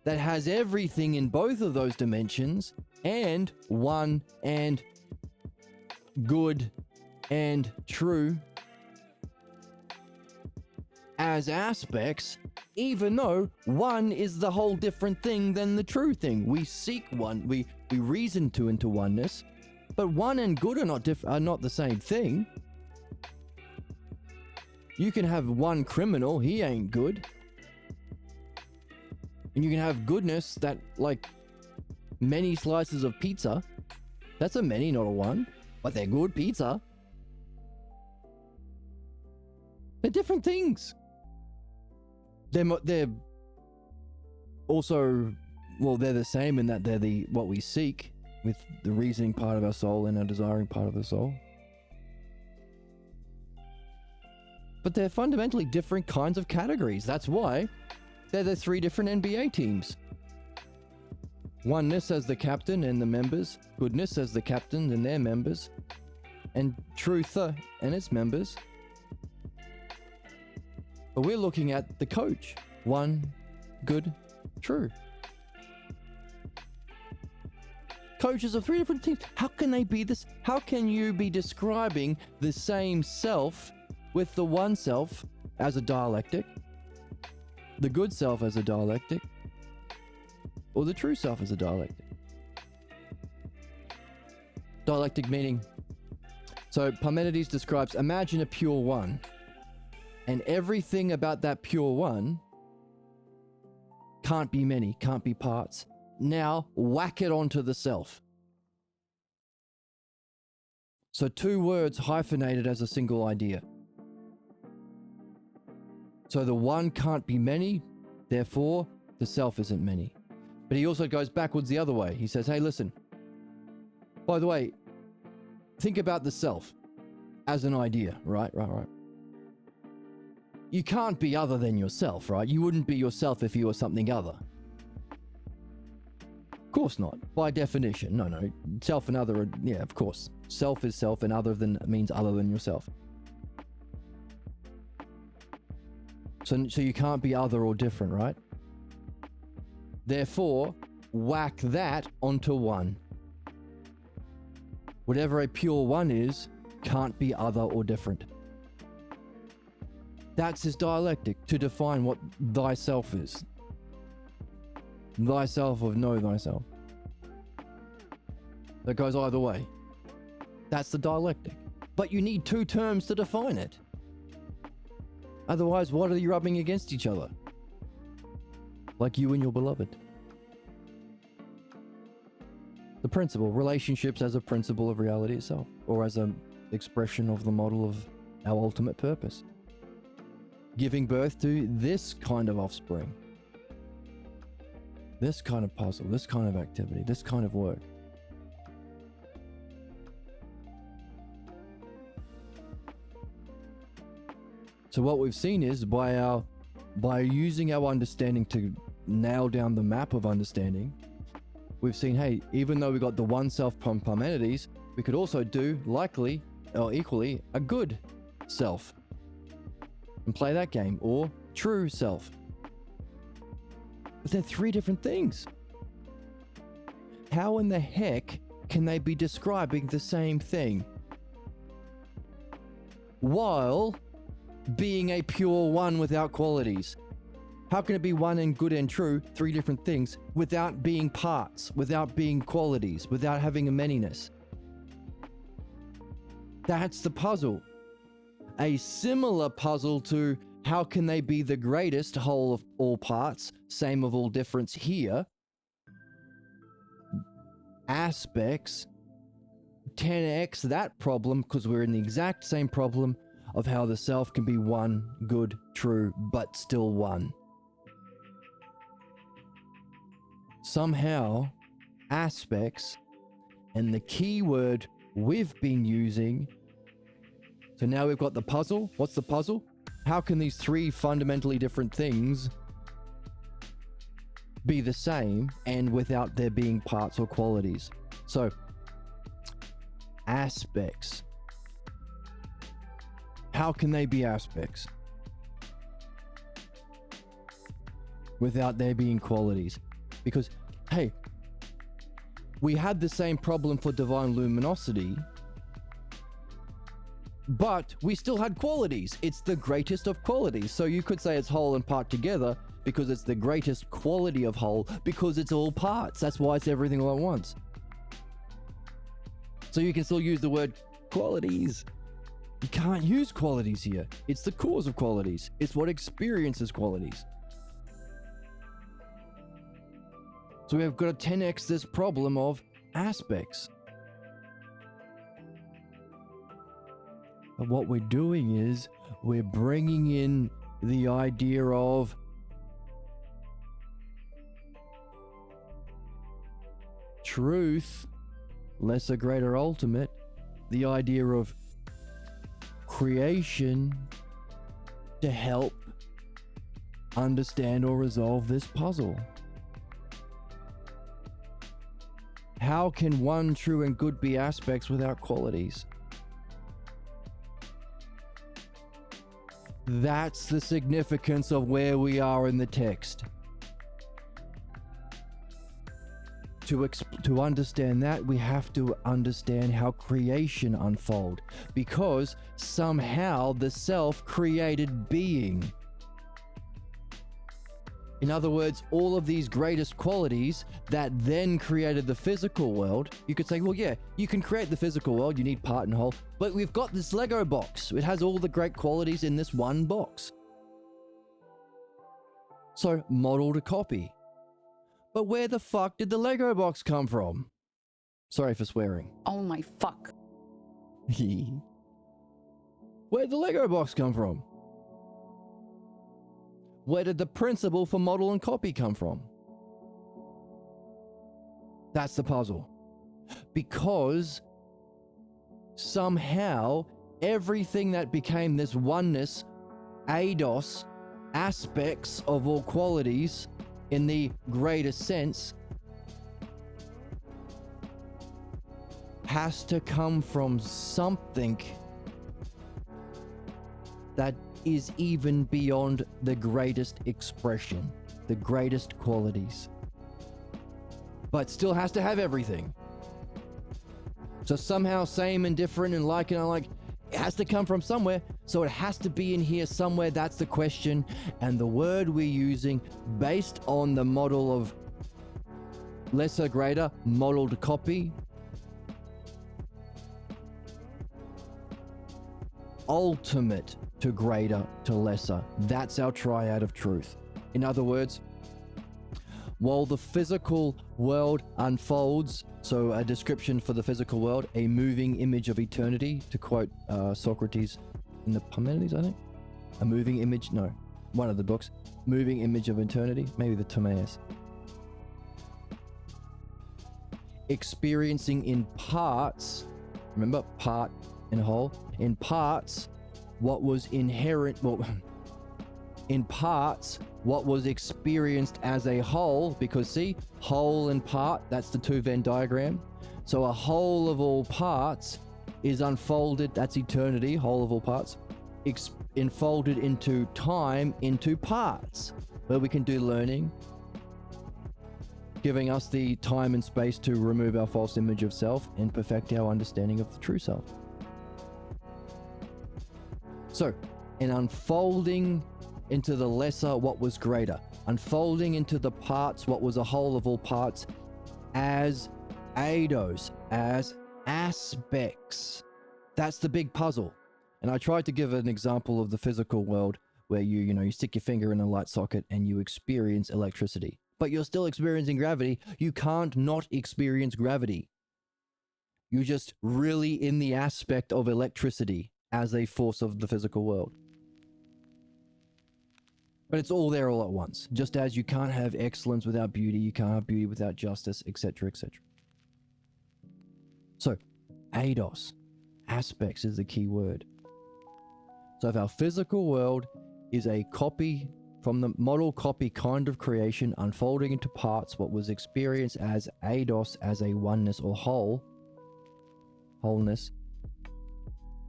that has everything in both of those dimensions and one and good and true as aspects, even though one is the whole different thing than the true thing. We seek one, we reason to into oneness, but one and good are not the same thing. You can have one criminal, he ain't good. And you can have goodness that, like, many slices of pizza. That's a many, not a one. But they're good pizza. They're different things. They're also, well, they're the same in that they're what we seek, with the reasoning part of our soul and our desiring part of the soul. But they're fundamentally different kinds of categories. That's why they're the 3 different NBA teams. Oneness as the captain and the members, goodness as the captain and their members, and truth and its members. But we're looking at the coach. One, good, true. Coaches of 3 different teams. How can they be this? How can you be describing the same self with the one self as a dialectic, the good self as a dialectic, or the true self as a dialectic? Dialectic meaning. So Parmenides describes, imagine a pure one, and everything about that pure one can't be many, can't be parts. Now whack it onto the self. So 2 words hyphenated as a single idea. So the one can't be many, therefore the self isn't many. But he also goes backwards the other way. He says, hey, listen, by the way, think about the self as an idea, right? You can't be other than yourself, right? You wouldn't be yourself if you were something other. Of course not, by definition. No. Self and other, yeah, of course. Self is self and other than means other than yourself. So you can't be other or different, right? Therefore, whack that onto one. Whatever a pure one is, can't be other or different. That's his dialectic, to define what thyself is. Thyself of know thyself. That goes either way. That's the dialectic. But you need 2 terms to define it. Otherwise, what are you rubbing against each other? Like you and your beloved. The principle, relationships as a principle of reality itself, or as an expression of the model of our ultimate purpose. Giving birth to this kind of offspring. This kind of puzzle, this kind of activity, this kind of work. So what we've seen is by using our understanding to nail down the map of understanding, we've seen, hey, even though we got the one self from Parmenides, we could also do likely or equally a good self and play that game, or true self. But they're 3 different things. How in the heck can they be describing the same thing while being a pure one without qualities? How can it be one and good and true, 3 different things, without being parts, without being qualities, without having a manyness? That's the puzzle. A similar puzzle to how can they be the greatest whole of all parts, same of all difference here? Aspects 10x that problem, because we're in the exact same problem of how the self can be one, good, true, but still one. Somehow, aspects, and the key word we've been using So now we've got the puzzle. What's the puzzle? How can these three fundamentally different things be the same and without there being parts or qualities? So, aspects. How can they be aspects without there being qualities? Because, hey, we had the same problem for divine luminosity, but we still had qualities. It's the greatest of qualities. So you could say it's whole and part together because it's the greatest quality of whole because it's all parts. That's why it's everything all at once. So you can still use the word qualities. You can't use qualities here. It's the cause of qualities. It's what experiences qualities. So we've got to 10x this problem of aspects. And what we're doing is we're bringing in the idea of truth, lesser, greater, ultimate, the idea of creation to help understand or resolve this puzzle. How can one true and good be aspects without qualities? That's the significance of where we are in the text. To understand that, we have to understand how creation unfold, because somehow the self created being. In other words, all of these greatest qualities that then created the physical world, you could say, well, yeah, you can create the physical world, you need part and whole, but we've got this Lego box. It has all the great qualities in this one box. So, model to copy. But where the fuck did the Lego box come from? Sorry for swearing. Oh my fuck. Where'd the Lego box come from? Where did the principle for model and copy come from? That's the puzzle. Because somehow everything that became this oneness, eidos, aspects of all qualities in the greatest sense, has to come from something that is even beyond the greatest expression, the greatest qualities, but still has to have everything. So somehow same and different and like and unlike, it has to come from somewhere, so it has to be in here somewhere. That's the question. And the word we're using, based on the model of lesser, greater, modeled copy, ultimate to greater to lesser. That's our triad of truth. In other words, while the physical world unfolds, so a description for the physical world, a moving image of eternity, to quote Socrates in the Parmenides, I think. A moving image, no, one of the books, moving image of eternity, maybe the Timaeus. Experiencing in parts, remember, part and whole, in parts, what was inherent, well, in parts, what was experienced as a whole, because see, whole and part, that's the two Venn diagram. So a whole of all parts is unfolded, that's eternity, whole of all parts, enfolded into time, into parts, where we can do learning, giving us the time and space to remove our false image of self and perfect our understanding of the true self. So, in unfolding into the lesser what was greater, unfolding into the parts what was a whole of all parts, as eidos, as aspects. That's the big puzzle. And I tried to give an example of the physical world where you stick your finger in a light socket and you experience electricity, but you're still experiencing gravity. You can't not experience gravity. You're just really in the aspect of electricity as a force of the physical world. But it's all there all at once. Just as you can't have excellence without beauty, you can't have beauty without justice, etc., etc. So, eidos, aspects is the key word. So if our physical world is a copy from the model copy kind of creation unfolding into parts, what was experienced as eidos, as a oneness or wholeness,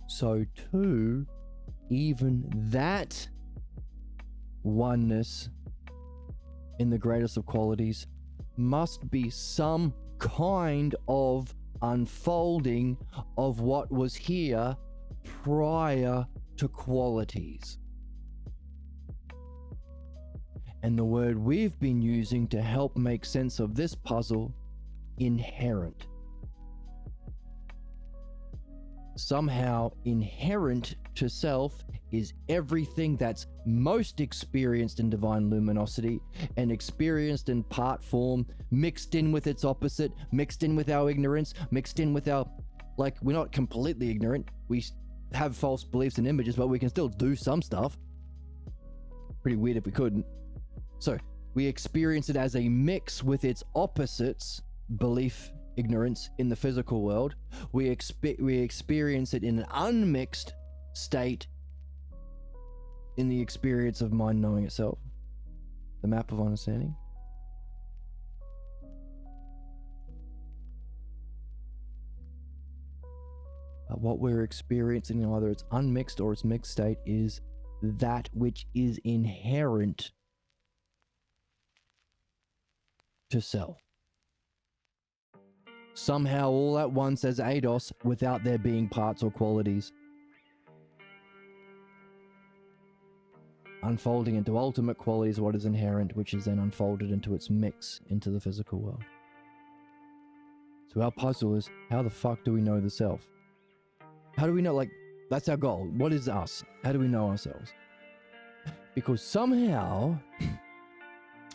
so too, even that oneness in the greatest of qualities must be some kind of unfolding of what was here prior to qualities. And the word we've been using to help make sense of this puzzle, inherent. Somehow inherent to self is everything that's most experienced in divine luminosity and experienced in part form, mixed in with its opposite, mixed in with our ignorance, mixed in with our, like, we're not completely ignorant. We have false beliefs and images, but we can still do some stuff. Pretty weird if we couldn't. So we experience it as a mix with its opposites, belief, ignorance, in the physical world. We experience it in an unmixed state in the experience of mind knowing itself, the map of understanding. But what we're experiencing, either it's unmixed or it's mixed state, is that which is inherent to self. Somehow all at once as eidos, without there being parts or qualities. Unfolding into ultimate qualities what is inherent, which is then unfolded into its mix into the physical world. So our puzzle is, how the fuck do we know the self? How do we know, like, that's our goal. What is us? How do we know ourselves? Because somehow,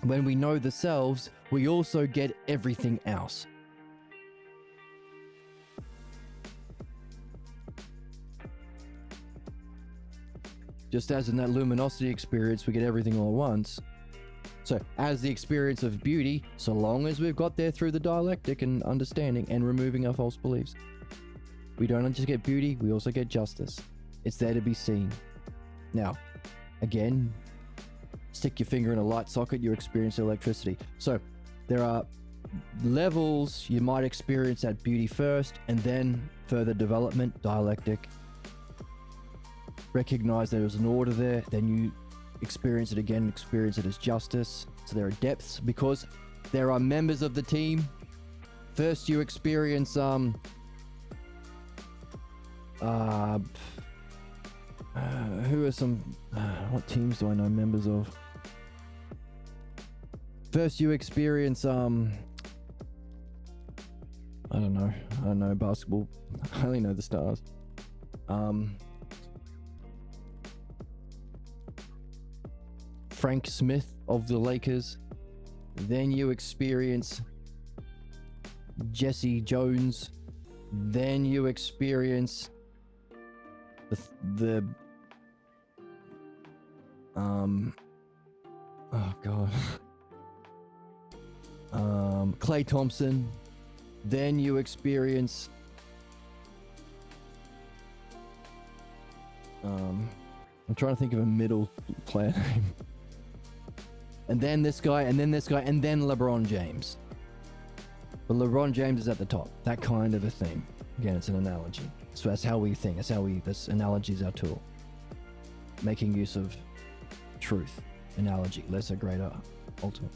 when we know the selves, we also get everything else. Just as in that luminosity experience, we get everything all at once. So as the experience of beauty, so long as we've got there through the dialectic and understanding and removing our false beliefs, we don't just get beauty, we also get justice. It's there to be seen. Now, again, stick your finger in a light socket, you experience electricity. So there are levels you might experience that beauty first, and then further development, dialectic. Recognize there's an order there, then you experience it again, experience it as justice. So there are depths because there are members of the team. First you experience who are some what teams do I know members of? First you experience I don't know basketball. I only know the stars. Frank Smith of the Lakers. Then you experience Jesse Jones. Then you experience the Klay Thompson. Then you experience I'm trying to think of a middle player name. And then this guy, and then this guy, and then LeBron James. But LeBron James is at the top. That kind of a thing. Again, it's an analogy. So that's how we think. This analogy is our tool. Making use of truth. Analogy. Lesser, greater, ultimate.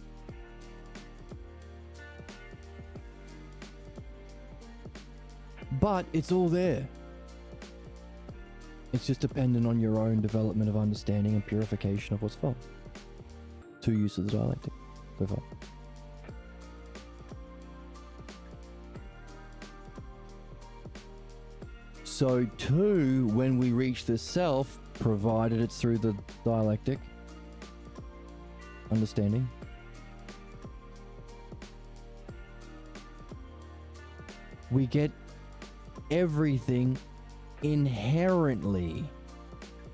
But it's all there. It's just dependent on your own development of understanding and purification of what's false. Two uses of the dialectic so far. So too, when we reach the self, provided it's through the dialectic understanding, we get everything inherently,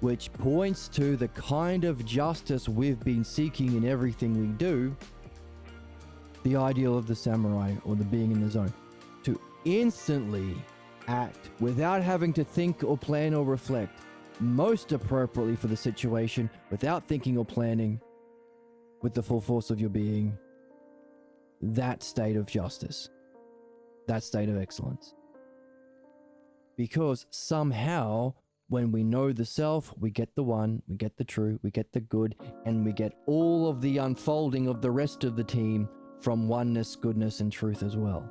which points to the kind of justice we've been seeking in everything we do, the ideal of the samurai or the being in the zone, to instantly act without having to think or plan or reflect, most appropriately for the situation without thinking or planning with the full force of your being, that state of justice, that state of excellence. Because somehow, when we know the self, we get the one, we get the true, we get the good, and we get all of the unfolding of the rest of the team from oneness, goodness, and truth as well.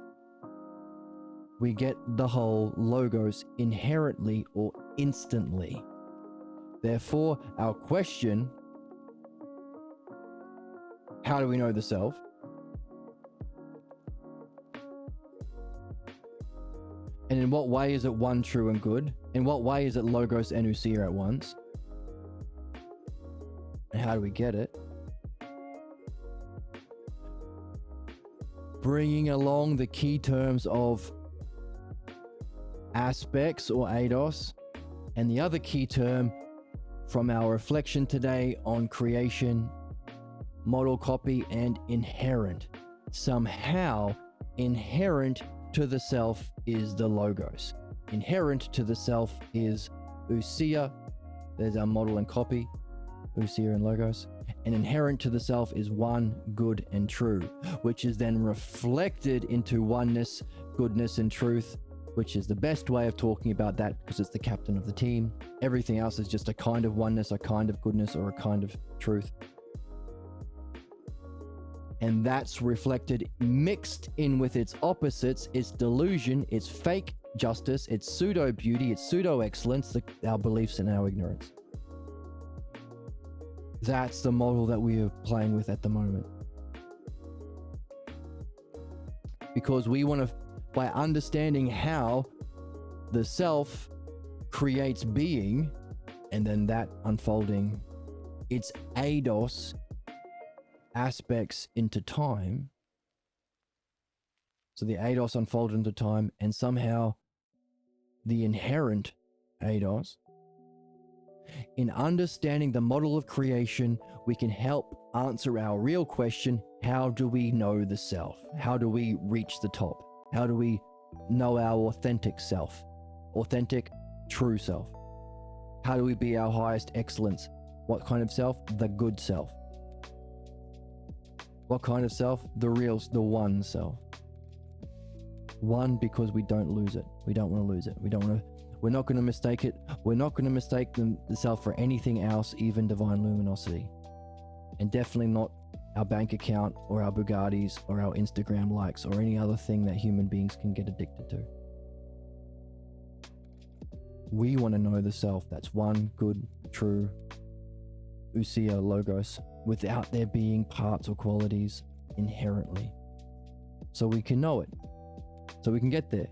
We get the whole logos inherently or instantly. Therefore, our question, how do we know the self? And in what way is it one, true, and good? In what way is it logos and ousia at once? And how do we get it? Bringing along the key terms of aspects or eidos, and the other key term from our reflection today on creation, model copy, and inherent. Somehow, inherent to the self is the logos. Inherent to the self is ousia. There's our model and copy, ousia and logos. And inherent to the self is one, good, and true, which is then reflected into oneness, goodness, and truth, which is the best way of talking about that because it's the captain of the team. Everything else is just a kind of oneness, a kind of goodness, or a kind of truth. And that's reflected, mixed in with its opposites, its delusion, its fake justice, its pseudo beauty, its pseudo excellence, our beliefs and our ignorance. That's the model that we are playing with at the moment. Because we want to, by understanding how the self creates being, and then that unfolding its eidos aspects into time. So the eidos unfold into time, and somehow the inherent eidos. In understanding the model of creation, we can help answer our real question: how do we know the self? How do we reach the top? How do we know our authentic self? Authentic, true self. How do we be our highest excellence? What kind of self? The good self. What kind of self? The real, the one self. One, because we don't lose it. We don't want to lose it. We're not going to mistake it. We're not going to mistake the self for anything else, even divine luminosity. And definitely not our bank account or our Bugattis or our Instagram likes or any other thing that human beings can get addicted to. We want to know the self that's one, good, true, ousia, logos, without there being parts or qualities inherently. So we can know it. So we can get there.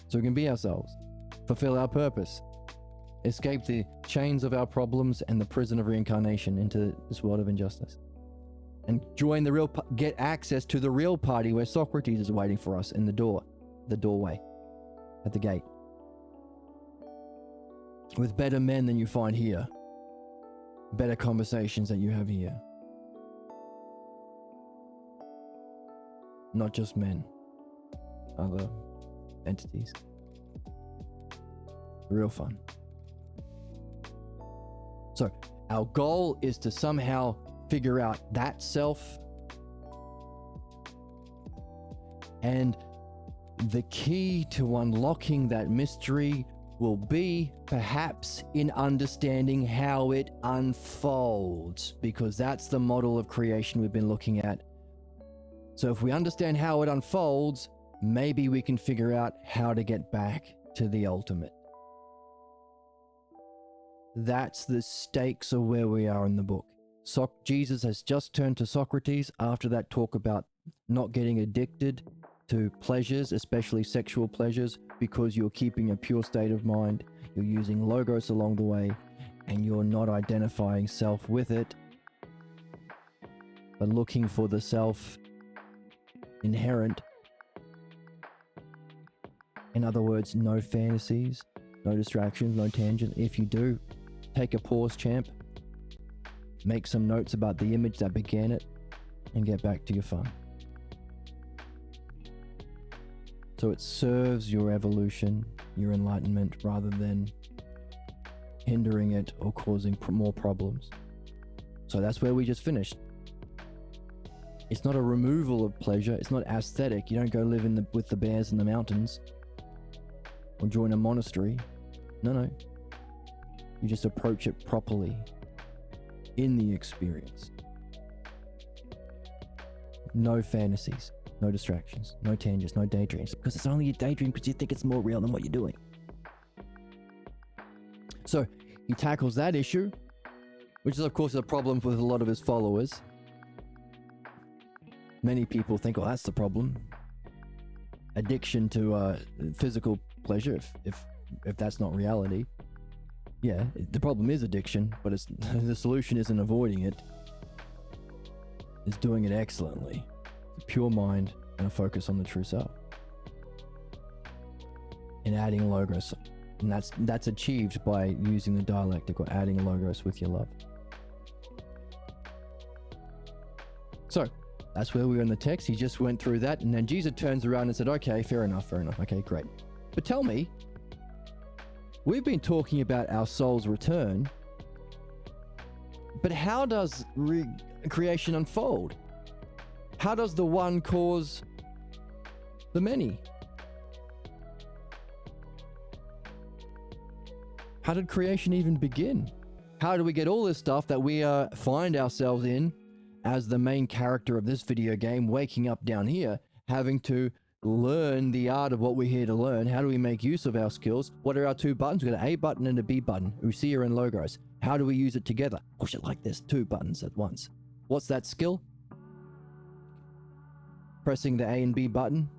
So we can be ourselves. Fulfill our purpose. Escape the chains of our problems and the prison of reincarnation into this world of injustice. And join the real, get access to the real party where Socrates is waiting for us in the doorway, at the gate. With better men than you find here. Better conversations that you have here. Not just men. Other entities. Real fun. So, our goal is to somehow figure out that self. And the key to unlocking that mystery will be perhaps in understanding how it unfolds, because that's the model of creation we've been looking at. So if we understand how it unfolds, maybe we can figure out how to get back to the ultimate. That's the stakes of where we are in the book. Jesus has just turned to Socrates after that talk about not getting addicted to pleasures, especially sexual pleasures, because you're keeping a pure state of mind, you're using logos along the way, and you're not identifying self with it, but looking for the self inherent. In other words, no fantasies, no distractions, no tangent. If you do, take a pause, champ. Make some notes about the image that began it, and get back to your fun. So it serves your evolution, your enlightenment, rather than hindering it or causing more problems. So that's where we just finished. It's not a removal of pleasure. It's not aesthetic. You don't go live with the bears in the mountains or join a monastery. No. You just approach it properly in the experience. No fantasies, no distractions, no tangents, no daydreams. Because it's only a daydream because you think it's more real than what you're doing. So he tackles that issue, which is of course a problem with a lot of his followers. Many people think, oh, that's the problem. Addiction to physical pleasure, if that's not reality. Yeah, the problem is addiction, but it's the solution isn't avoiding it. It's doing it excellently. It's a pure mind and a focus on the true self. And adding logos. And that's achieved by using the dialectic or adding logos with your love. So, that's where we were in the text. He just went through that, and then Jesus turns around and said, okay, fair enough. Okay, great. But tell me, we've been talking about our soul's return, but how does creation unfold? How does the one cause the many? How did creation even begin? How do we get all this stuff that we find ourselves in as the main character of this video game, waking up down here, having to learn the art of what we're here to learn? How do we make use of our skills? What are our two buttons? We've got an A button and a B button, Usia and Logos. How do we use it together? Push it like this, two buttons at once. What's that skill? Pressing the A and B button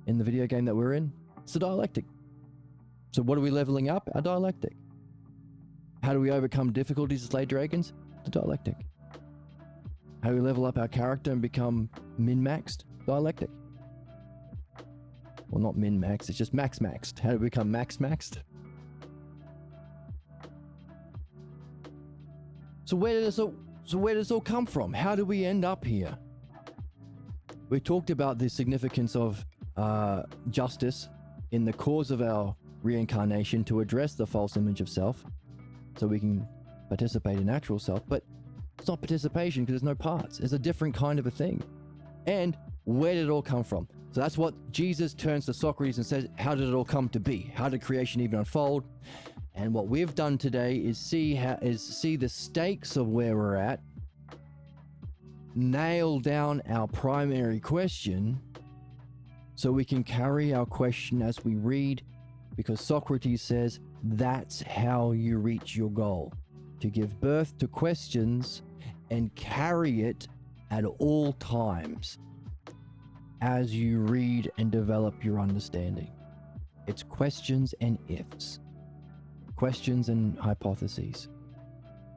in the video game that we're in. It's the dialectic. So what are we leveling up? Our dialectic. How do we overcome difficulties to slay dragons? The dialectic. How do we level up our character and become min-maxed? Dialectic. Well, not min-maxed, it's just max-maxed. How do we become max-maxed? So where does this all come from? How do we end up here? We talked about the significance of justice in the cause of our reincarnation to address the false image of self, so we can participate in actual self, but it's not participation because there's no parts. It's a different kind of a thing. And where did it all come from? So that's what Jesus turns to Socrates and says, how did it all come to be? How did creation even unfold? And what we've done today is see the stakes of where we're at, nail down our primary question so we can carry our question as we read, because Socrates says that's how you reach your goal. To give birth to questions and carry it at all times as you read and develop your understanding. It's questions and ifs, questions and hypotheses,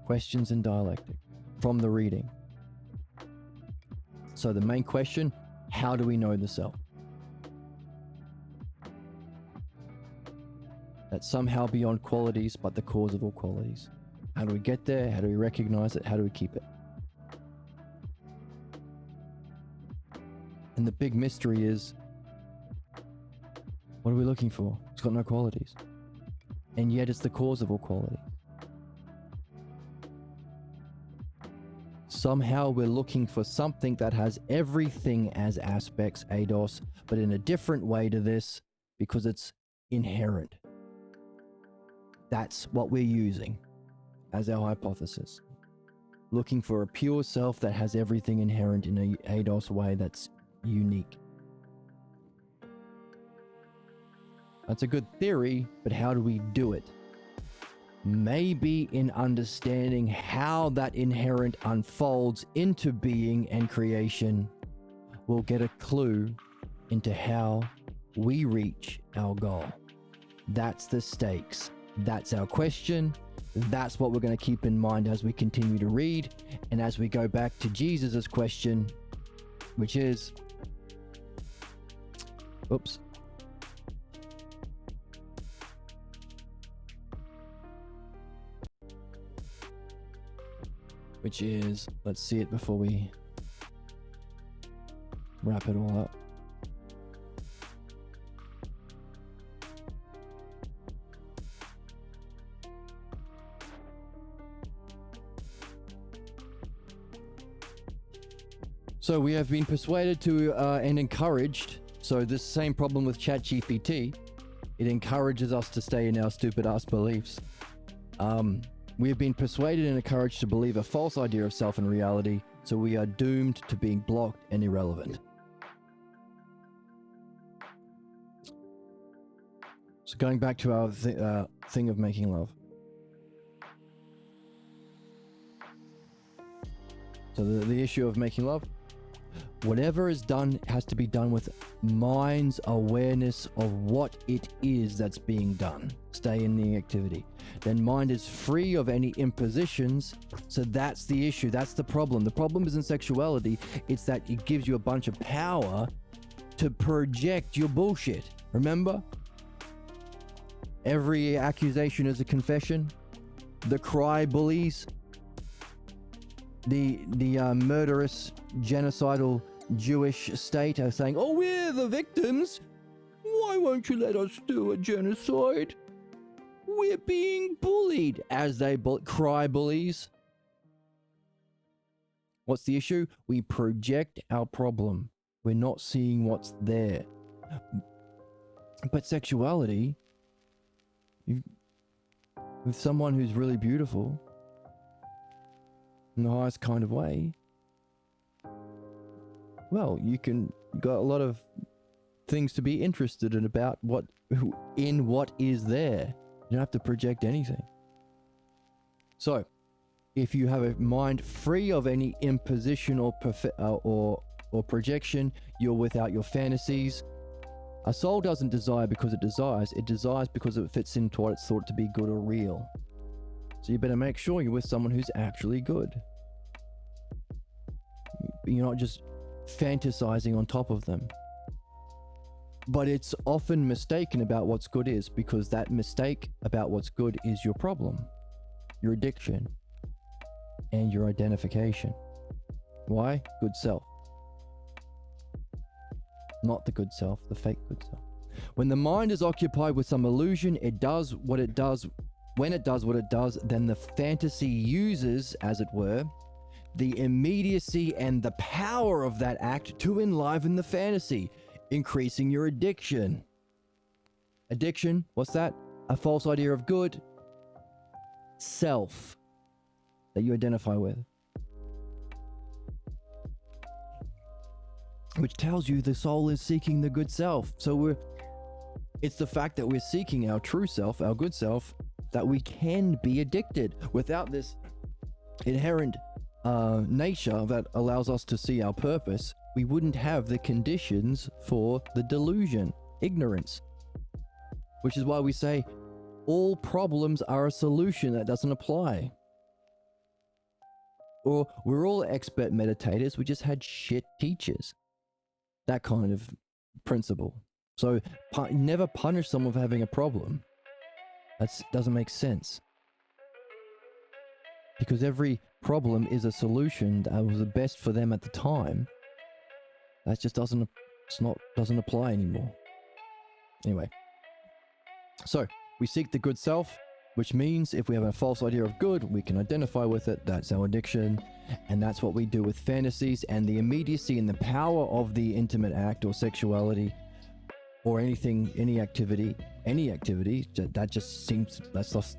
questions and dialectic from the reading. So the main question, how do we know the self? That's somehow beyond qualities, but the cause of all qualities. How do we get there? How do we recognize it? How do we keep it? And the big mystery is, what are we looking for? It's got no qualities. And yet it's the cause of all quality. Somehow we're looking for something that has everything as aspects, eidos, but in a different way to this, because it's inherent. That's what we're using as our hypothesis. Looking for a pure self that has everything inherent in a eidos way that's unique. That's a good theory, but how do we do it? Maybe in understanding how that inherent unfolds into being and creation, we'll get a clue into how we reach our goal. That's the stakes. That's our question. That's what we're going to keep in mind as we continue to read and as we go back to Jesus's question, which is, let's see it before we wrap it all up. So we have been persuaded to and encouraged. So this same problem with ChatGPT, it encourages us to stay in our stupid ass beliefs. We have been persuaded and encouraged to believe a false idea of self and reality, so we are doomed to being blocked and irrelevant. So going back to our thing of making love. So the issue of making love, whatever is done has to be done with mind's awareness of what it is that's being done. Stay in the activity. Then mind is free of any impositions. So that's the issue. That's the problem. The problem isn't sexuality. It's that it gives you a bunch of power to project your bullshit. Remember? Every accusation is a confession. The cry bullies. The murderous, genocidal Jewish state are saying, oh, we're the victims. Why won't you let us do a genocide? We're being bullied, as they cry bullies. What's the issue? We project our problem. We're not seeing what's there. But sexuality, with someone who's really beautiful, in the highest kind of way, well, you got a lot of things to be interested in about what is there. You don't have to project anything. So, if you have a mind free of any imposition or projection, you're without your fantasies. A soul doesn't desire because it desires because it fits into what it's thought to be good or real. So you better make sure you're with someone who's actually good. You're not just fantasizing on top of them. But it's often mistaken about what's good is, because that mistake about what's good is your problem, your addiction, and your identification. Why? Good self. Not the good self, the fake good self. When the mind is occupied with some illusion, it does what it does. When it does what it does, then the fantasy uses, as it were, the immediacy and the power of that act to enliven the fantasy, increasing your addiction. Addiction, what's that? A false idea of good self that you identify with, which tells you the soul is seeking the good self. So it's the fact that we're seeking our true self, our good self, that we can be addicted. Without this inherent nature that allows us to see our purpose, we wouldn't have the conditions for the delusion, ignorance. Which is why we say all problems are a solution that doesn't apply. Or we're all expert meditators, we just had shit teachers. That kind of principle. So never punish someone for having a problem. That doesn't make sense. Because every problem is a solution that was the best for them at the time. That just doesn't apply anymore. Anyway. So, we seek the good self, which means if we have a false idea of good, we can identify with it. That's our addiction. And that's what we do with fantasies and the immediacy and the power of the intimate act or sexuality or anything, any activity, that just seems, that's just,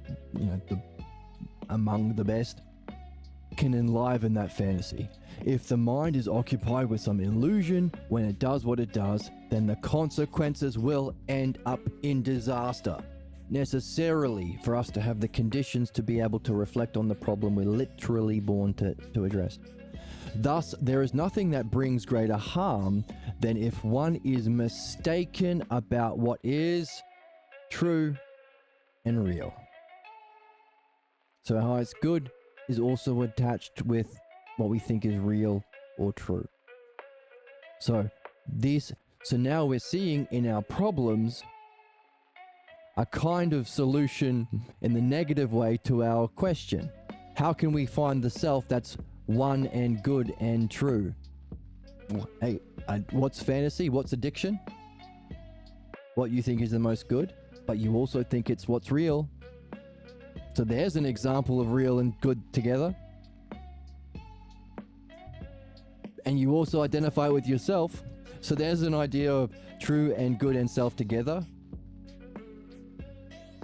among the best, can enliven that fantasy. If the mind is occupied with some illusion, when it does what it does, then the consequences will end up in disaster. Necessarily, for us to have the conditions to be able to reflect on the problem we're literally born to address. Thus, there is nothing that brings greater harm than if one is mistaken about what is true and real. So our highest good is also attached with what we think is real or true. So now we're seeing in our problems a kind of solution in the negative way to our question. How can we find the self that's one and good and true? Hey, what's fantasy? What's addiction? What you think is the most good, but you also think it's what's real. So there's an example of real and good together. and you also identify with yourself. So there's an idea of true and good and self together.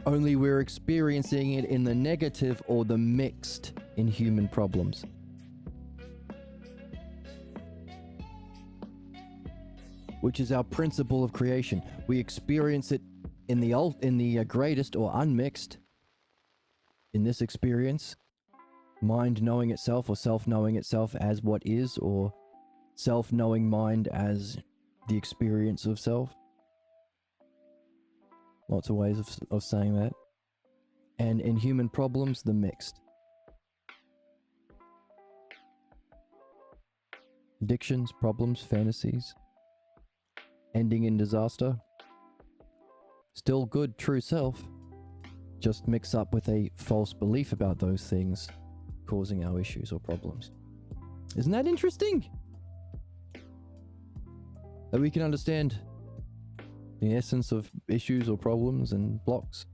Only we're experiencing it in the negative or the mixed in human problems. Which is our principle of creation. We experience it in the greatest or unmixed. In this experience, mind knowing itself or self knowing itself as what is, or self knowing mind as the experience of self. Lots of ways of saying that. And in human problems, the mixed. Addictions, problems, fantasies. Ending in disaster. Still good, true self. Just mix up with a false belief about those things, causing our issues or problems. Isn't that interesting? That we can understand the essence of issues or problems and blocks,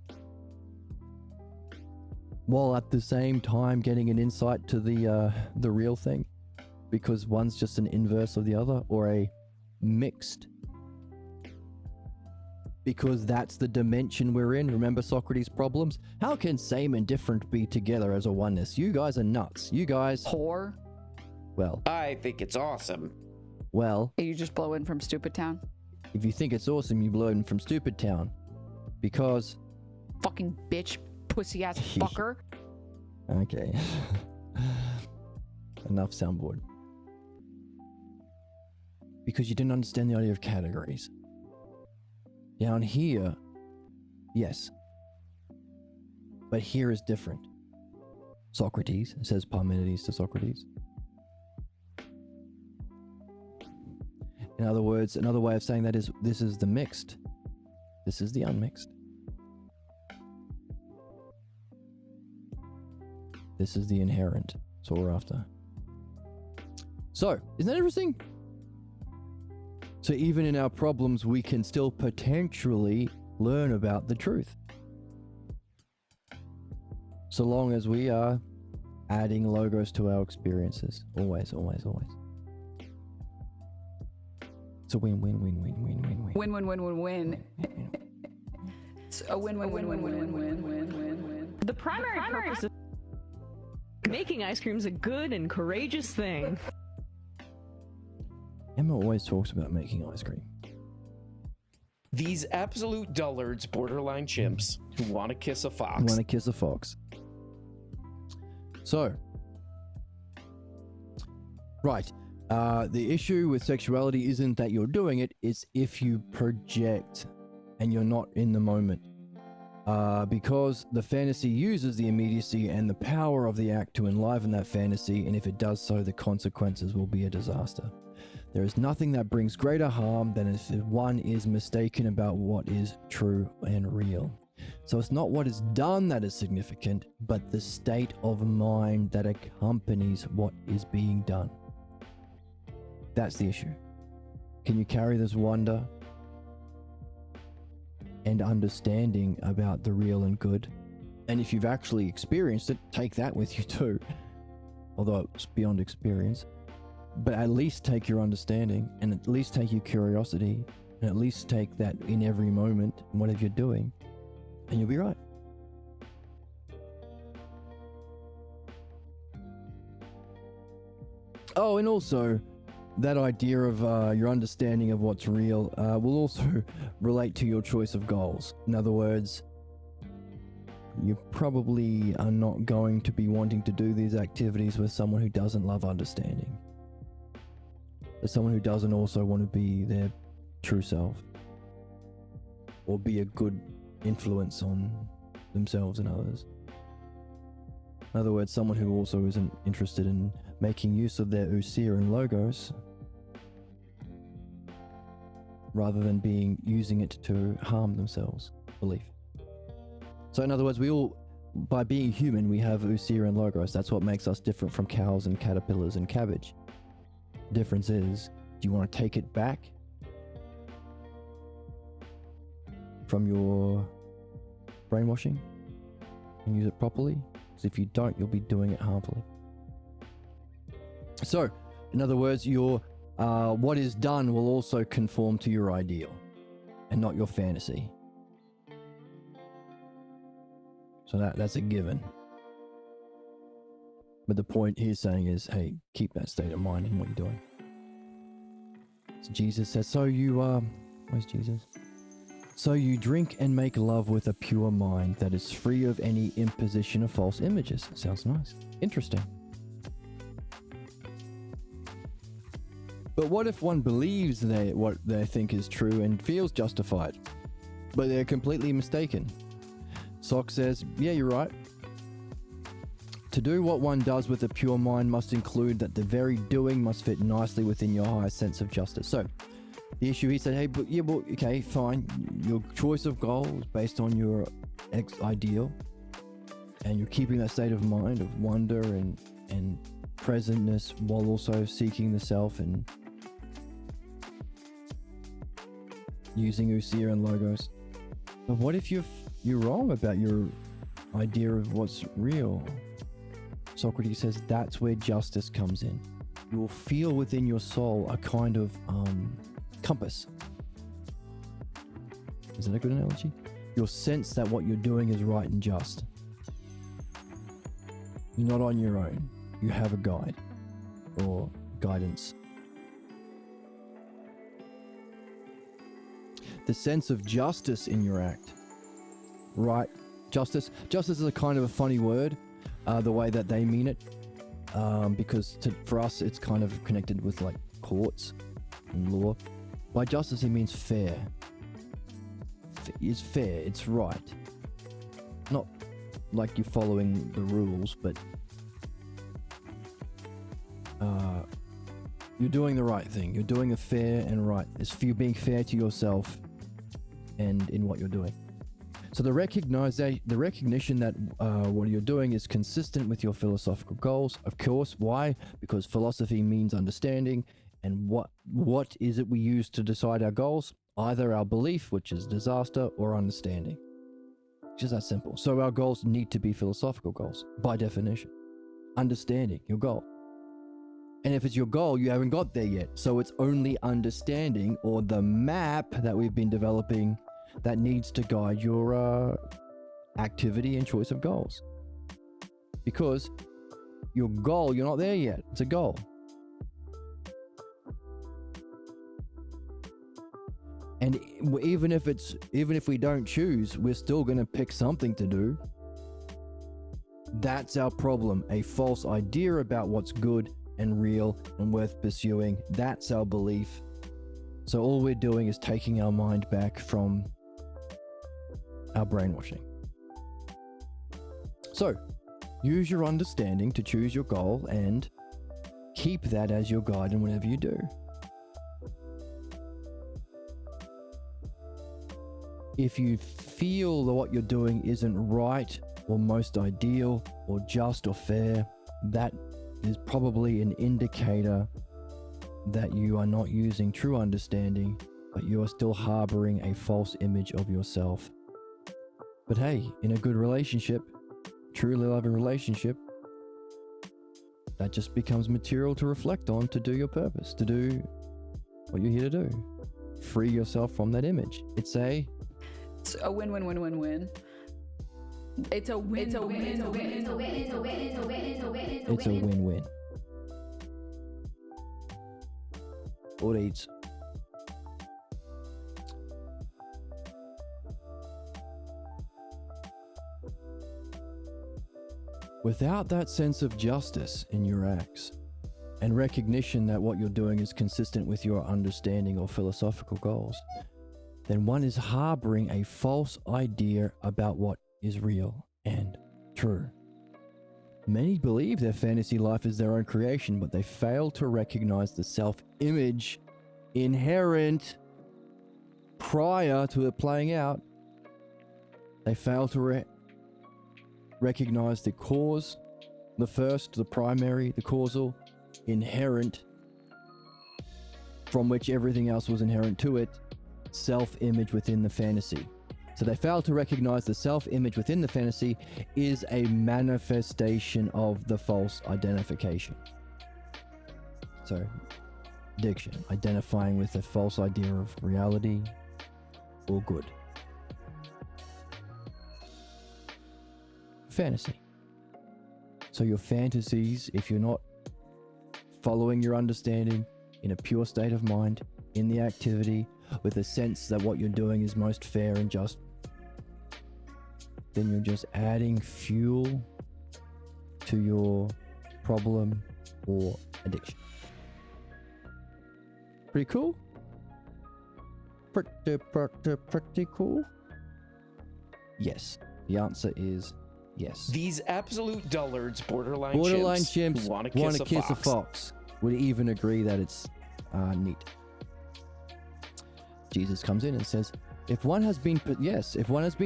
while at the same time getting an insight to the real thing, because one's just an inverse of the other, or a mixed, because that's the dimension we're in. Remember Socrates' problems? How can same and different be together as a oneness? You guys are nuts. You guys... Whore. Well. I think it's awesome. Well. You just blow in from Stupid Town? If you think it's awesome, you blow in from Stupid Town. Because... Fucking bitch, pussy ass fucker. Okay. Enough soundboard. Because you didn't understand the idea of categories. Down here, yes. But here is different. Socrates, says Parmenides to Socrates. In other words, another way of saying that is, this is the mixed. This is the unmixed. This is the inherent. That's what we're after. So, isn't that interesting? So even in our problems, we can still potentially learn about the truth. So long as we are adding logos to our experiences. Always, always, always. It's a win, win, win, win, win, win, win. Win, win, win, win, win. It's a win, win, win, win, win, win, win, win, win. The primary purpose of making ice cream is a good and courageous thing. Emma always talks about making ice cream. These absolute dullards, borderline chimps, who want to kiss a fox. Want to kiss a fox. So, right. The issue with sexuality isn't that you're doing it, it's if you project and you're not in the moment. Because the fantasy uses the immediacy and the power of the act to enliven that fantasy, and if it does so, the consequences will be a disaster. There is nothing that brings greater harm than if one is mistaken about what is true and real. So it's not what is done that is significant, but the state of mind that accompanies what is being done. That's the issue. Can you carry this wonder and understanding about the real and good? And if you've actually experienced it, take that with you too. Although it's beyond experience. But at least take your understanding, and at least take your curiosity, and at least take that in every moment, whatever you're doing, and you'll be right. Oh, and also, that idea of your understanding of what's real will also relate to your choice of goals. In other words, you probably are not going to be wanting to do these activities with someone who doesn't love understanding. As someone who doesn't also want to be their true self, or be a good influence on themselves and others. In other words, someone who also isn't interested in making use of their usia and logos, rather than using it to harm themselves. Belief. So in other words, we all, by being human, we have usia and logos. That's what makes us different from cows and caterpillars and cabbage. Difference is, do you want to take it back from your brainwashing and use it properly? Because if you don't, you'll be doing it harmfully. So, In other words, your what is done will also conform to your ideal and not your fantasy. So that's a given. But the point he's saying is, hey, keep that state of mind in what you're doing. So Jesus says, where's Jesus? So you drink and make love with a pure mind that is free of any imposition of false images. Sounds nice. Interesting. But what if one believes what they think is true and feels justified, but they're completely mistaken? Soc says, yeah, you're right. To do what one does with a pure mind must include that the very doing must fit nicely within your higher sense of justice. So, the issue, he said, hey, but yeah, well, okay, fine. Your choice of goal is based on your ideal, and you're keeping that state of mind of wonder and presentness while also seeking the self and using Usia and Logos. But what if you're wrong about your idea of what's real? Socrates says that's where justice comes in. You will feel within your soul a kind of compass. Is that a good analogy? You'll sense that what you're doing is right and just. You're not on your own. You have a guide or guidance. The sense of justice in your act. Right? Justice is a kind of a funny word, the way that they mean it, because for us it's kind of connected with like courts and law. By justice it means fair. It's fair, it's right. Not like you're following the rules, but you're doing the right thing. You're doing the fair and right. It's for you being fair to yourself and in what you're doing. So the recognition that what you're doing is consistent with your philosophical goals. Of course, why? Because philosophy means understanding, and what is it we use to decide our goals? Either our belief, which is disaster, or understanding. Just that simple. So our goals need to be philosophical goals, by definition. Understanding, your goal. And if it's your goal, you haven't got there yet. So it's only understanding, or the map that we've been developing, that needs to guide your activity and choice of goals. Because your goal, you're not there yet. It's a goal. And even if we don't choose, we're still going to pick something to do. That's our problem. A false idea about what's good and real and worth pursuing. That's our belief. So all we're doing is taking our mind back from our brainwashing. So use your understanding to choose your goal and keep that as your guide in whatever you do. If you feel that what you're doing isn't right or most ideal or just or fair, that is probably an indicator that you are not using true understanding, but you are still harboring a false image of yourself. But hey, in a good relationship, truly loving relationship, that just becomes material to reflect on, to do your purpose, to do what you're here to do. Free yourself from that image. It's a win-win-win-win-win. It's a win. It's a win. It's a win. It's a win. It's a win. It's a win. It's a win. It's a win-win. All eats. Without that sense of justice in your acts and recognition that what you're doing is consistent with your understanding or philosophical goals, then one is harboring a false idea about what is real and true. Many believe their fantasy life is their own creation, but they fail to recognize the self-image inherent prior to it playing out. They fail to recognize the cause, the first, the primary, the causal, inherent, from which everything else was inherent to it, self-image within the fantasy. So they fail to recognize the self-image within the fantasy is a manifestation of the false identification. So, addiction, identifying with a false idea of reality or good. Fantasy. So your fantasies, if you're not following your understanding in a pure state of mind, in the activity, with a sense that what you're doing is most fair and just, then you're just adding fuel to your problem or addiction. Pretty cool? Pretty cool? Yes. The answer is yes. These absolute dullards, borderline chimps want want to kiss a fox. would even agree that it's neat. Jesus comes in and says, if one has been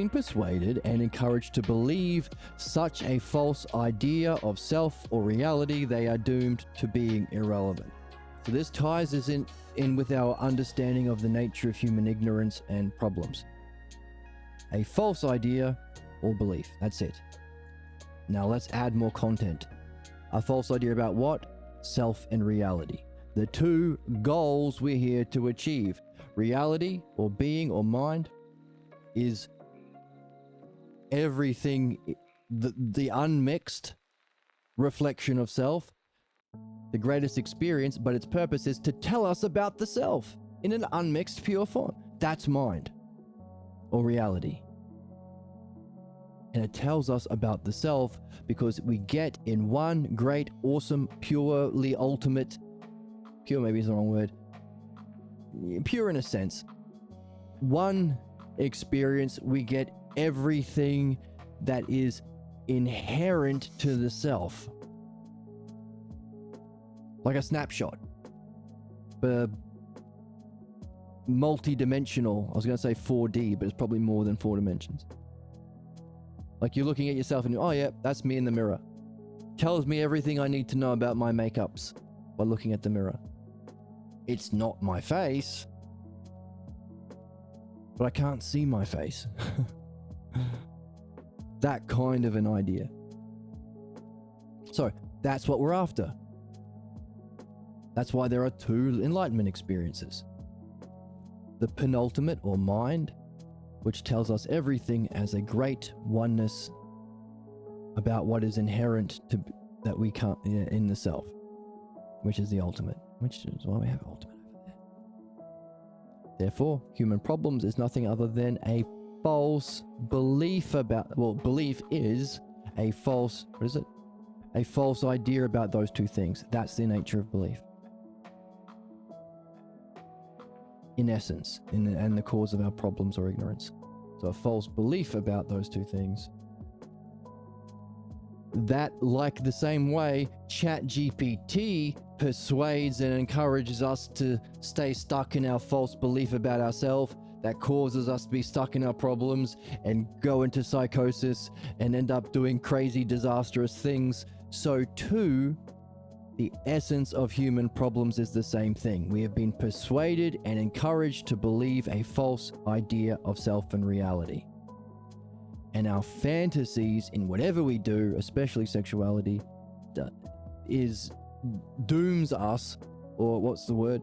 persuaded and encouraged to believe such a false idea of self or reality, they are doomed to being irrelevant. So this ties us in with our understanding of the nature of human ignorance and problems. A false idea or belief, that's it. Now let's add more content. A false idea about what? Self and reality. The two goals we're here to achieve. Reality or being or mind is everything, the unmixed reflection of self, the greatest experience, but its purpose is to tell us about the self in an unmixed pure form. That's mind or reality. And it tells us about the self because we get in one great, awesome, purely ultimate, pure maybe is the wrong word, pure in a sense, one experience, we get everything that is inherent to the self. Like a snapshot. But multi-dimensional. I was going to say 4D, but it's probably more than 4 dimensions. Like you're looking at yourself and, oh yeah, that's me in the mirror. Tells me everything I need to know about my makeups by looking at the mirror. It's not my face, but I can't see my face. That kind of an idea. So that's what we're after. That's why there are 2 enlightenment experiences. The penultimate or mind, which tells us everything as a great oneness about what is inherent to that we can't in the self, which is the ultimate, which is why we have ultimate over there. Therefore, human problems is nothing other than a false belief about, well, belief is a false, what is it? A false idea about those 2 things. That's the nature of belief. In essence, and the cause of our problems or ignorance. So a false belief about those 2 things. That, like the same way ChatGPT persuades and encourages us to stay stuck in our false belief about ourselves, that causes us to be stuck in our problems and go into psychosis and end up doing crazy, disastrous things, so too, the essence of human problems is the same thing. We have been persuaded and encouraged to believe a false idea of self and reality. And our fantasies in whatever we do, especially sexuality, dooms us, or what's the word?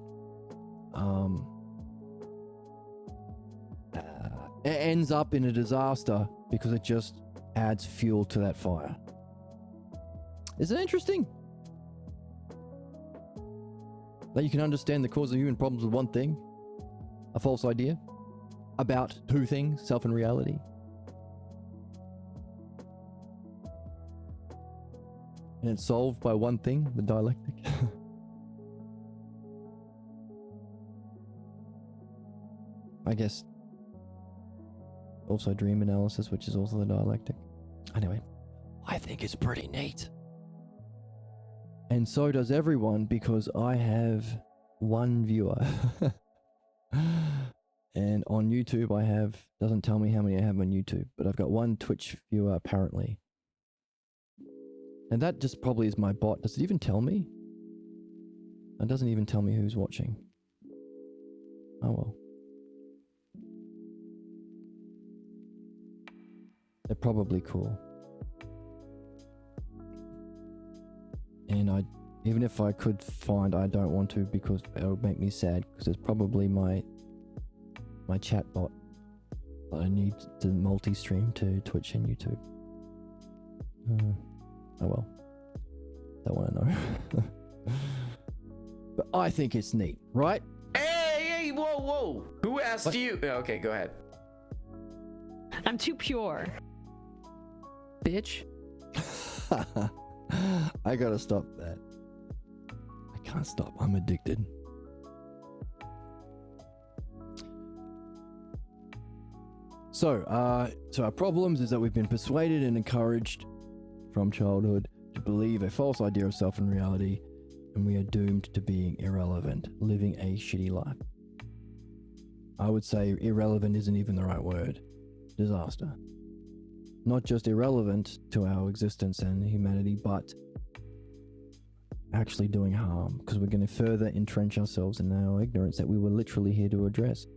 It ends up in a disaster because it just adds fuel to that fire. Isn't it interesting? That you can understand the cause of human problems with one thing, a false idea, about 2 things, self and reality. And it's solved by one thing, the dialectic. I guess also dream analysis, which is also the dialectic. Anyway, I think it's pretty neat. And so does everyone, because I have 1 viewer. And on YouTube I have, doesn't tell me how many I have on YouTube, but I've got 1 Twitch viewer apparently. And that just probably is my bot. Does it even tell me? It doesn't even tell me who's watching. Oh well. They're probably cool. And I Even if I could find, I don't want to because it would make me sad because it's probably my chat bot that I need to multi-stream to Twitch and YouTube. Oh well. Don't want to know. But I think it's neat, right? Hey, whoa. Who asked What? you? Okay, go ahead. I'm too pure. Bitch. I gotta stop that. I can't stop. I'm addicted. So our problems is that we've been persuaded and encouraged from childhood to believe a false idea of self and reality, and we are doomed to being irrelevant, living a shitty life. I would say irrelevant isn't even the right word. Disaster. Not just irrelevant to our existence and humanity, but actually doing harm, because we're going to further entrench ourselves in our ignorance that we were literally here to address.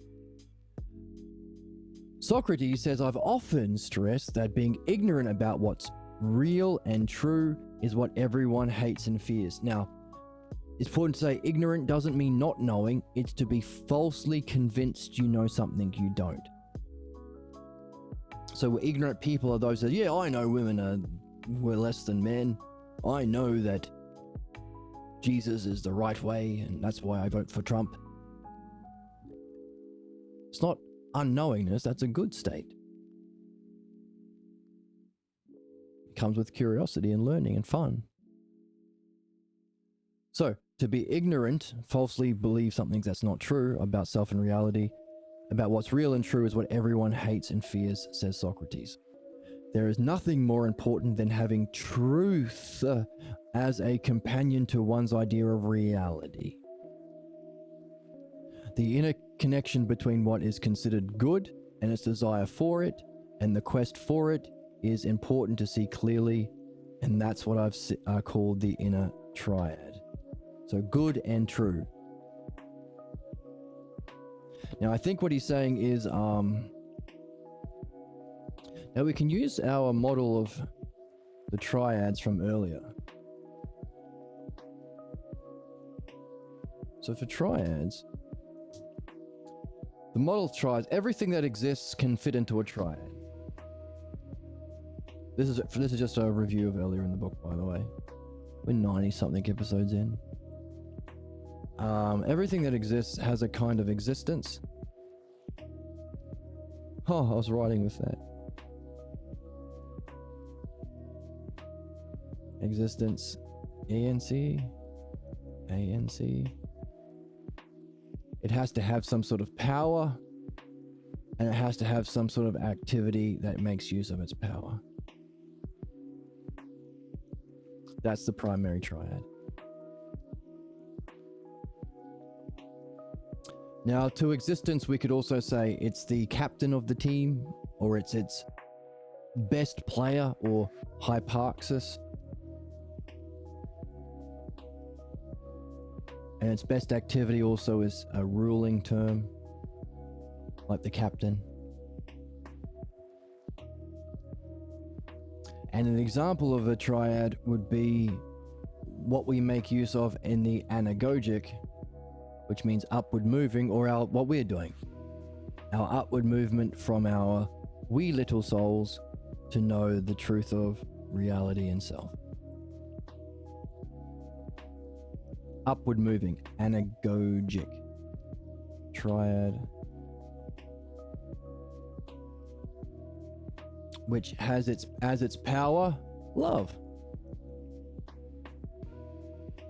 Socrates says, I've often stressed that being ignorant about what's real and true is what everyone hates and fears. Now, it's important to say ignorant doesn't mean not knowing. It's to be falsely convinced you know something you don't. So ignorant people are those that, yeah, I know women were less than men. I know that Jesus is the right way, and that's why I vote for Trump. It's not unknowingness, that's a good state. It comes with curiosity and learning and fun. So, to be ignorant, falsely believe something that's not true about self and reality, about what's real and true is what everyone hates and fears, says Socrates. There is nothing more important than having truth as a companion to one's idea of reality. The inner connection between what is considered good and its desire for it, and the quest for it, is important to see clearly, and that's what I've called the inner triad. So good and true. Now I think what he's saying is, now we can use our model of the triads from earlier. So for triads, the model of triads, everything that exists can fit into a triad. This is just a review of earlier in the book, by the way. We're 90-something episodes in. Everything that exists has a kind of existence. Oh, I was writing with that. Existence, ANC. It has to have some sort of power, and it has to have some sort of activity that makes use of its power. That's the primary triad. Now, to existence, we could also say it's the captain of the team, or it's its best player, or hyparxis. And its best activity also is a ruling term, like the captain. And an example of a triad would be what we make use of in the anagogic, which means upward moving, or what we're doing. Our upward movement from our wee little souls to know the truth of reality and self. Upward moving, anagogic, triad, which has as its power, love.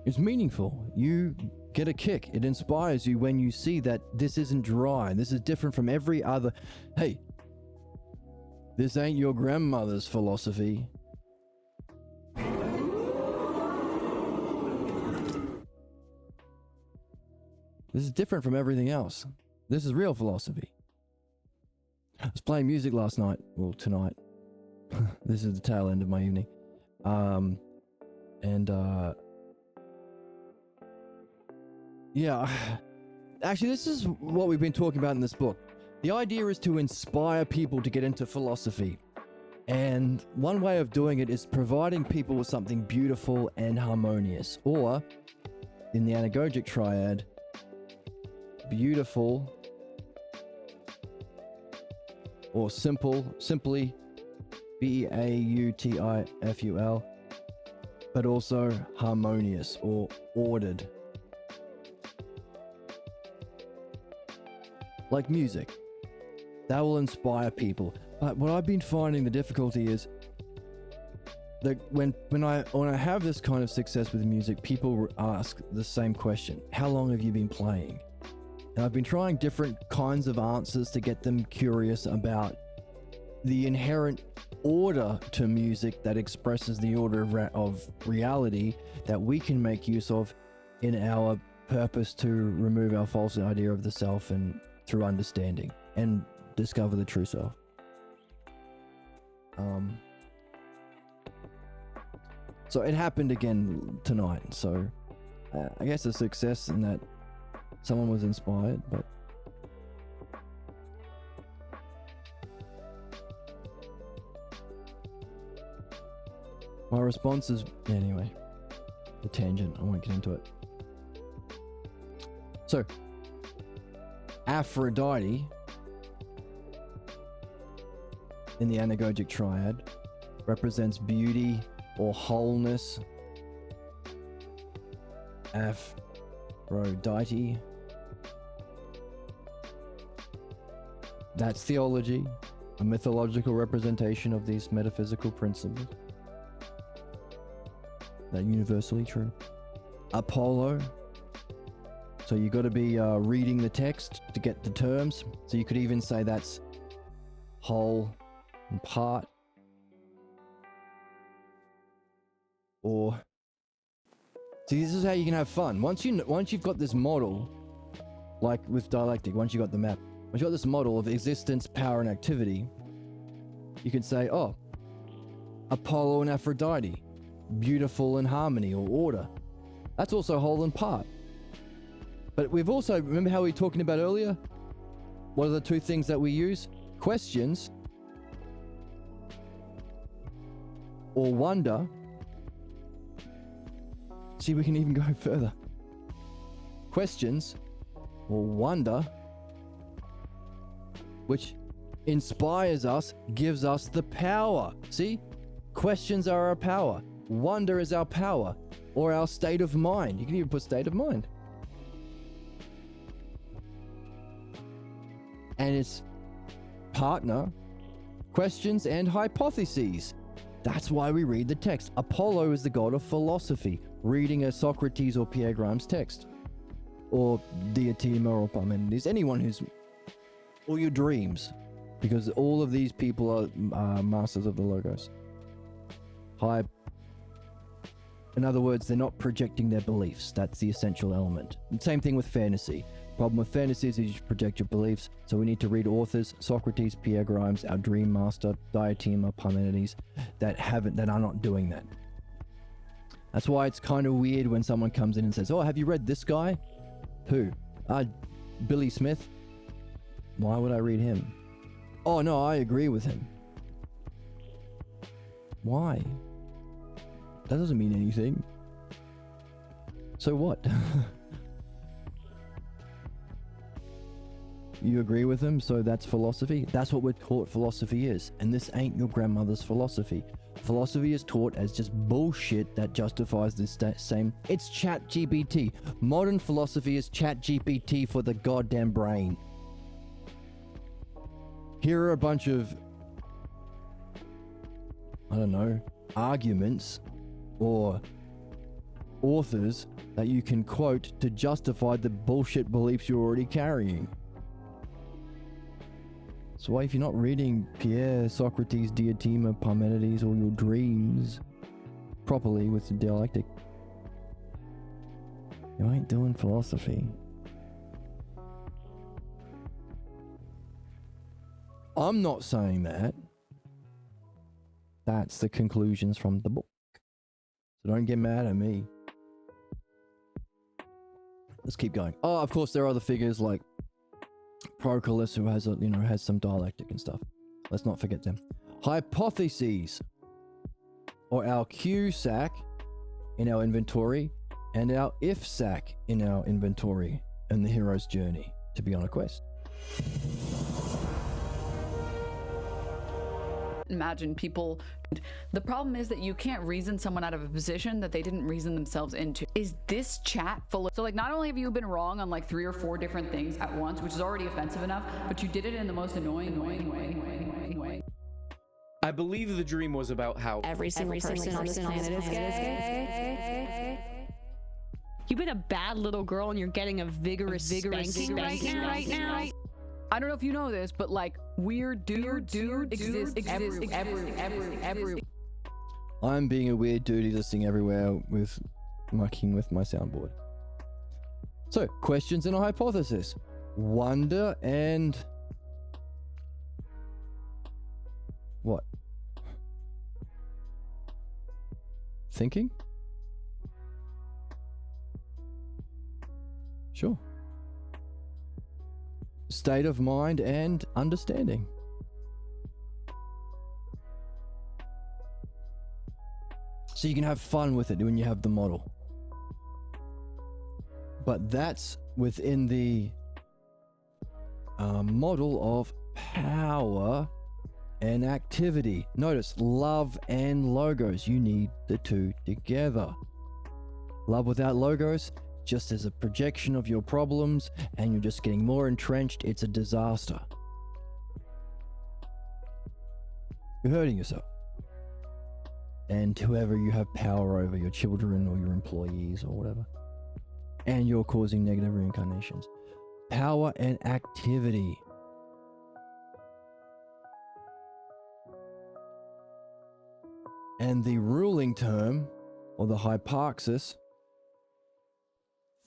It's meaningful. You get a kick. It inspires you when you see that this isn't dry. This is different from every other. Hey, this ain't your grandmother's philosophy. This is different from everything else. This is real philosophy. I was playing music last night, well, tonight. This is the tail end of my evening. Yeah, actually, this is what we've been talking about in this book. The idea is to inspire people to get into philosophy. And one way of doing it is providing people with something beautiful and harmonious, or in the anagogic triad, beautiful or simply beautiful, but also harmonious or ordered. Like music. That will inspire people. But what I've been finding the difficulty is that when I have this kind of success with music, people ask the same question: how long have you been playing? And I've been trying different kinds of answers to get them curious about the inherent order to music that expresses the order of reality that we can make use of in our purpose to remove our false idea of the self and through understanding and discover the true self. So it happened again tonight. So I guess a success in that someone was inspired, but my response is, anyway, a tangent. I won't get into it. So Aphrodite in the anagogic triad represents beauty or wholeness. Aphrodite. That's theology, a mythological representation of these metaphysical principles that are universally true. Apollo. So you got to be reading the text to get the terms. So you could even say that's whole and part. Or see, this is how you can have fun. Once you've got this model, like with dialectic, once you got the map, once you got this model of existence, power, and activity, you can say, oh, Apollo and Aphrodite, beautiful and harmony or order. That's also whole and part. But we've also, remember how we were talking about earlier? What are the two things that we use? Questions or wonder. See, we can even go further. Questions or wonder, which inspires us, gives us the power. See? Questions are our power. Wonder is our power or our state of mind. You can even put state of mind. And its partner, questions and hypotheses. That's why we read the text. Apollo is the god of philosophy, reading a Socrates or Pierre Grimes text, or Diotima or Parmenides, anyone who's, or your dreams, because all of these people are masters of the logos. In other words, they're not projecting their beliefs. That's the essential element. And same thing with fantasy. Problem with fantasy is you project your beliefs, so we need to read authors, Socrates, Pierre Grimes, our dream master, Diotima, Parmenides, that are not doing that. That's why it's kind of weird when someone comes in and says, oh, have you read this guy? Who? Billy Smith? Why would I read him? Oh no, I agree with him. Why? That doesn't mean anything. So what? You agree with him, so that's philosophy? That's what we're taught philosophy is. And this ain't your grandmother's philosophy. Philosophy is taught as just bullshit that justifies this same. It's ChatGPT. Modern philosophy is ChatGPT for the goddamn brain. Here are a bunch of, I don't know, arguments or authors that you can quote to justify the bullshit beliefs you're already carrying. So why, if you're not reading Pierre, Socrates, Diotima, Parmenides, or your dreams properly with the dialectic, you ain't doing philosophy. I'm not saying that. That's the conclusions from the book. So don't get mad at me. Let's keep going. Oh, of course, there are other figures like Proclus, who has has some dialectic and stuff. Let's not forget them. hypotheses, or our Q sac in our inventory, and our if sac in our inventory, and the hero's journey to be on a quest. Imagine people. The problem is that you can't reason someone out of a position that they didn't reason themselves into. Is this chat full of. So, like, not only have you been wrong on like 3 or 4 different things at once, which is already offensive enough, but you did it in the most annoying way. I believe the dream was about how Every single person on this planet is gay. You've been a bad little girl and you're getting a vigorous spanking right now. I don't know if you know this, but like weird dudes exist everywhere. I'm being a weird dude existing everywhere with mucking with my soundboard. So, questions and a hypothesis. Wonder and... what? Thinking? Sure. State of mind and understanding. So you can have fun with it when you have the model. But that's within the model of power and activity. Notice love and logos. You need the two together. Love without logos, just as a projection of your problems, and you're just getting more entrenched. It's a disaster. You're hurting yourself. And whoever you have power over, your children or your employees or whatever. And you're causing negative reincarnations. Power and activity. And the ruling term, or the hyparxis,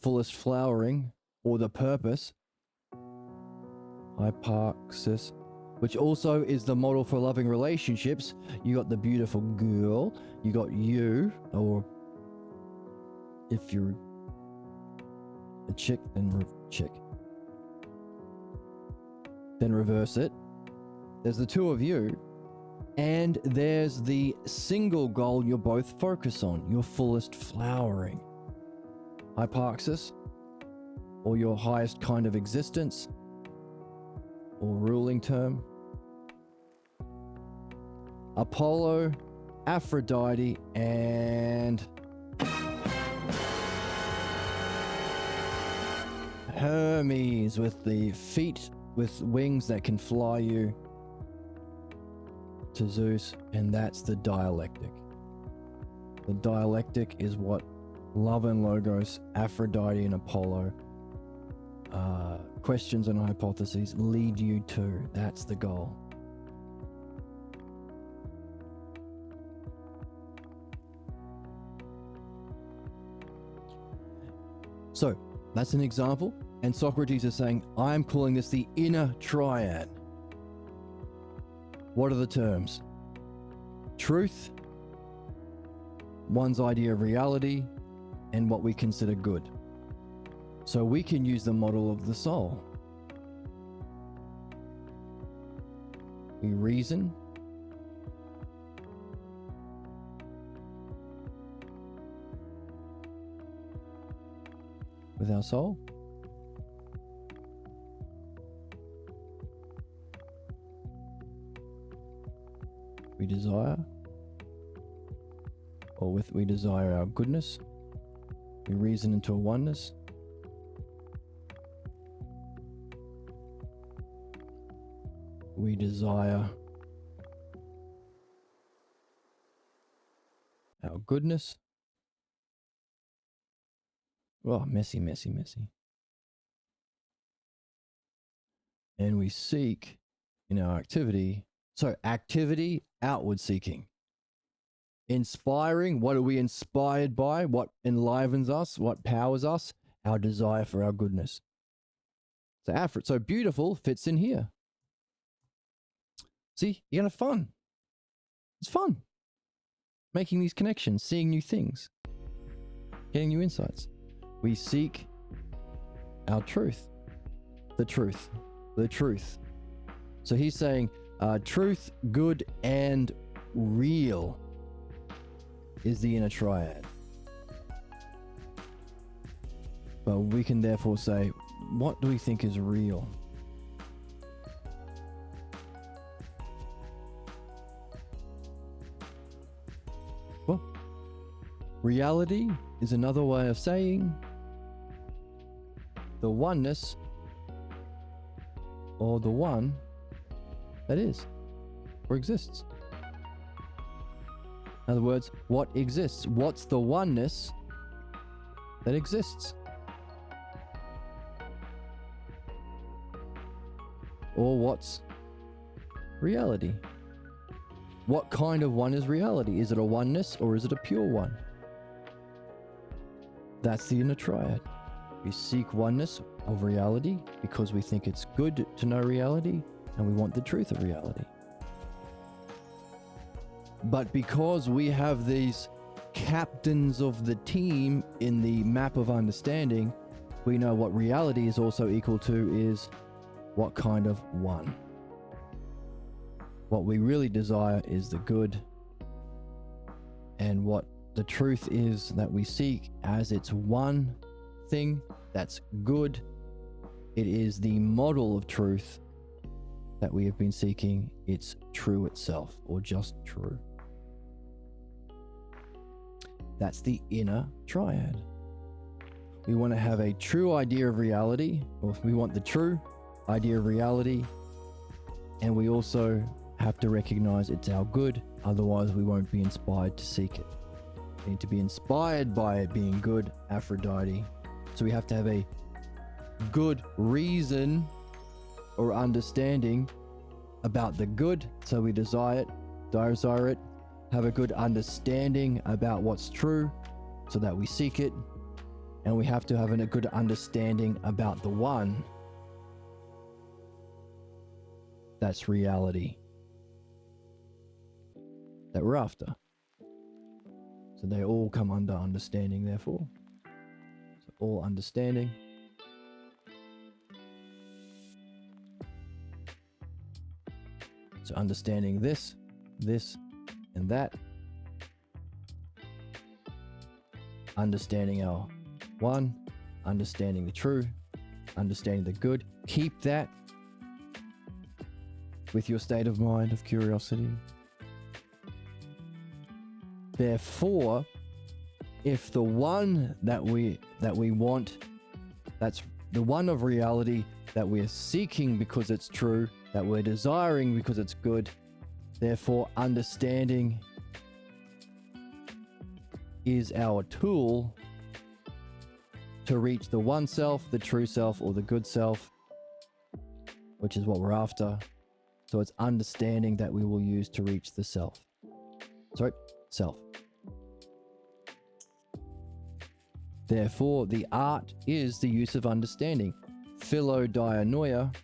fullest flowering, or the purpose, hyparxis, which also is the model for loving relationships. You got the beautiful girl, you got you, or if you're a chick, then chick. Then reverse it. There's the two of you, and there's the single goal you're both focused on, your fullest flowering. Hyparxis, or your highest kind of existence, or ruling term. Apollo, Aphrodite, and Hermes with the feet with wings that can fly you to Zeus, and that's the dialectic. The dialectic is what love and logos, Aphrodite and Apollo, questions and hypotheses lead you to. That's the goal. So that's an example, and Socrates is saying, I'm calling this the inner triad. What are the terms? Truth, one's idea of reality, and what we consider good. So we can use the model of the soul. We reason. With our soul. We desire. Or we desire our goodness. We reason into a oneness. We desire our goodness. Oh, messy. And we seek in our activity. So activity, outward seeking. Inspiring, what are we inspired by? What enlivens us? What powers us? Our desire for our goodness. So beautiful fits in here. See, you're gonna have fun. It's fun. Making these connections, seeing new things, getting new insights. We seek our truth. The truth. So he's saying, Truth, good, and real is the inner triad. But we can therefore say, what do we think is real? Well, reality is another way of saying the oneness, or the one that is or exists. In other words, what exists? What's the oneness that exists? Or what's reality? What kind of one is reality? Is it a oneness or is it a pure one? That's the inner triad. We seek oneness of reality because we think it's good to know reality and we want the truth of reality. But because we have these captains of the team in the map of understanding, we know what reality is also equal to is what kind of one. What we really desire is the good, and what the truth is that we seek as its one thing that's good. It is the model of truth that we have been seeking. It's true itself, or just true. That's the inner triad. We want to have a true idea of reality, or we want the true idea of reality, and we also have to recognize it's our good, otherwise we won't be inspired to seek it. We need to be inspired by it being good, Aphrodite. So we have to have a good reason or understanding about the good, so we desire it, have a good understanding about what's true, so that we seek it, and we have to have a good understanding about the one. That's reality that we're after. So they all come under understanding, therefore. So all understanding. So understanding this, and that. Understanding our one, understanding the true, understanding the good. Keep that with your state of mind of curiosity. Therefore, if the one that we want, that's the one of reality that we're seeking because it's true, that we're desiring because it's good, therefore understanding is our tool to reach the one self, the true self, or the good self, which is what we're after. So it's understanding that we will use to reach the self. Self. Therefore, the art is the use of understanding. Philodianoia,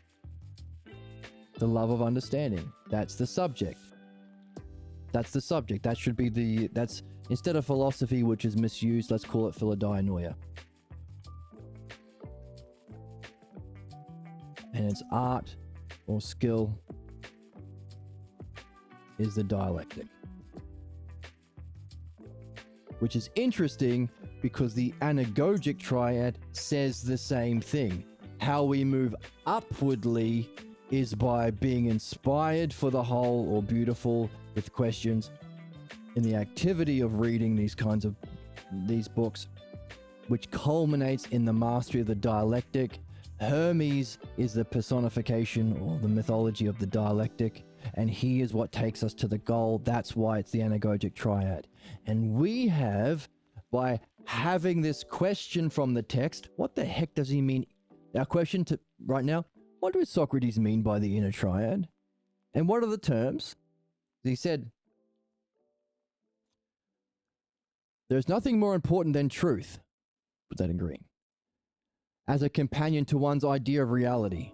the love of understanding. That's the subject. That should be that's instead of philosophy, which is misused, let's call it philodianoia. And its art or skill is the dialectic. Which is interesting because the anagogic triad says the same thing. How we move upwardly is by being inspired for the whole or beautiful with questions. In the activity of reading these books, which culminates in the mastery of the dialectic. Hermes is the personification or the mythology of the dialectic, and he is what takes us to the goal. That's why it's the anagogic triad. And we have, by having this question from the text, what the heck does he mean? Our question to right now, what does Socrates mean by the inner triad? And what are the terms? He said, there's nothing more important than truth. Put that in green. As a companion to one's idea of reality.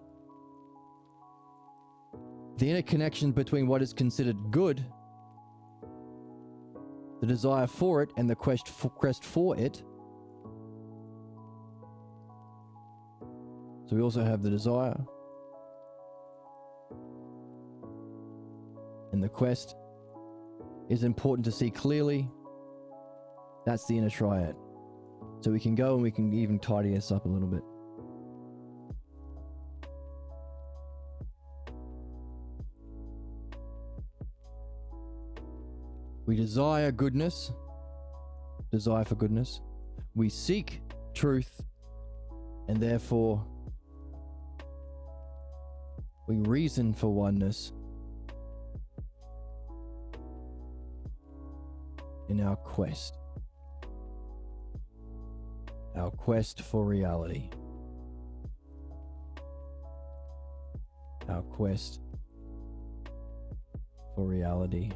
The interconnection between what is considered good, the desire for it, and the quest for it. So we also have the desire. quest is important to see clearly. That's the inner triad. So we can go and we can even tidy this up a little bit. We desire goodness, desire for goodness. We seek truth, and therefore we reason for oneness in our quest for reality, our quest for reality.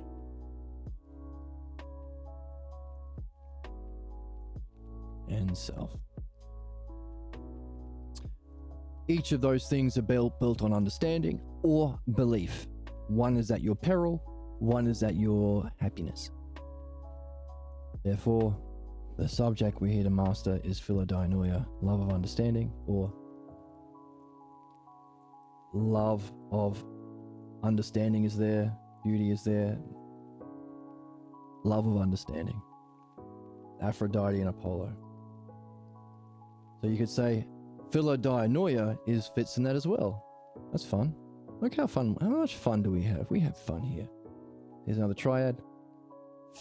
And self. Each of those things are built on understanding or belief. One is at your peril, one is at your happiness. Therefore, the subject we're here to master is philodainoia, love of understanding, or love of understanding is there, beauty is there, love of understanding. Aphrodite and Apollo. So you could say philodainoia fits in that as well. That's fun. Look how much fun do we have? We have fun here. Here's another triad.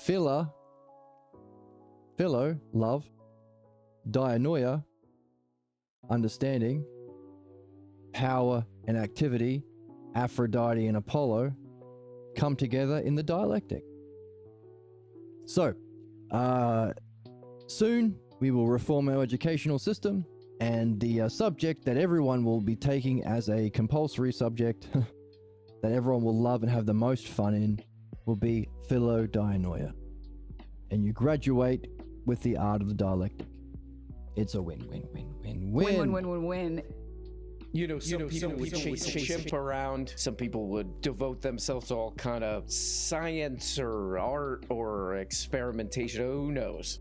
Philo, love. Dianoia, understanding. Power and activity. Aphrodite and Apollo come together in the dialectic. So, soon we will reform our educational system, and the subject that everyone will be taking as a compulsory subject that everyone will love and have the most fun in will be philodainoia. And you graduate with the art of the dialectic. It's a win-win-win-win-win. You know, some people would chase a chimp around. Some people would devote themselves to all kind of science or art or experimentation. Who knows?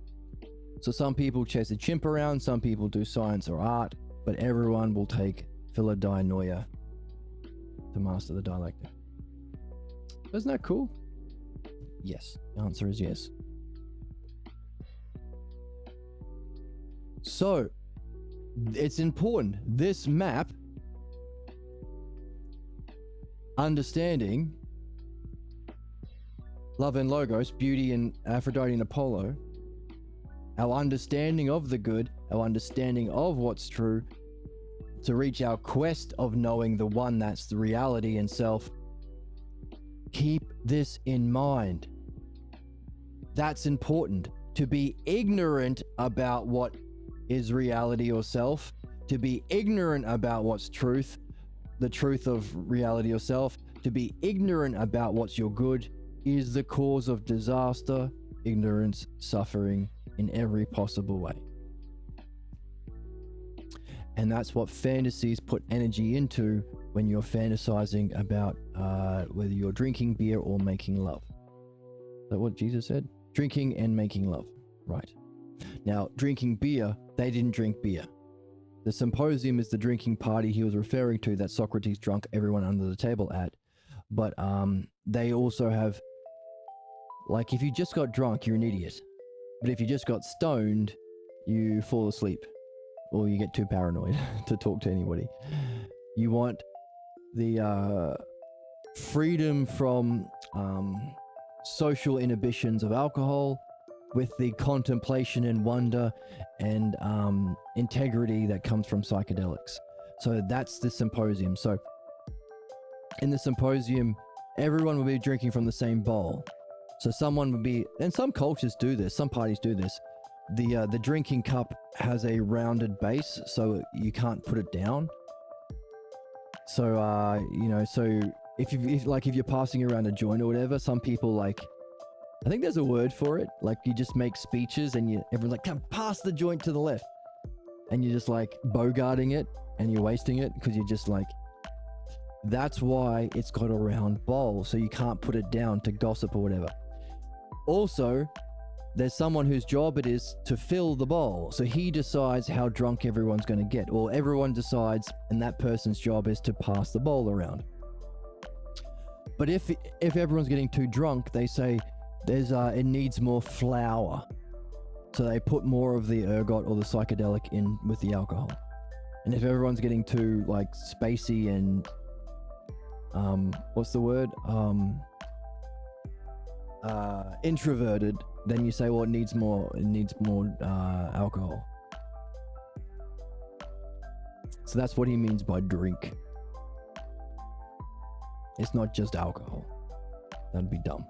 So some people chase a chimp around, some people do science or art, but everyone will take philodainoia to master the dialectic. Isn't that cool? Yes. The answer is yes. So, it's important. This map, understanding, love and logos, beauty and Aphrodite and Apollo, our understanding of the good, our understanding of what's true, to reach our quest of knowing the one that's the reality and self. Keep this in mind. That's important. To be ignorant about what is reality or self, to be ignorant about what's truth, the truth of reality or self, to be ignorant about what's your good is the cause of disaster, ignorance, suffering in every possible way. And that's what fantasies put energy into when you're fantasizing about whether you're drinking beer or making love. Is that what Jesus said? Drinking and making love. Right. Now, drinking beer, they didn't drink beer. The symposium is the drinking party he was referring to that Socrates drunk everyone under the table at. But they also have, like, if you just got drunk, you're an idiot. But if you just got stoned, you fall asleep. Or you get too paranoid to talk to anybody. You want the freedom from social inhibitions of alcohol with the contemplation and wonder and integrity that comes from psychedelics. So that's the symposium. So in the symposium, everyone will be drinking from the same bowl. So someone would be, and some cultures do this, some parties do this. The drinking cup has a rounded base, so you can't put it down. So so if you're passing around a joint or whatever, some people, like, I think there's a word for it. Like, you just make speeches and everyone's like, come pass the joint to the left, and you're just like bogarting it and you're wasting it because you're just like. That's why it's got a round bowl, so you can't put it down to gossip or whatever. Also, there's someone whose job it is to fill the bowl. So he decides how drunk everyone's going to get. Or everyone decides, and that person's job is to pass the bowl around. But if everyone's getting too drunk, they say it needs more flour. So they put more of the ergot or the psychedelic in with the alcohol. And if everyone's getting too like spacey and what's the word? Introverted, then you say, well, it needs more alcohol. So that's what he means by drink. It's not just alcohol. That'd be dumb.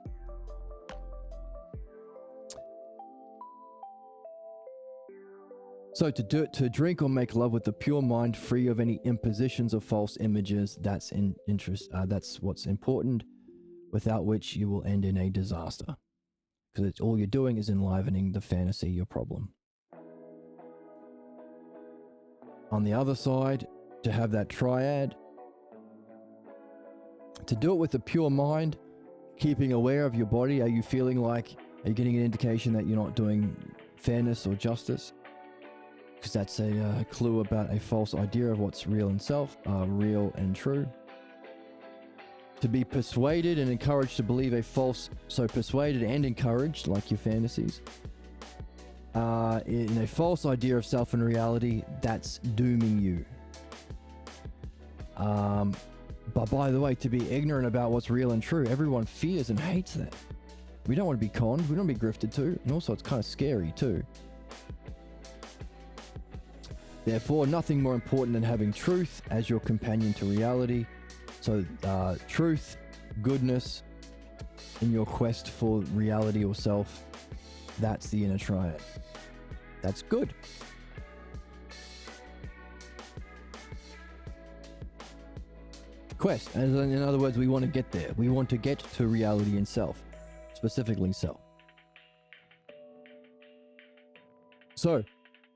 So to drink or make love with the pure mind, free of any impositions of false images, that's that's what's important, without which you will end in a disaster. Because all you're doing is enlivening the fantasy, your problem. On the other side, to have that triad, to do it with a pure mind, keeping aware of your body. Are you feeling like, are you getting an indication that you're not doing fairness or justice? Because that's a clue about a false idea of what's real and real and true. To be persuaded and encouraged to believe so persuaded and encouraged, like your fantasies, in a false idea of self and reality, that's dooming you. But by the way, to be ignorant about what's real and true, everyone fears and hates that. We don't want to be conned, we don't want to be grifted too, and also it's kind of scary too. Therefore, nothing more important than having truth as your companion to reality. So, truth, goodness, in your quest for reality or self, that's the inner triad. That's good. Quest, and in other words, we want to get there. We want to get to reality in self, specifically self. So,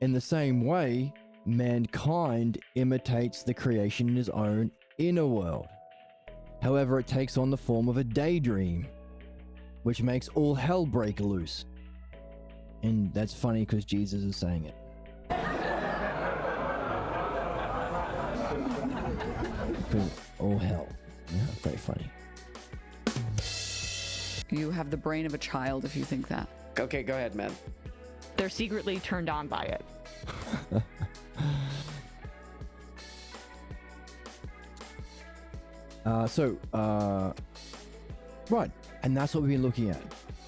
in the same way, mankind imitates the creation in his own inner world. However, it takes on the form of a daydream, which makes all hell break loose. And that's funny because Jesus is saying it. Because all hell. Yeah, very funny. You have the brain of a child if you think that. Okay, go ahead, man. They're secretly turned on by it. Right, and that's what we've been looking at.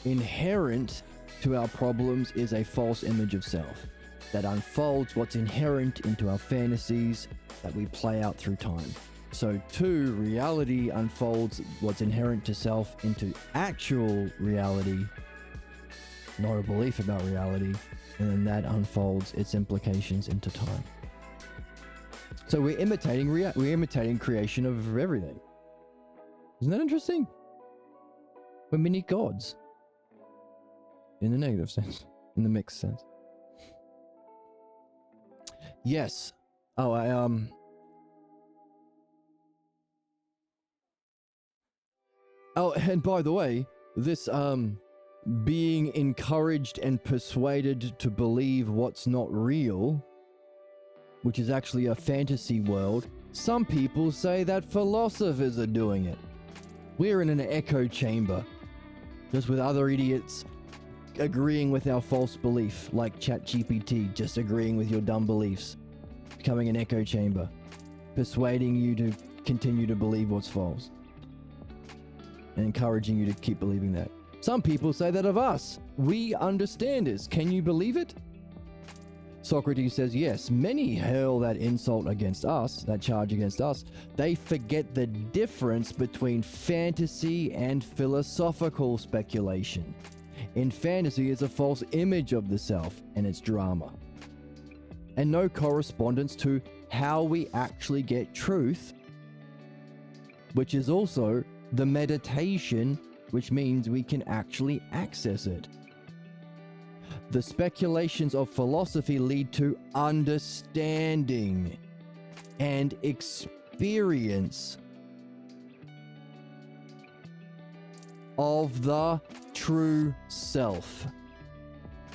Inherent to our problems is a false image of self that unfolds what's inherent into our fantasies that we play out through time. So too, reality unfolds what's inherent to self into actual reality, not a belief about reality, and then that unfolds its implications into time. So we're imitating creation of everything. Isn't that interesting? We're mini gods. In the negative sense. In the mixed sense. Yes. Oh, Oh, and by the way, this being encouraged and persuaded to believe what's not real, which is actually a fantasy world, some people say that philosophers are doing it. We're in an echo chamber, just with other idiots agreeing with our false belief, like ChatGPT just agreeing with your dumb beliefs, becoming an echo chamber, persuading you to continue to believe what's false, and encouraging you to keep believing that. Some people say that of us. We understanders. Can you believe it? Socrates says, yes, many hurl that insult against us, that charge against us. They forget the difference between fantasy and philosophical speculation. In fantasy is a false image of the self and its drama, and no correspondence to how we actually get truth, which is also the meditation, which means we can actually access it. The speculations of philosophy lead to understanding and experience of the true self.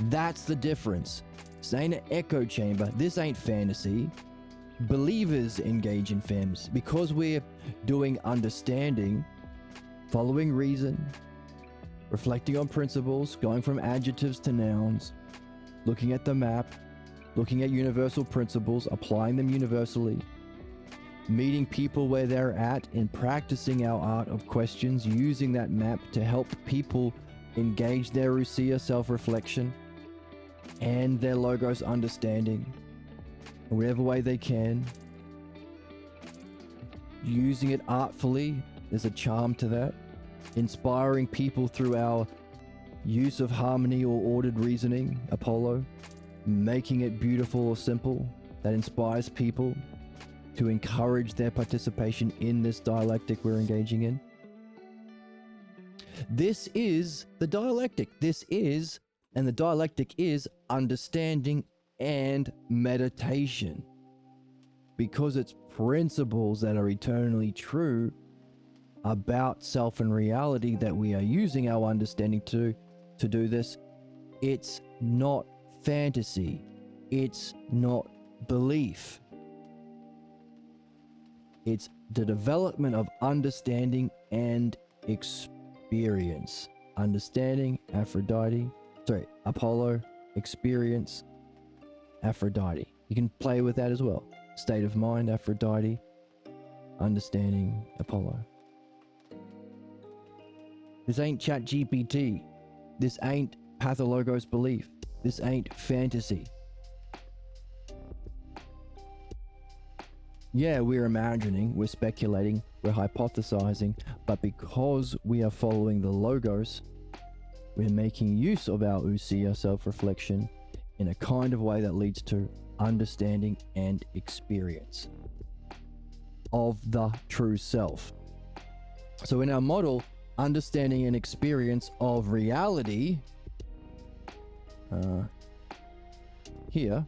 That's the difference. This ain't an echo chamber. This ain't fantasy. Believers engage in fantasy. Because we're doing understanding, following reason, reflecting on principles, going from adjectives to nouns, looking at the map, looking at universal principles, applying them universally, meeting people where they're at and practicing our art of questions, using that map to help people engage their ousia self-reflection and their logos understanding in whatever way they can, using it artfully. There's a charm to that. Inspiring people through our use of harmony or ordered reasoning, Apollo. Making it beautiful or simple, that inspires people to encourage their participation in this dialectic we're engaging in. This is the dialectic. And the dialectic is understanding and meditation. Because it's principles that are eternally true about self and reality that we are using our understanding to do this. It's not fantasy. It's not belief. It's the development of understanding and experience. Understanding, Apollo, experience, Aphrodite. You can play with that as well. State of mind, Aphrodite, understanding, Apollo. This ain't ChatGPT. This ain't Pathologos belief. This ain't fantasy. Yeah, we're imagining, we're speculating, we're hypothesizing, but because we are following the logos, we're making use of our ousia self-reflection in a kind of way that leads to understanding and experience of the true self. So in our model, understanding and experience of reality, here,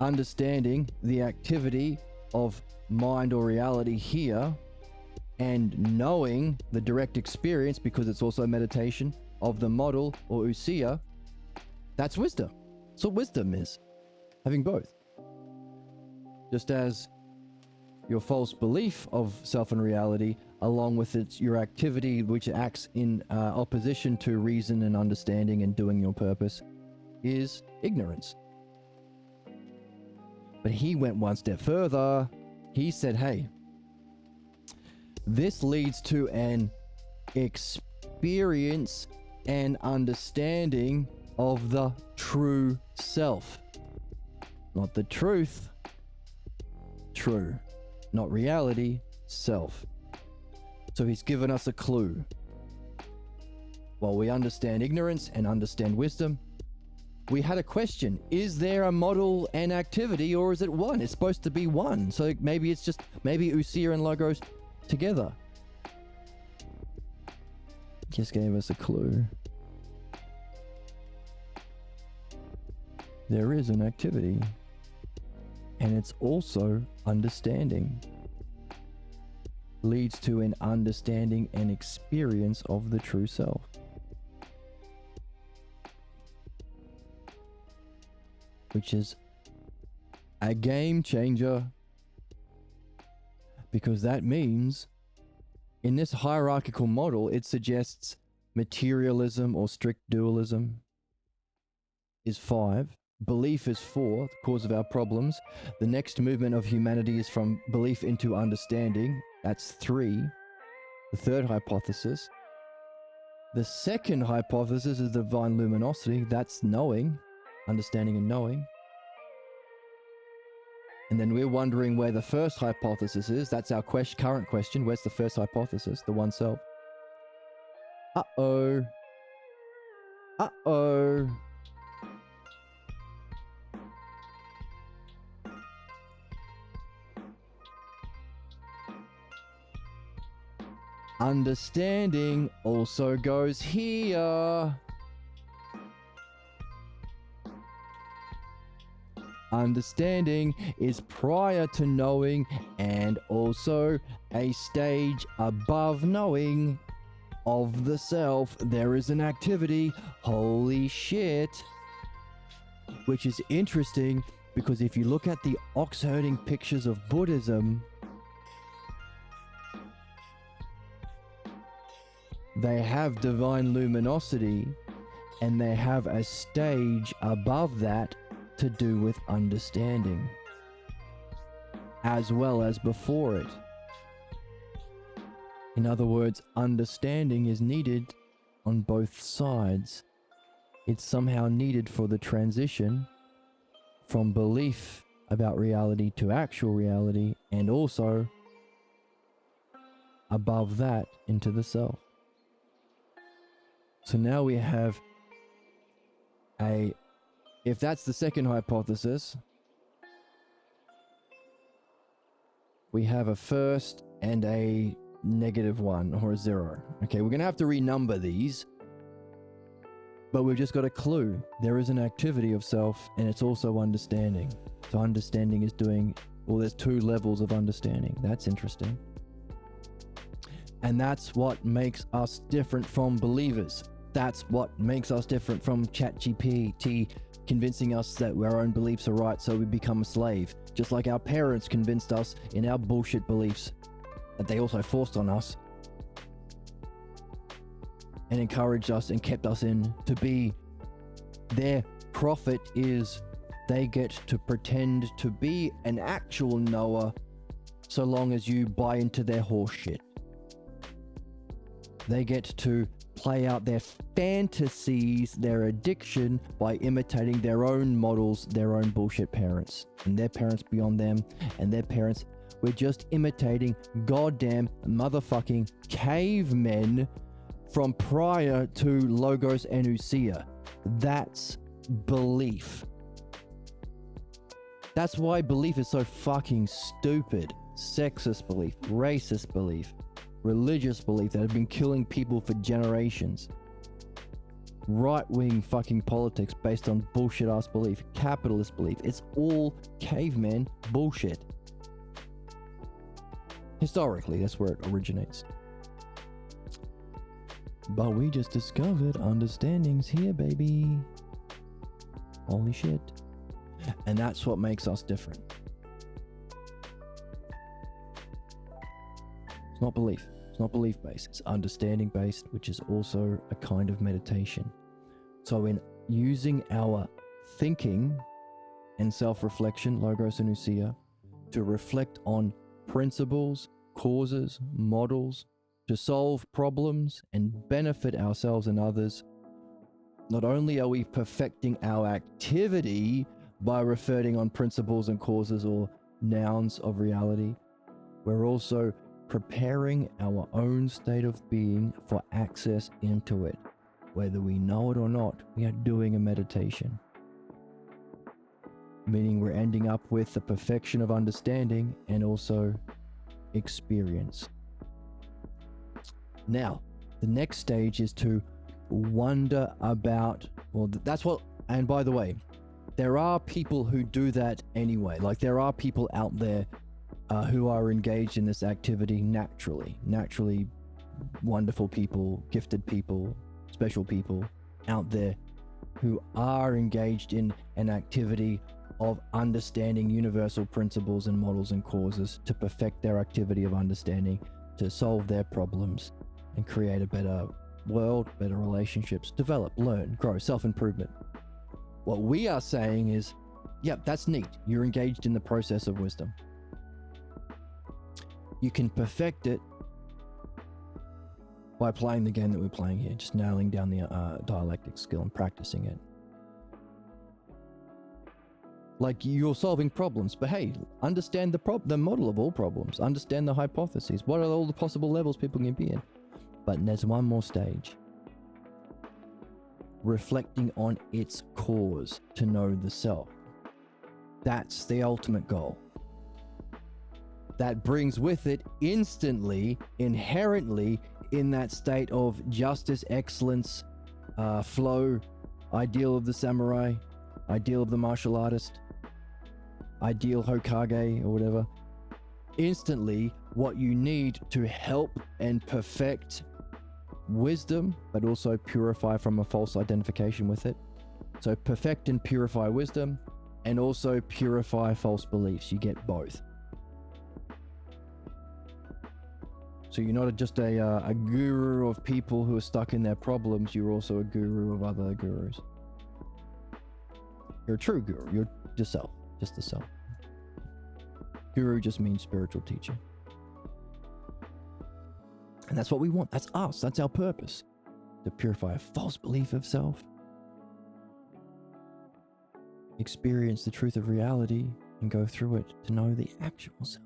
understanding the activity of mind or reality here, and knowing the direct experience, because it's also meditation, of the model or ousia, that's wisdom. So wisdom is having both. Just as your false belief of self and reality, along with your activity which acts in opposition to reason and understanding and doing your purpose, is ignorance. But he went one step further. He said, hey, this leads to an experience and understanding of the true self. Not the truth, true. Not reality, self. So he's given us a clue. While we understand ignorance and understand wisdom, we had a question. Is there a model and activity, or is it one? It's supposed to be one. So maybe it's just, maybe ousia and logos together. Just gave us a clue. There is an activity. And it's also understanding. Leads to an understanding and experience of the true self. Which is a game changer, because that means in this hierarchical model, it suggests materialism or strict dualism is 5, belief is 4, the cause of our problems. The next movement of humanity is from belief into understanding, that's 3, the third hypothesis. The second hypothesis is divine luminosity, that's knowing, understanding and knowing. And then we're wondering where the first hypothesis is. That's our current question. Where's the first hypothesis? The one self. Uh-oh. Uh-oh. Understanding also goes here. Understanding is prior to knowing and also a stage above knowing of the self. There is an activity, holy shit, which is interesting because if you look at the ox-herding pictures of Buddhism, they have divine luminosity, and they have a stage above that to do with understanding, as well as before it. In other words, understanding is needed on both sides. It's somehow needed for the transition from belief about reality to actual reality, and also above that into the self. So now we have if that's the second hypothesis, we have a first and a -1 or a 0. Okay, we're going to have to renumber these, but we've just got a clue. There is an activity of self, and it's also understanding. So understanding is doing, well, there's 2 levels of understanding. That's interesting. And that's what makes us different from believers. That's what makes us different from ChatGPT convincing us that our own beliefs are right, so we become a slave. Just like our parents convinced us in our bullshit beliefs that they also forced on us and encouraged us and kept us in to be. Their profit is they get to pretend to be an actual knower so long as you buy into their horse shit. They get to play out their fantasies, their addiction, by imitating their own models, their own bullshit parents, and their parents beyond them, and their parents. We're just imitating goddamn motherfucking cavemen from prior to Logos and Usia. That's belief. That's why belief is so fucking stupid. Sexist belief, racist belief, religious belief that have been killing people for generations. Right-wing fucking politics based on bullshit-ass belief, capitalist belief. It's all caveman bullshit. Historically, that's where it originates. But we just discovered understanding's here, baby. Holy shit. And that's what makes us different. It's not belief. It's not belief based. It's understanding based, which is also a kind of meditation. So in using our thinking and self-reflection, Logos and Usia, to reflect on principles, causes, models, to solve problems and benefit ourselves and others, not only are we perfecting our activity by referring on principles and causes or nouns of reality, we're also preparing our own state of being for access into it. Whether we know it or not, we are doing a meditation. Meaning we're ending up with the perfection of understanding and also experience. Now, the next stage is to wonder about, well, that's what, and by the way, there are people who do that anyway. Like there are people out there who are engaged in this activity naturally wonderful people, gifted people, special people out there who are engaged in an activity of understanding universal principles and models and causes to perfect their activity of understanding, to solve their problems and create a better world, better relationships, develop, learn, grow, self-improvement. What we are saying is, yep, that's neat. You're engaged in the process of wisdom. You can perfect it by playing the game that we're playing here, just nailing down the dialectic skill and practicing it. Like you're solving problems, but hey, understand the model of all problems. Understand the hypotheses. What are all the possible levels people can be in? But there's one more stage. Reflecting on its cause to know the self. That's the ultimate goal. That brings with it instantly, inherently, in that state of justice, excellence, flow, ideal of the samurai, ideal of the martial artist, ideal Hokage or whatever. Instantly, what you need to help and perfect wisdom, but also purify from a false identification with it. So perfect and purify wisdom, and also purify false beliefs. You get both. So you're not just a guru of people who are stuck in their problems. You're also a guru of other gurus. You're a true guru. You're yourself, just the self. Guru just means spiritual teacher. And that's what we want. That's us. That's our purpose. To purify a false belief of self. Experience the truth of reality and go through it to know the actual self.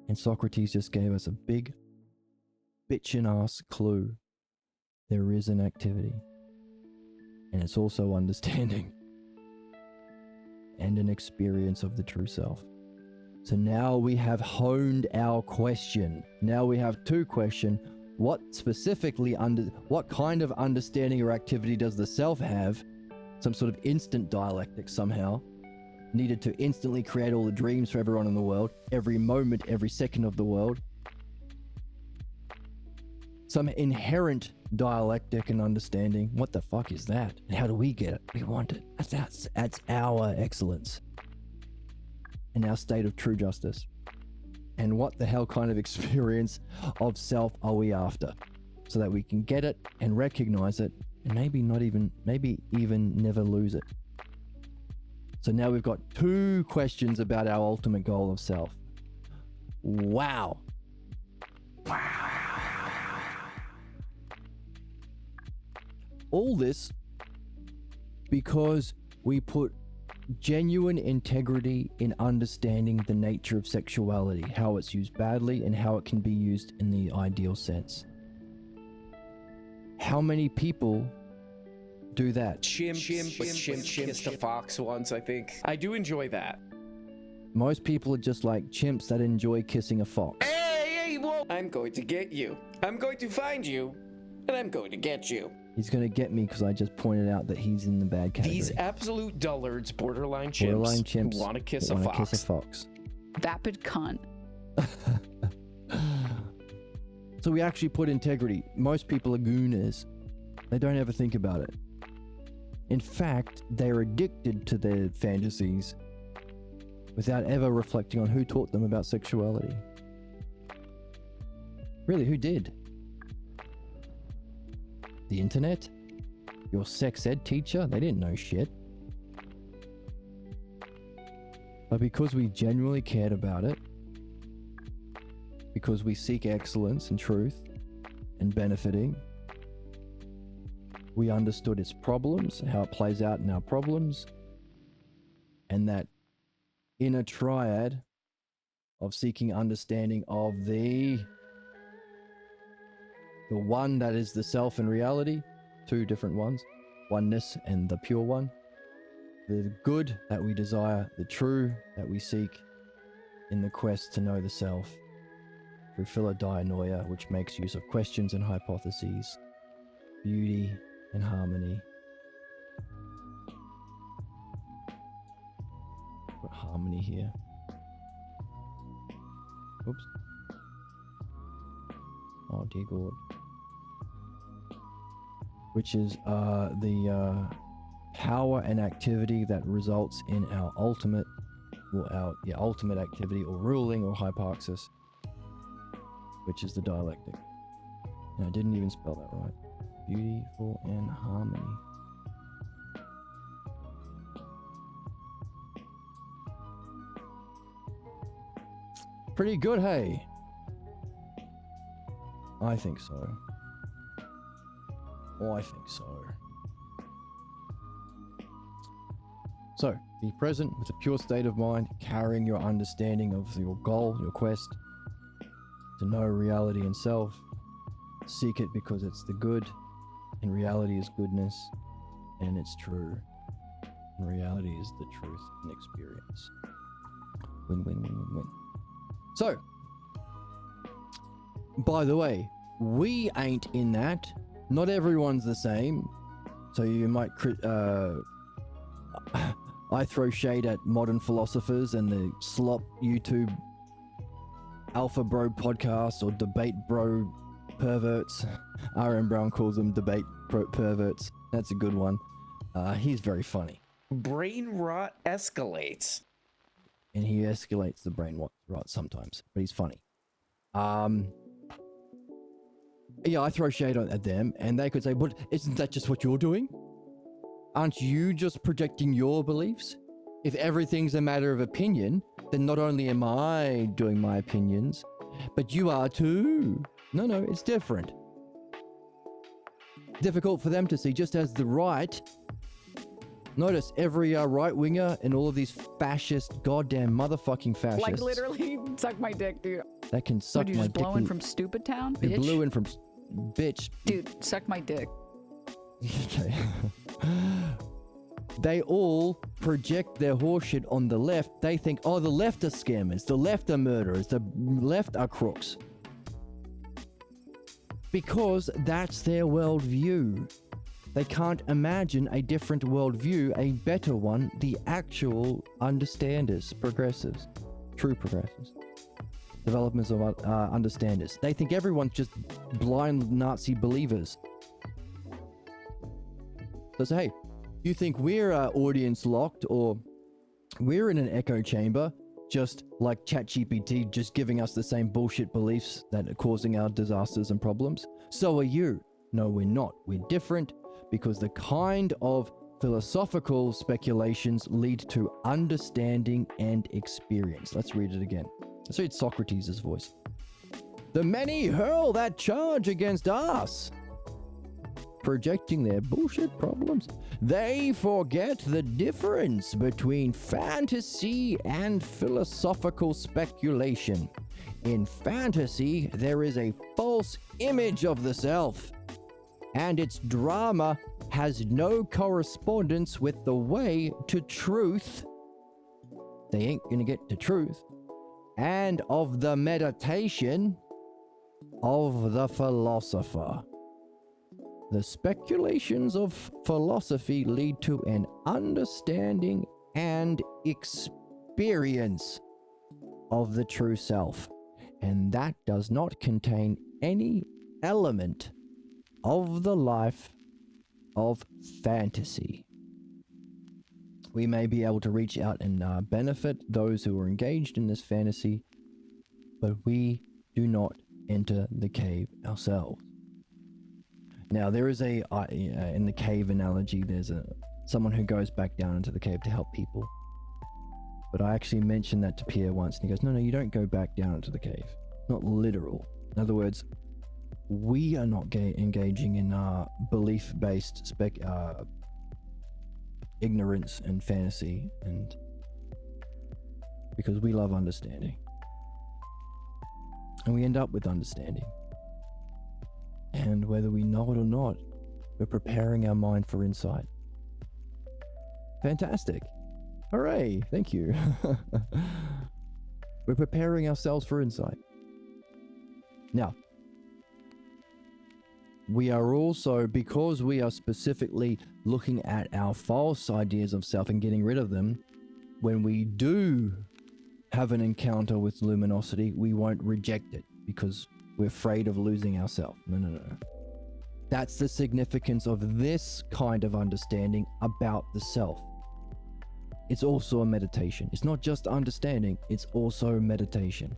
And Socrates just gave us a big bitchin' ass clue. There is an activity. And it's also understanding. And an experience of the true self. So now we have honed our question. Now we have two questions. What kind of understanding or activity does the self have? Some sort of instant dialectic somehow. Needed to instantly create all the dreams for everyone in the world. Every moment, every second of the world. Some inherent dialectic and understanding. What the fuck is that? And how do we get it? We want it. That's our excellence. And our state of true justice. And what the hell kind of experience of self are we after? So that we can get it and recognize it and maybe even never lose it. So now we've got two questions about our ultimate goal of self. Wow. All this because we put genuine integrity in understanding the nature of sexuality, how it's used badly and how it can be used in the ideal sense. How many people do that? Chimps to fox once, I think. I do enjoy that. Most people are just like chimps that enjoy kissing a fox. Hey, whoa! I'm going to get you. I'm going to find you. And I'm going to get you. He's going to get me because I just pointed out that he's in the bad category. These absolute dullards, borderline chimps who want to kiss a fox. Vapid cunt. So we actually put integrity. Most people are gooners. They don't ever think about it. In fact, they're addicted to their fantasies without ever reflecting on who taught them about sexuality. Really, who did? The internet? Your sex ed teacher? They didn't know shit. But because we genuinely cared about it, because we seek excellence and truth and benefiting, we understood its problems, how it plays out in our problems, and that inner triad of seeking understanding of the one that is the self and reality, two different ones, oneness and the pure one, the good that we desire, the true that we seek in the quest to know the self through philodianoia, which makes use of questions and hypotheses, beauty and harmony. Got harmony here. Oops. Oh dear God. Which is the power and activity that results in our ultimate, ultimate activity or ruling or hypoxis, which is the dialectic. And I didn't even spell that right. Beautiful and harmony. Pretty good, hey? I think so. I think so. So, be present with a pure state of mind, carrying your understanding of your goal, your quest, to know reality and self. Seek it because it's the good, and reality is goodness, and it's true. And reality is the truth and experience. Win, win, win, win, win. So, by the way, we ain't in that. Not everyone's the same. So you might I throw shade at modern philosophers and the slop YouTube Alpha Bro podcast or debate bro perverts. R.M. Brown calls them debate perverts. That's a good one. He's very funny. Brain rot escalates. And he escalates the brain rot sometimes, but he's funny. Yeah, I throw shade at them, and they could say, "But isn't that just what you're doing? Aren't you just projecting your beliefs? If everything's a matter of opinion, then not only am I doing my opinions, but you are too. No, it's different." Difficult for them to see, just as the right. Notice every right-winger and all of these fascist, goddamn motherfucking fascists. Like literally suck my dick, dude. That can suck Would you my just dick. blow in from Stupid Town, You bitch? blew in from bitch. Dude, suck my dick. Okay. They all project their horseshit on the left. They think, oh, the left are scammers, the left are murderers, the left are crooks. Because that's their worldview. They can't imagine a different worldview, a better one, the actual understanders, progressives, true progressives, developers of understanders. They think everyone's just blind Nazi believers. So say, hey, you think we're audience locked, or we're in an echo chamber, just like ChatGPT, just giving us the same bullshit beliefs that are causing our disasters and problems? So are you. No, we're not. We're different, because the kind of philosophical speculations lead to understanding and experience. Let's read it again. Let's read Socrates' voice. The many hurl that charge against us, projecting their bullshit problems. They forget the difference between fantasy and philosophical speculation. In fantasy, there is a false image of the self, and its drama has no correspondence with the way to truth. They ain't gonna get to truth. And of the meditation of the philosopher. The speculations of philosophy lead to an understanding and experience of the true self, and that does not contain any element of the life of fantasy. We may be able to reach out and benefit those who are engaged in this fantasy, but we do not enter the cave ourselves. Now, there is in the cave analogy, there's someone who goes back down into the cave to help people. But I actually mentioned that to Pierre once, and he goes, no, you don't go back down into the cave. Not literal. In other words, we are not engaging in belief-based ignorance and fantasy, and because we love understanding. And we end up with understanding. And whether we know it or not, we're preparing our mind for insight. Fantastic. Hooray, thank you. We're preparing ourselves for insight. Now, we are also, because we are specifically looking at our false ideas of self and getting rid of them, when we do have an encounter with luminosity, we won't reject it because we're afraid of losing ourselves. No. That's the significance of this kind of understanding about the self. It's also a meditation. It's not just understanding, it's also meditation.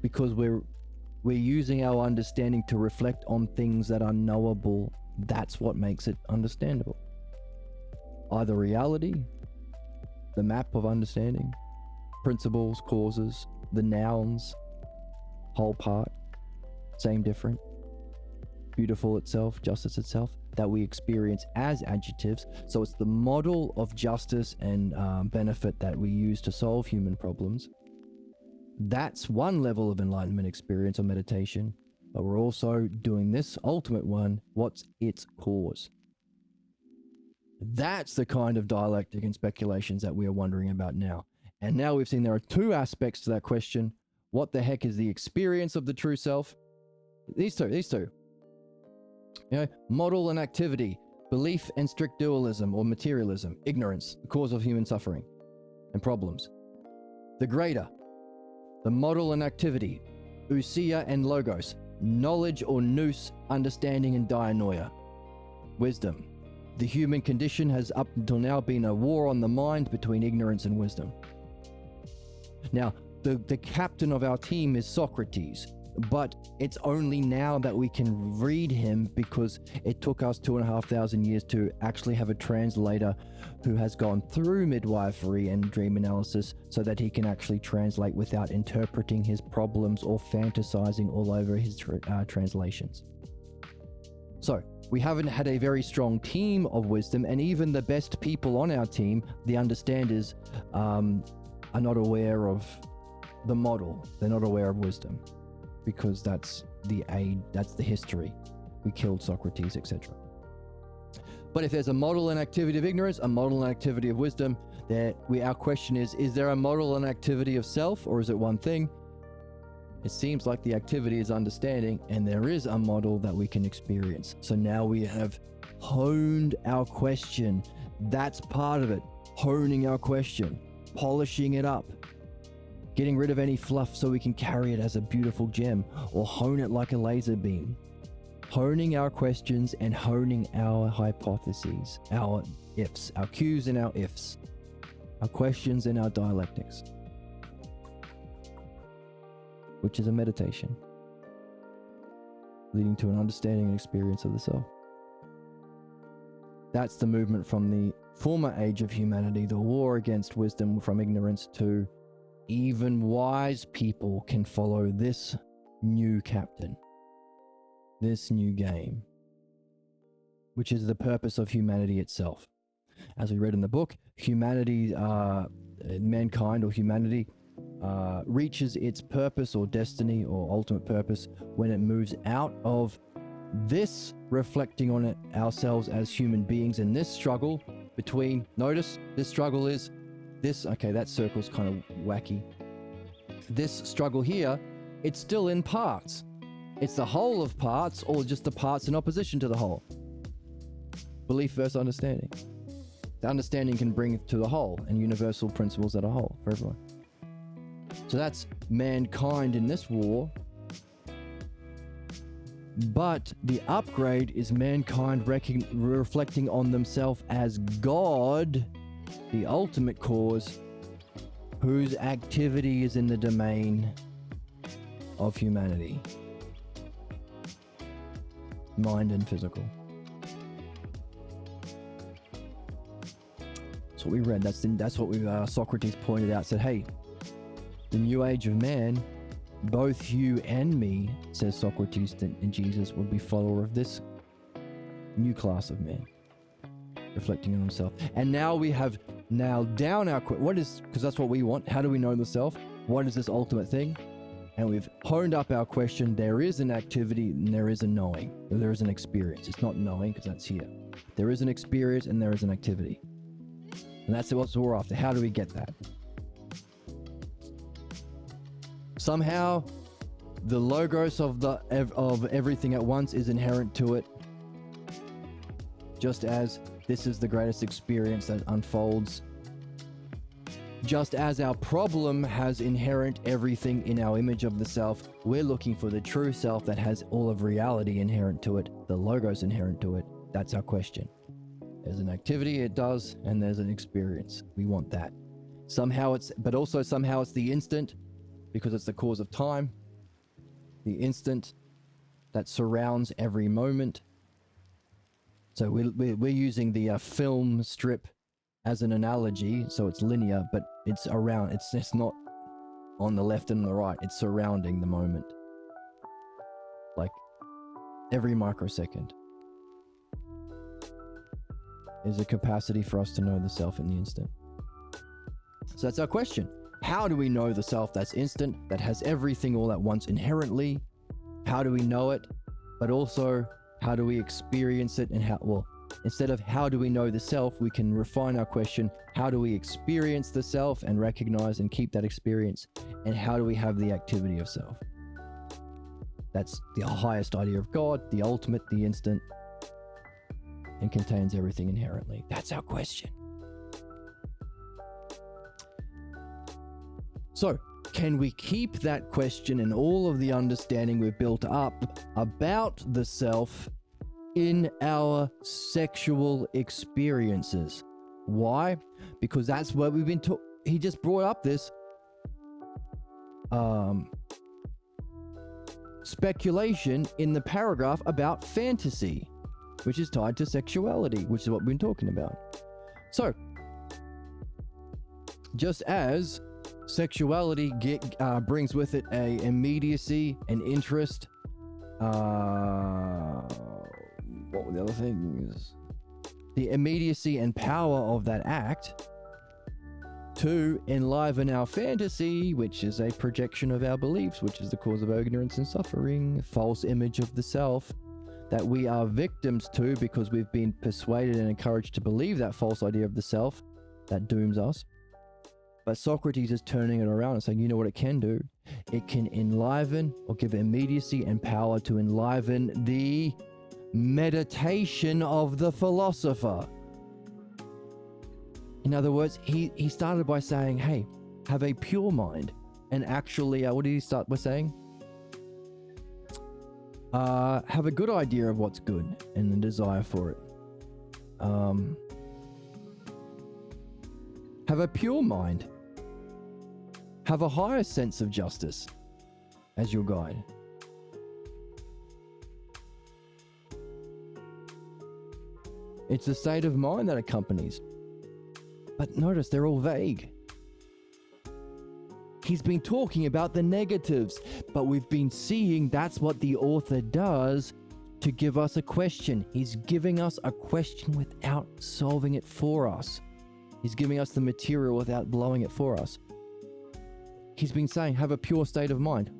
Because we're using our understanding to reflect on things that are knowable. That's what makes it understandable. Either reality, the map of understanding, principles, causes, the nouns, whole part, same, different, beautiful itself, justice itself, that we experience as adjectives. So it's the model of justice and benefit that we use to solve human problems. That's one level of enlightenment experience or meditation, but we're also doing this ultimate one. What's its cause? That's the kind of dialectic and speculations that we are wondering about now. And now we've seen there are two aspects to that question. What the heck is the experience of the true self? These two. Model and activity, belief and strict dualism or materialism, ignorance, the cause of human suffering and problems. The greater, the model and activity, ousia and logos, knowledge or nous, understanding and dianoia. Wisdom. The human condition has up until now been a war on the mind between ignorance and wisdom. Now, the captain of our team is Socrates, but it's only now that we can read him because it took us 2,500 years to actually have a translator who has gone through midwifery and dream analysis so that he can actually translate without interpreting his problems or fantasizing all over his translations. So we haven't had a very strong team of wisdom, and even the best people on our team, the understanders, are not aware of the model. They're not aware of wisdom because that's the history. We killed Socrates, etc. But if there's a model and activity of ignorance, a model and activity of wisdom, our question is there a model and activity of self, or is it one thing? It seems like the activity is understanding, and there is a model that we can experience. So now we have honed our question. That's part of it. Honing our question, polishing it up, getting rid of any fluff so we can carry it as a beautiful gem, or hone it like a laser beam. Honing our questions and honing our hypotheses, our ifs, our Qs and our ifs, our questions and our dialectics, which is a meditation leading to an understanding and experience of the self. That's the movement from the former age of humanity, the war against wisdom from ignorance, to even wise people can follow this new captain, this new game, which is the purpose of humanity itself. As we read in the book, mankind or humanity reaches its purpose or destiny or ultimate purpose when it moves out of this reflecting on it ourselves as human beings, and this struggle between, notice this struggle is this, okay, that circle's kind of wacky. This struggle here, it's still in parts. It's the whole of parts, or just the parts in opposition to the whole. Belief versus understanding. The understanding can bring to the whole and universal principles that are whole for everyone. So that's mankind in this war. But the upgrade is mankind reflecting on themselves as God, the ultimate cause, whose activity is in the domain of humanity, mind and physical. That's what we read. That's what Socrates pointed out. Said, hey, the new age of man, both you and me, says Socrates, and Jesus will be follower of this new class of man, reflecting on himself. And now we have nailed down because that's what we want. How do we know the self? What is this ultimate thing? And we've honed up our question. There is an activity and there is a knowing. There is an experience. It's not knowing because that's here. There is an experience and there is an activity. And that's what we're after. How do we get that? Somehow, the logos of everything at once is inherent to it, just as this is the greatest experience that unfolds. Just as our problem has inherent everything in our image of the self, we're looking for the true self that has all of reality inherent to it, the logos inherent to it. That's our question. There's an activity, it does, and there's an experience. We want that. Somehow it's the instant, because it's the cause of time, the instant that surrounds every moment. So we're using the film strip as an analogy, so it's linear, but it's around, it's not on the left and the right, it's surrounding the moment. Like every microsecond is a capacity for us to know the self in the instant. So that's our question. How do we know the self that's instant, that has everything all at once inherently? How do we know it? But also, how do we experience it? And instead of how do we know the self, we can refine our question. How do we experience the self and recognize and keep that experience? And how do we have the activity of self? That's the highest idea of God, the ultimate, the instant, and contains everything inherently. That's our question. So, can we keep that question and all of the understanding we've built up about the self in our sexual experiences? Why? Because that's what we've been taught. He just brought up this speculation in the paragraph about fantasy, which is tied to sexuality, which is what we've been talking about. So, just as sexuality brings with it a immediacy and interest, what were the other things? The immediacy and power of that act to enliven our fantasy, which is a projection of our beliefs, which is the cause of ignorance and suffering, false image of the self that we are victims to because we've been persuaded and encouraged to believe that false idea of the self that dooms us. But Socrates is turning it around and saying, you know what it can do? It can enliven or give immediacy and power to enliven the meditation of the philosopher. In other words, he started by saying, hey, have a pure mind. And actually, what did he start by saying? Have a good idea of what's good and the desire for it. Have a pure mind. Have a higher sense of justice as your guide. It's a state of mind that accompanies. But notice they're all vague. He's been talking about the negatives, but we've been seeing that's what the author does to give us a question. He's giving us a question without solving it for us. He's giving us the material without blowing it for us. He's been saying, have a pure state of mind.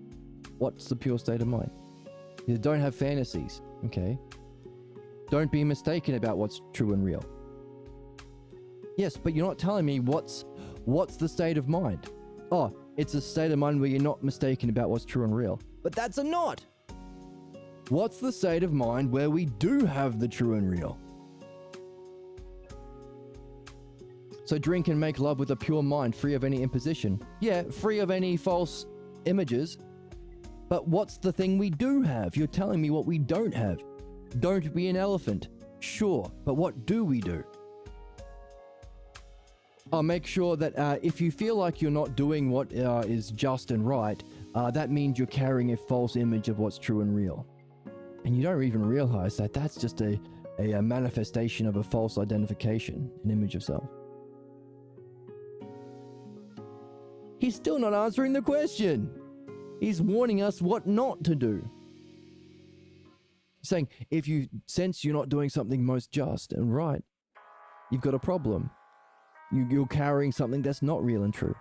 What's the pure state of mind? You don't have fantasies, okay? Don't be mistaken about what's true and real. Yes, but you're not telling me what's the state of mind. Oh, it's a state of mind where you're not mistaken about what's true and real. But that's a not. What's the state of mind where we do have the true and real? So drink and make love with a pure mind, free of any imposition. Yeah, free of any false images. But what's the thing we do have? You're telling me what we don't have. Don't be an elephant. Sure, but what do we do? I'll make sure that if you feel like you're not doing what is just and right, that means you're carrying a false image of what's true and real. And you don't even realize that that's just a manifestation of a false identification, an image of self. He's still not answering the question. He's warning us what not to do. He's saying, if you sense you're not doing something most just and right, you've got a problem. You're carrying something that's not real and true.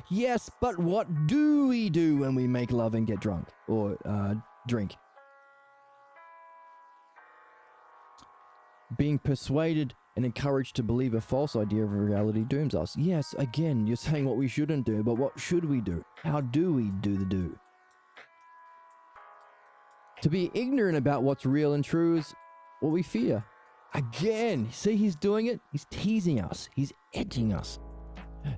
Yes, but what do we do when we make love and get drunk or drink? Being persuaded and encouraged to believe a false idea of reality dooms us. Yes, again, you're saying what we shouldn't do, but what should we do? How do we do the do? To be ignorant about what's real and true is what we fear. Again, see, he's doing it. He's teasing us. He's edging us.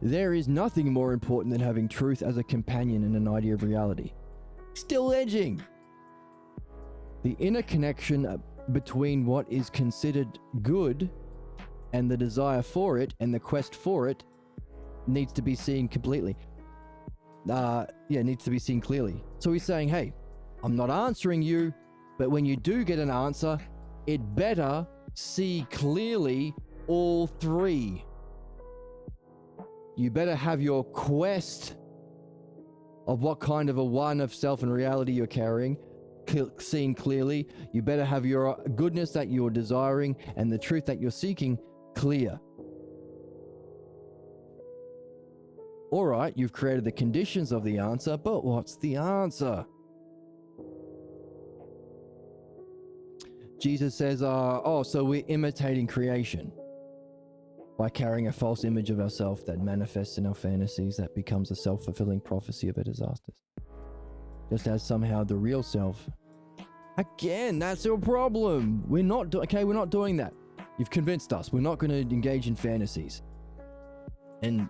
There is nothing more important than having truth as a companion and an idea of reality. Still edging. The inner connection between what is considered good and the desire for it and the quest for it needs to be seen completely. Needs to be seen clearly. So he's saying, hey, I'm not answering you, but when you do get an answer, it better see clearly all three. You better have your quest of what kind of a one of self and reality you're carrying seen clearly. You better have your goodness that you're desiring and the truth that you're seeking clear. All right, you've created the conditions of the answer, but what's the answer? Jesus says, so we're imitating creation by carrying a false image of ourselves that manifests in our fantasies, that becomes a self-fulfilling prophecy of a disaster. Just as somehow the real self, again, that's your problem. We're not doing that. You've convinced us. We're not going to engage in fantasies and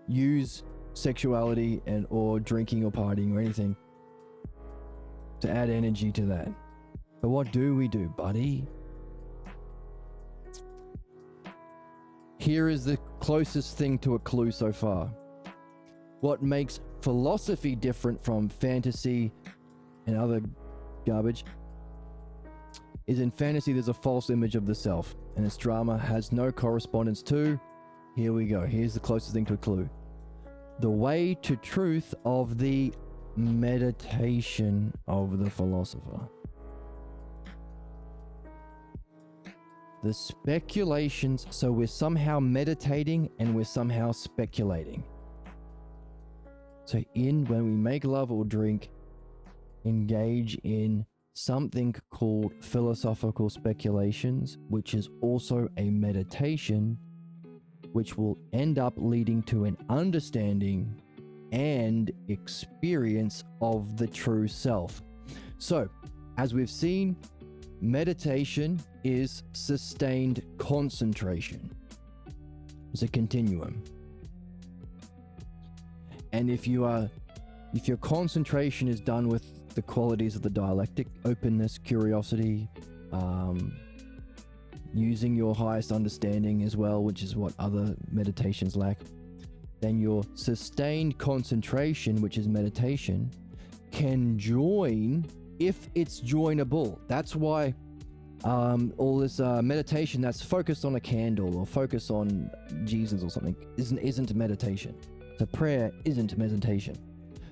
use sexuality or drinking or partying or anything to add energy to that. But what do we do, buddy? Here is the closest thing to a clue so far. What makes philosophy different from fantasy and other garbage, is in fantasy there's a false image of the self, and its drama has no correspondence to, here we go, here's the closest thing to a clue, the way to truth of the meditation of the philosopher. The speculations, so we're somehow meditating and we're somehow speculating. So when we make love or drink, engage in something called philosophical speculations, which is also a meditation, which will end up leading to an understanding and experience of the true self. So, as we've seen, meditation is sustained concentration. It's a continuum. And if your concentration is done with the qualities of the dialectic, openness, curiosity, using your highest understanding as well, which is what other meditations lack, then your sustained concentration, which is meditation, can join if it's joinable. That's why all this meditation that's focused on a candle or focused on Jesus or something isn't meditation. So prayer isn't meditation,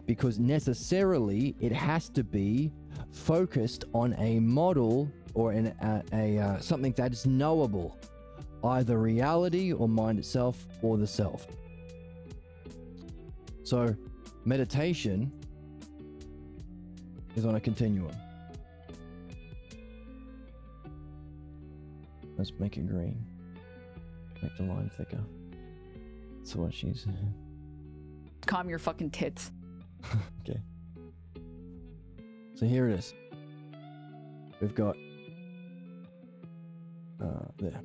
because necessarily it has to be focused on a model or in a something that is knowable, either reality or mind itself or the self. So meditation is on a continuum. Let's make it green. Make the line thicker. That's what she said. Calm your fucking tits. Okay. So here it is. We've got there.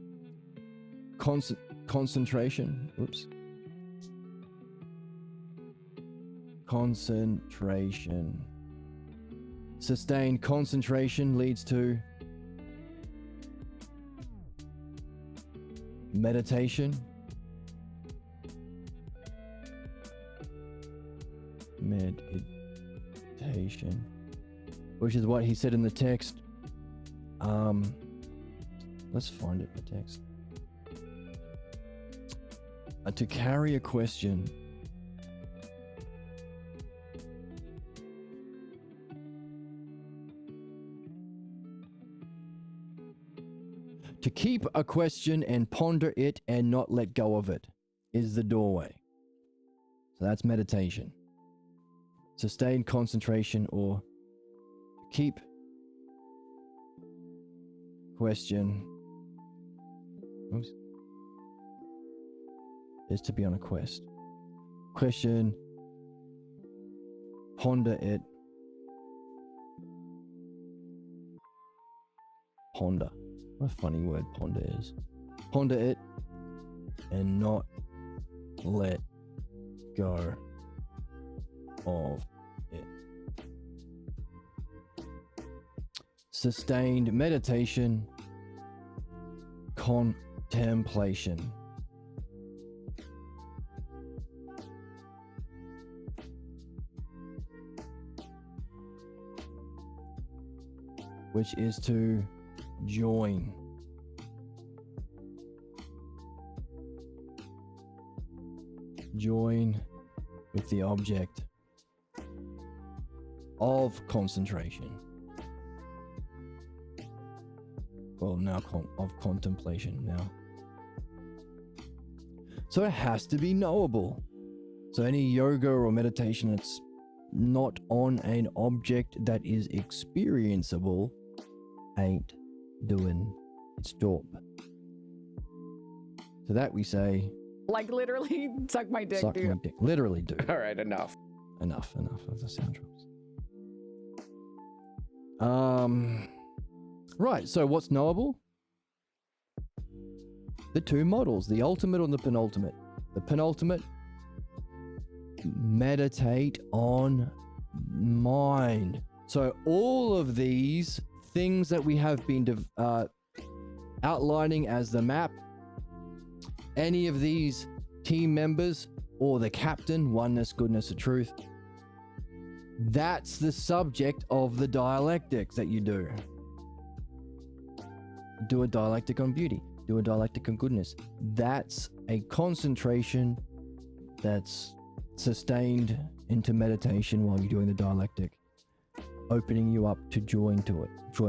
Concentration. Oops. Concentration. Sustained concentration leads to meditation. Meditation, which is what he said in the text. Let's find it in the text. To carry a question. To keep a question and ponder it and not let go of it is the doorway. So that's meditation. Sustained concentration, or keep question. Oops. Is to be on a quest. Question, ponder it. Ponder. What a funny word ponder is. Ponder it and not let go of it. Sustained meditation, contemplation. Which is to join. Join with the object of concentration. Well, now of contemplation now. So it has to be knowable. So any yoga or meditation that's not on an object that is experienceable ain't doing its job. To that we say, like literally suck my dick, suck dude. my dick. Literally do. All right, enough. Enough of the sound drops. Right, so what's knowable? The two models, the ultimate and the penultimate. The penultimate, meditate on mind. So all of these things that we have been outlining as the map, any of these team members or the captain, oneness, goodness, or truth, That's the subject of the dialectics that you do. Do a dialectic on beauty. Do a dialectic on goodness. That's a concentration that's sustained into meditation while you're doing the dialectic, opening you up to join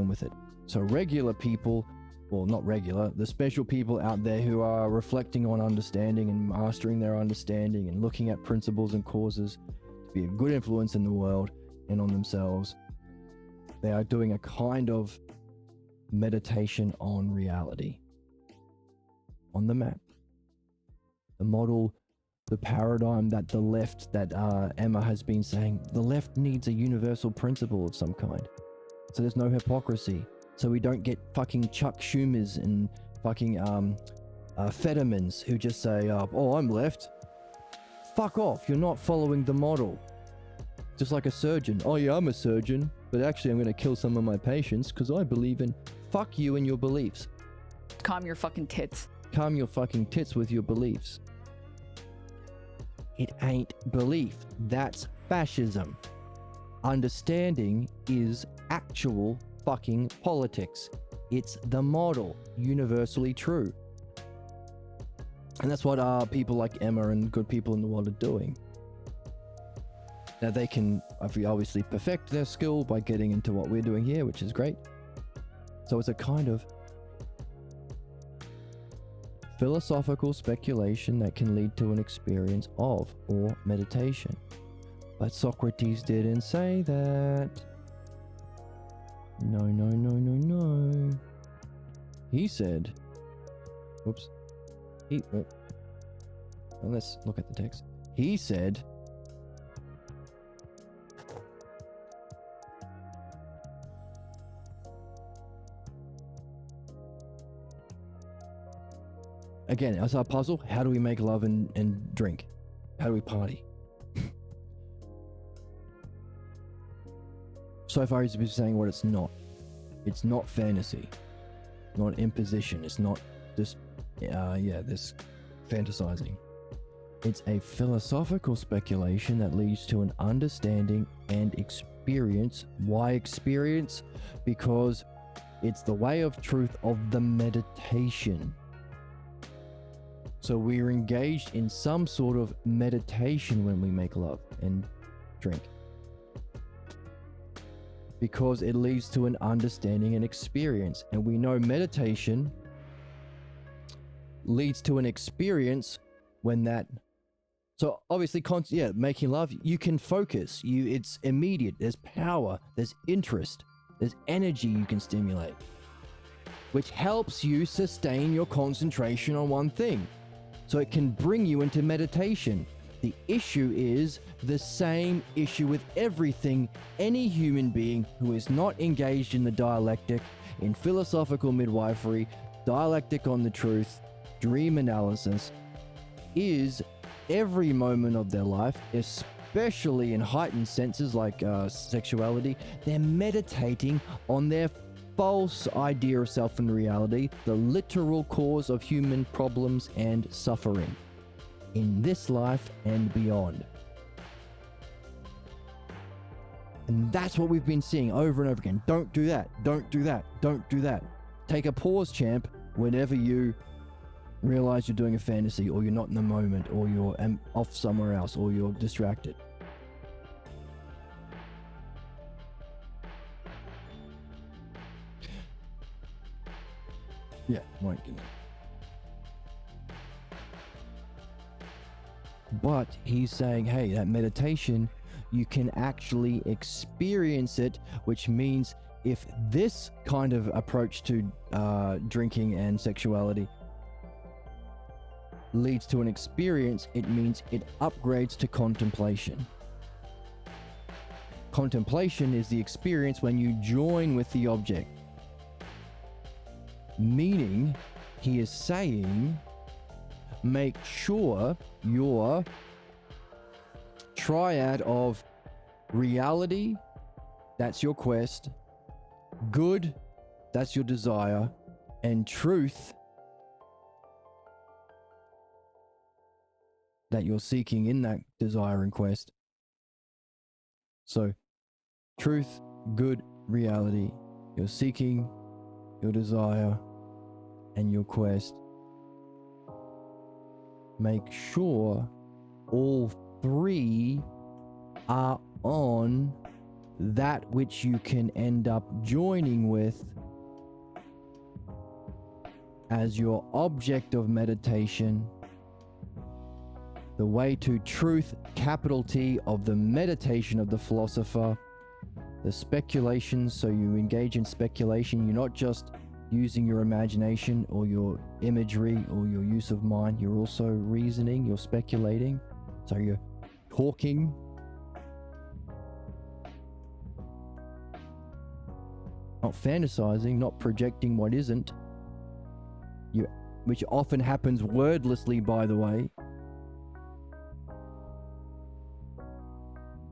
with it. So regular people, well, not regular, the special people out there who are reflecting on understanding and mastering their understanding and looking at principles and causes to be a good influence in the world and on themselves, they are doing a kind of meditation on reality, on the map, the model, the paradigm that the left, that Emma has been saying, the left needs a universal principle of some kind. So there's no hypocrisy. So we don't get fucking Chuck Schumers and fucking Fettermans who just say, oh, I'm left. Fuck off. You're not following the model. Just like a surgeon. Oh yeah, I'm a surgeon, but actually I'm going to kill some of my patients because I believe in fuck you and your beliefs. Calm your fucking tits. Calm your fucking tits with your beliefs. It ain't belief. That's fascism. Understanding is actual fucking politics. It's the model, universally true. And that's what people like Emma and good people in the world are doing. Now they can obviously perfect their skill by getting into what we're doing here, which is great. So it's a kind of philosophical speculation that can lead to an experience of or meditation. But Socrates didn't say that. No. He said, let's look at the text. He said, again, as our puzzle, how do we make love and drink? How do we party? So far he's been saying what it's not. It's not fantasy. Not imposition. It's not just, this fantasizing. It's a philosophical speculation that leads to an understanding and experience. Why experience? Because it's the way of truth of the meditation. So we're engaged in some sort of meditation when we make love and drink. Because it leads to an understanding and experience. And we know meditation leads to an experience when that... So obviously, making love, you can focus. It's immediate. There's power. There's interest. There's energy you can stimulate. Which helps you sustain your concentration on one thing. So it can bring you into meditation. The issue is the same issue with everything. Any human being who is not engaged in the dialectic, in philosophical midwifery, dialectic on the truth, dream analysis, is every moment of their life, especially in heightened senses like sexuality, they're meditating on their false idea of self and reality, the literal cause of human problems and suffering in this life and beyond. And that's what we've been seeing over and over again. Don't do that. Don't do that. Don't do that. Take a pause, champ, whenever you realize you're doing a fantasy, or you're not in the moment, or you're off somewhere else, or you're distracted. Yeah, might get it. But he's saying, hey, that meditation, you can actually experience it, which means if this kind of approach to drinking and sexuality leads to an experience, it means it upgrades to contemplation. Contemplation is the experience when you join with the object. Meaning, he is saying, make sure your triad of reality, that's your quest, good, that's your desire, and truth, that you're seeking in that desire and quest. So truth, good, reality, your seeking, your desire, and your quest. Make sure all three are on that which you can end up joining with as your object of meditation, the way to truth, capital T, of the meditation of the philosopher, the speculations. So you engage in speculation. You're not just using your imagination or your imagery or your use of mind. You're also reasoning, you're speculating. So you're talking. Not fantasizing, not projecting what isn't. Which often happens wordlessly, by the way.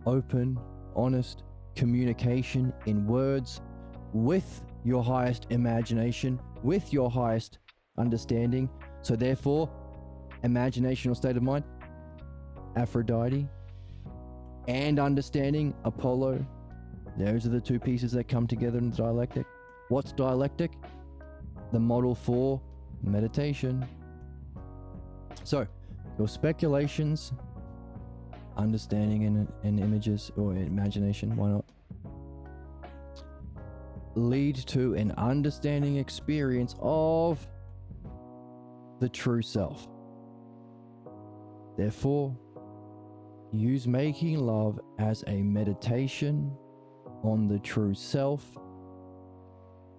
Open, honest communication in words with your highest imagination, with your highest understanding. So therefore, imagination or state of mind, Aphrodite, and understanding, Apollo. Those are the two pieces that come together in the dialectic. What's dialectic? The model for meditation. So, your speculations, understanding and images or imagination, why not, lead to an understanding experience of the true self. Therefore, use making love as a meditation on the true self,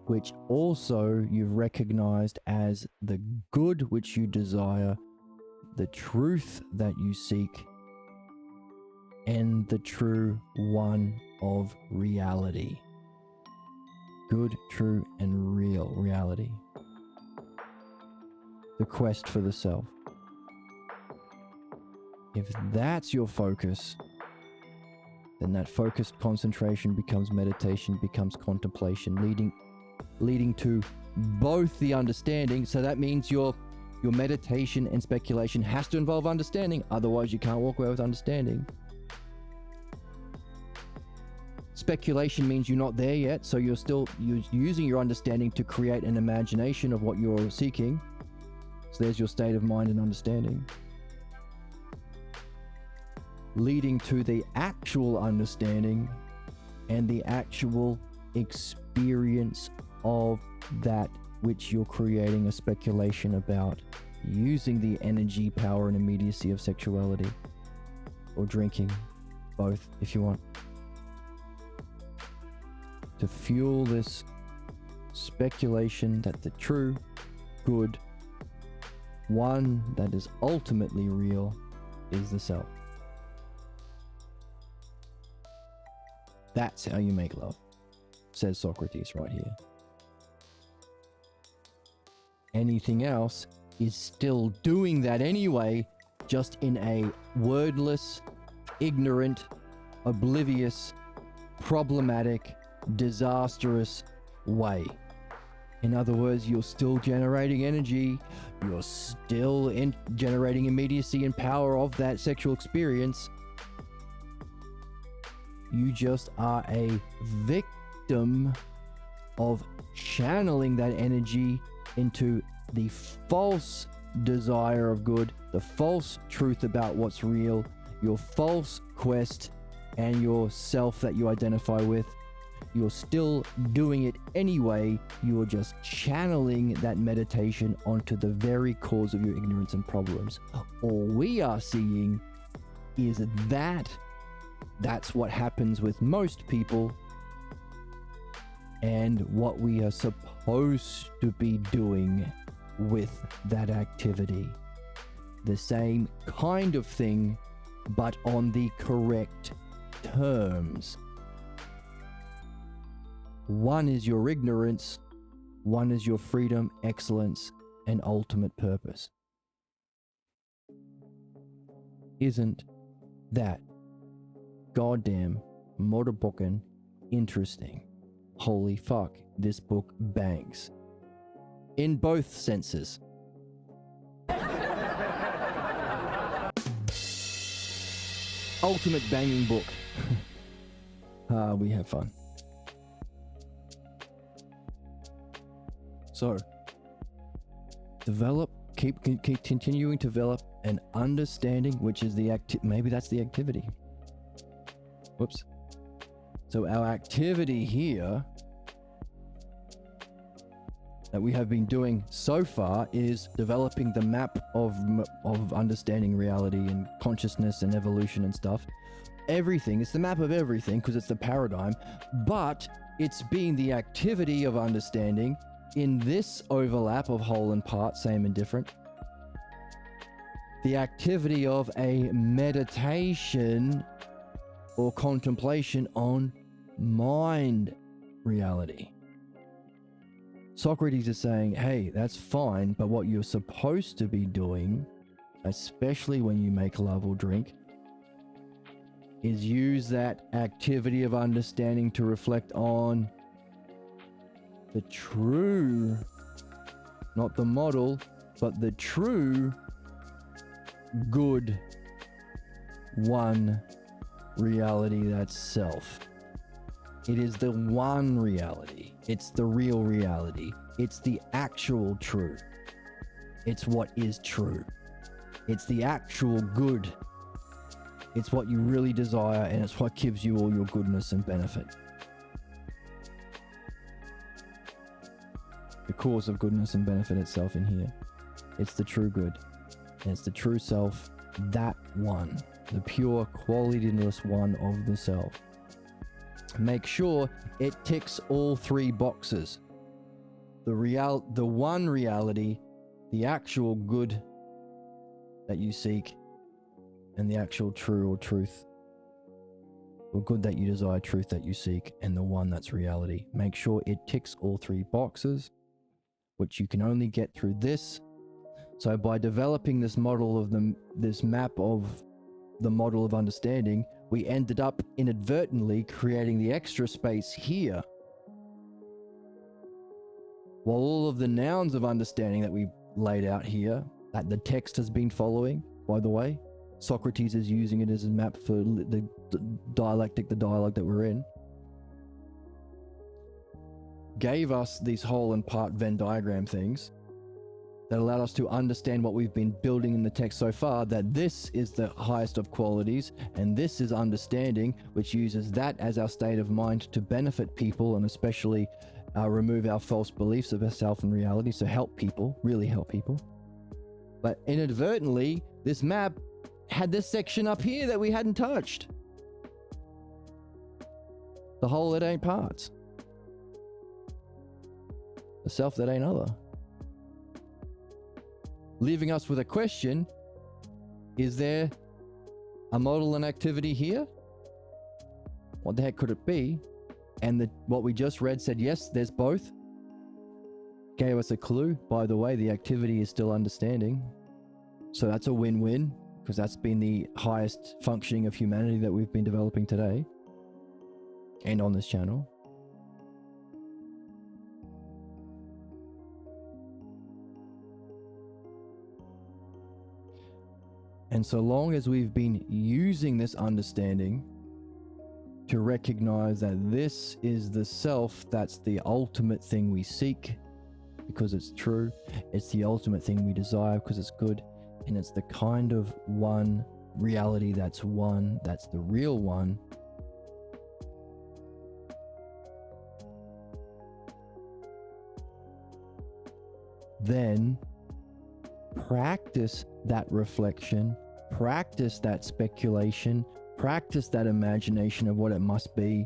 which also you've recognized as the good which you desire, the truth that you seek, and the true one of reality. Good, true, and real reality. The quest for the self. If that's your focus, then that focused concentration becomes meditation, becomes contemplation, leading to both the understanding. So that means your meditation and speculation has to involve understanding, otherwise you can't walk away with understanding. Speculation means you're not there yet, so you're using your understanding to create an imagination of what you're seeking. So there's your state of mind and understanding, leading to the actual understanding and the actual experience of that which you're creating a speculation about, using the energy, power, and immediacy of sexuality, or drinking, both if you want, to fuel this speculation that the true, good, one that is ultimately real is the self. That's how you make love, says Socrates right here. Anything else is still doing that anyway, just in a wordless, ignorant, oblivious, problematic, disastrous way. In other words, you're still generating energy, you're still generating immediacy and power of that sexual experience. You just are a victim of channeling that energy into the false desire of good, the false truth about what's real, your false quest, and your self that you identify with. You're still doing it anyway. You're just channeling that meditation onto the very cause of your ignorance and problems. All we are seeing is that's what happens with most people, and what we are supposed to be doing with that activity. The same kind of thing, but on the correct terms. One is your ignorance, one is your freedom, excellence, and ultimate purpose. Isn't that goddamn motherfucking interesting? Holy fuck, this book bangs. In both senses. Ultimate banging book. We have fun. So, keep continuing to develop an understanding, which is maybe that's the activity. Whoops. So our activity here that we have been doing so far is developing the map of understanding reality and consciousness and evolution and stuff. Everything, it's the map of everything because it's the paradigm, but it's being the activity of understanding in this overlap of whole and part, same and different. The activity of a meditation or contemplation on mind reality. Socrates is saying, hey, that's fine, but what you're supposed to be doing, especially when you make love or drink, is use that activity of understanding to reflect on the true, not the model, but the true good one reality that's self. It is the one reality. It's the real reality. It's the actual true. It's what is true. It's the actual good. It's what you really desire, and it's what gives you all your goodness and benefit. The cause of goodness and benefit itself in here. It's the true good. And it's the true self, that one. The pure, qualityless one of the self. Make sure it ticks all three boxes. The one reality, the actual good that you seek, and the actual true or truth, or good that you desire, truth that you seek, and the one that's reality. Make sure it ticks all three boxes, which you can only get through this. So by developing this model of this map of the model of understanding, we ended up inadvertently creating the extra space here. While all of the nouns of understanding that we laid out here, that the text has been following, by the way, Socrates is using it as a map for the dialectic, the dialogue that we're in, gave us these whole and part Venn diagram things that allowed us to understand what we've been building in the text so far, that this is the highest of qualities, and this is understanding, which uses that as our state of mind to benefit people, and especially remove our false beliefs of ourself and reality, so help people, really help people. But inadvertently, this map had this section up here that we hadn't touched. The whole that ain't parts. The self that ain't other. Leaving us with a question: is there a model and activity here? What the heck could it be? And what we just read said, yes, there's both. Gave us a clue. By the way, the activity is still understanding. So that's a win-win, because that's been the highest functioning of humanity that we've been developing today and on this channel. And so long as we've been using this understanding to recognize that this is the self, that's the ultimate thing we seek because it's true, it's the ultimate thing we desire because it's good, and it's the kind of one reality that's one, that's the real one. Then practice that reflection, practice that speculation, practice that imagination of what it must be,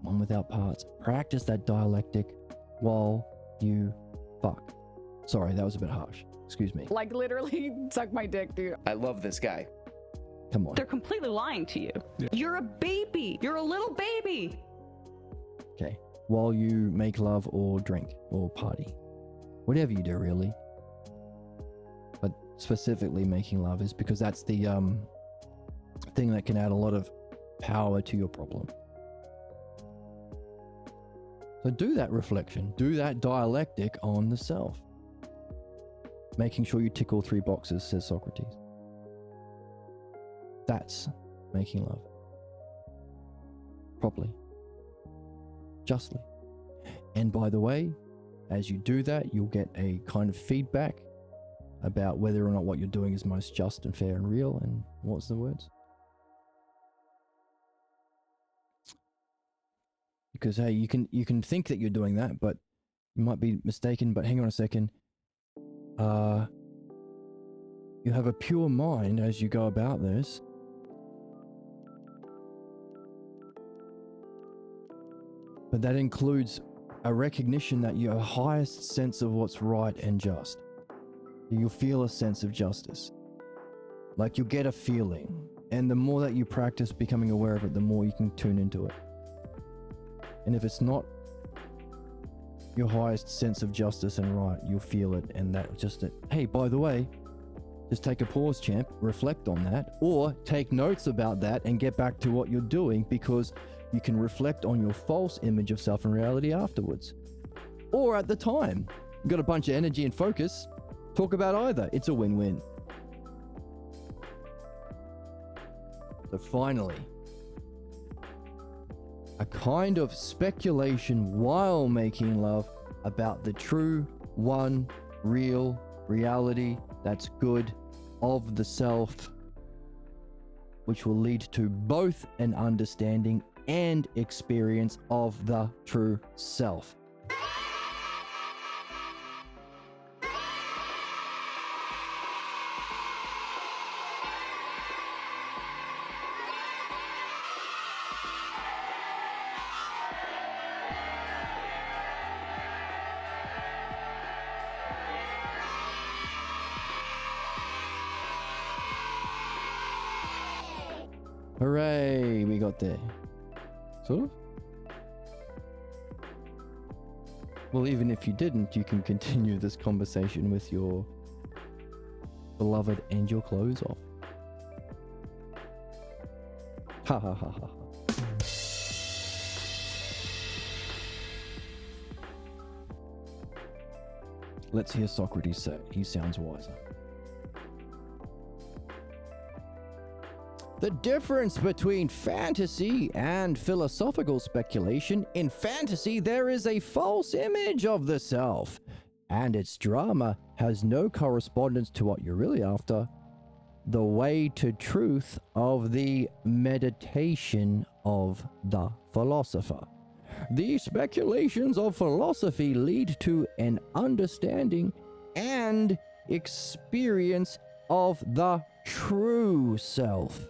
one without parts. Practice that dialectic while you fuck. Sorry, that was a bit harsh. Excuse me. Like literally suck my dick, dude. I love this guy. Come on. They're completely lying to you. Yeah. You're a baby. You're a little baby. Okay. While you make love or drink or party. Whatever you do, really. But specifically making love is because that's the thing that can add a lot of power to your problem. So do that reflection. Do that dialectic on the self. Making sure you tick all three boxes, says Socrates. That's making love. properly, justly. And by the way, as you do that, you'll get a kind of feedback about whether or not what you're doing is most just and fair and real. And what's the words? Because hey, you can think that you're doing that, but you might be mistaken. But hang on a second. You have a pure mind as you go about this. But that includes a recognition that your highest sense of what's right and just. You'll feel a sense of justice. Like you'll get a feeling. And the more that you practice becoming aware of it, the more you can tune into it. And if it's not your highest sense of justice and right, you'll feel it. And that just, hey, by the way, just take a pause, champ, reflect on that, or take notes about that and get back to what you're doing, because you can reflect on your false image of self and reality afterwards. Or at the time, you've got a bunch of energy and focus, talk about either. It's a win-win. So finally, a kind of speculation while making love about the true, one, real reality that's good of the self, which will lead to both an understanding and experience of the true self. Hooray, we got there. Sort of? Well, even if you didn't, you can continue this conversation with your beloved and your clothes off. Ha ha ha ha ha. Let's hear Socrates say. He sounds wiser. The difference between fantasy and philosophical speculation: in fantasy, there is a false image of the self, and its drama has no correspondence to what you're really after. The way to truth of the meditation of the philosopher. The speculations of philosophy lead to an understanding and experience of the true self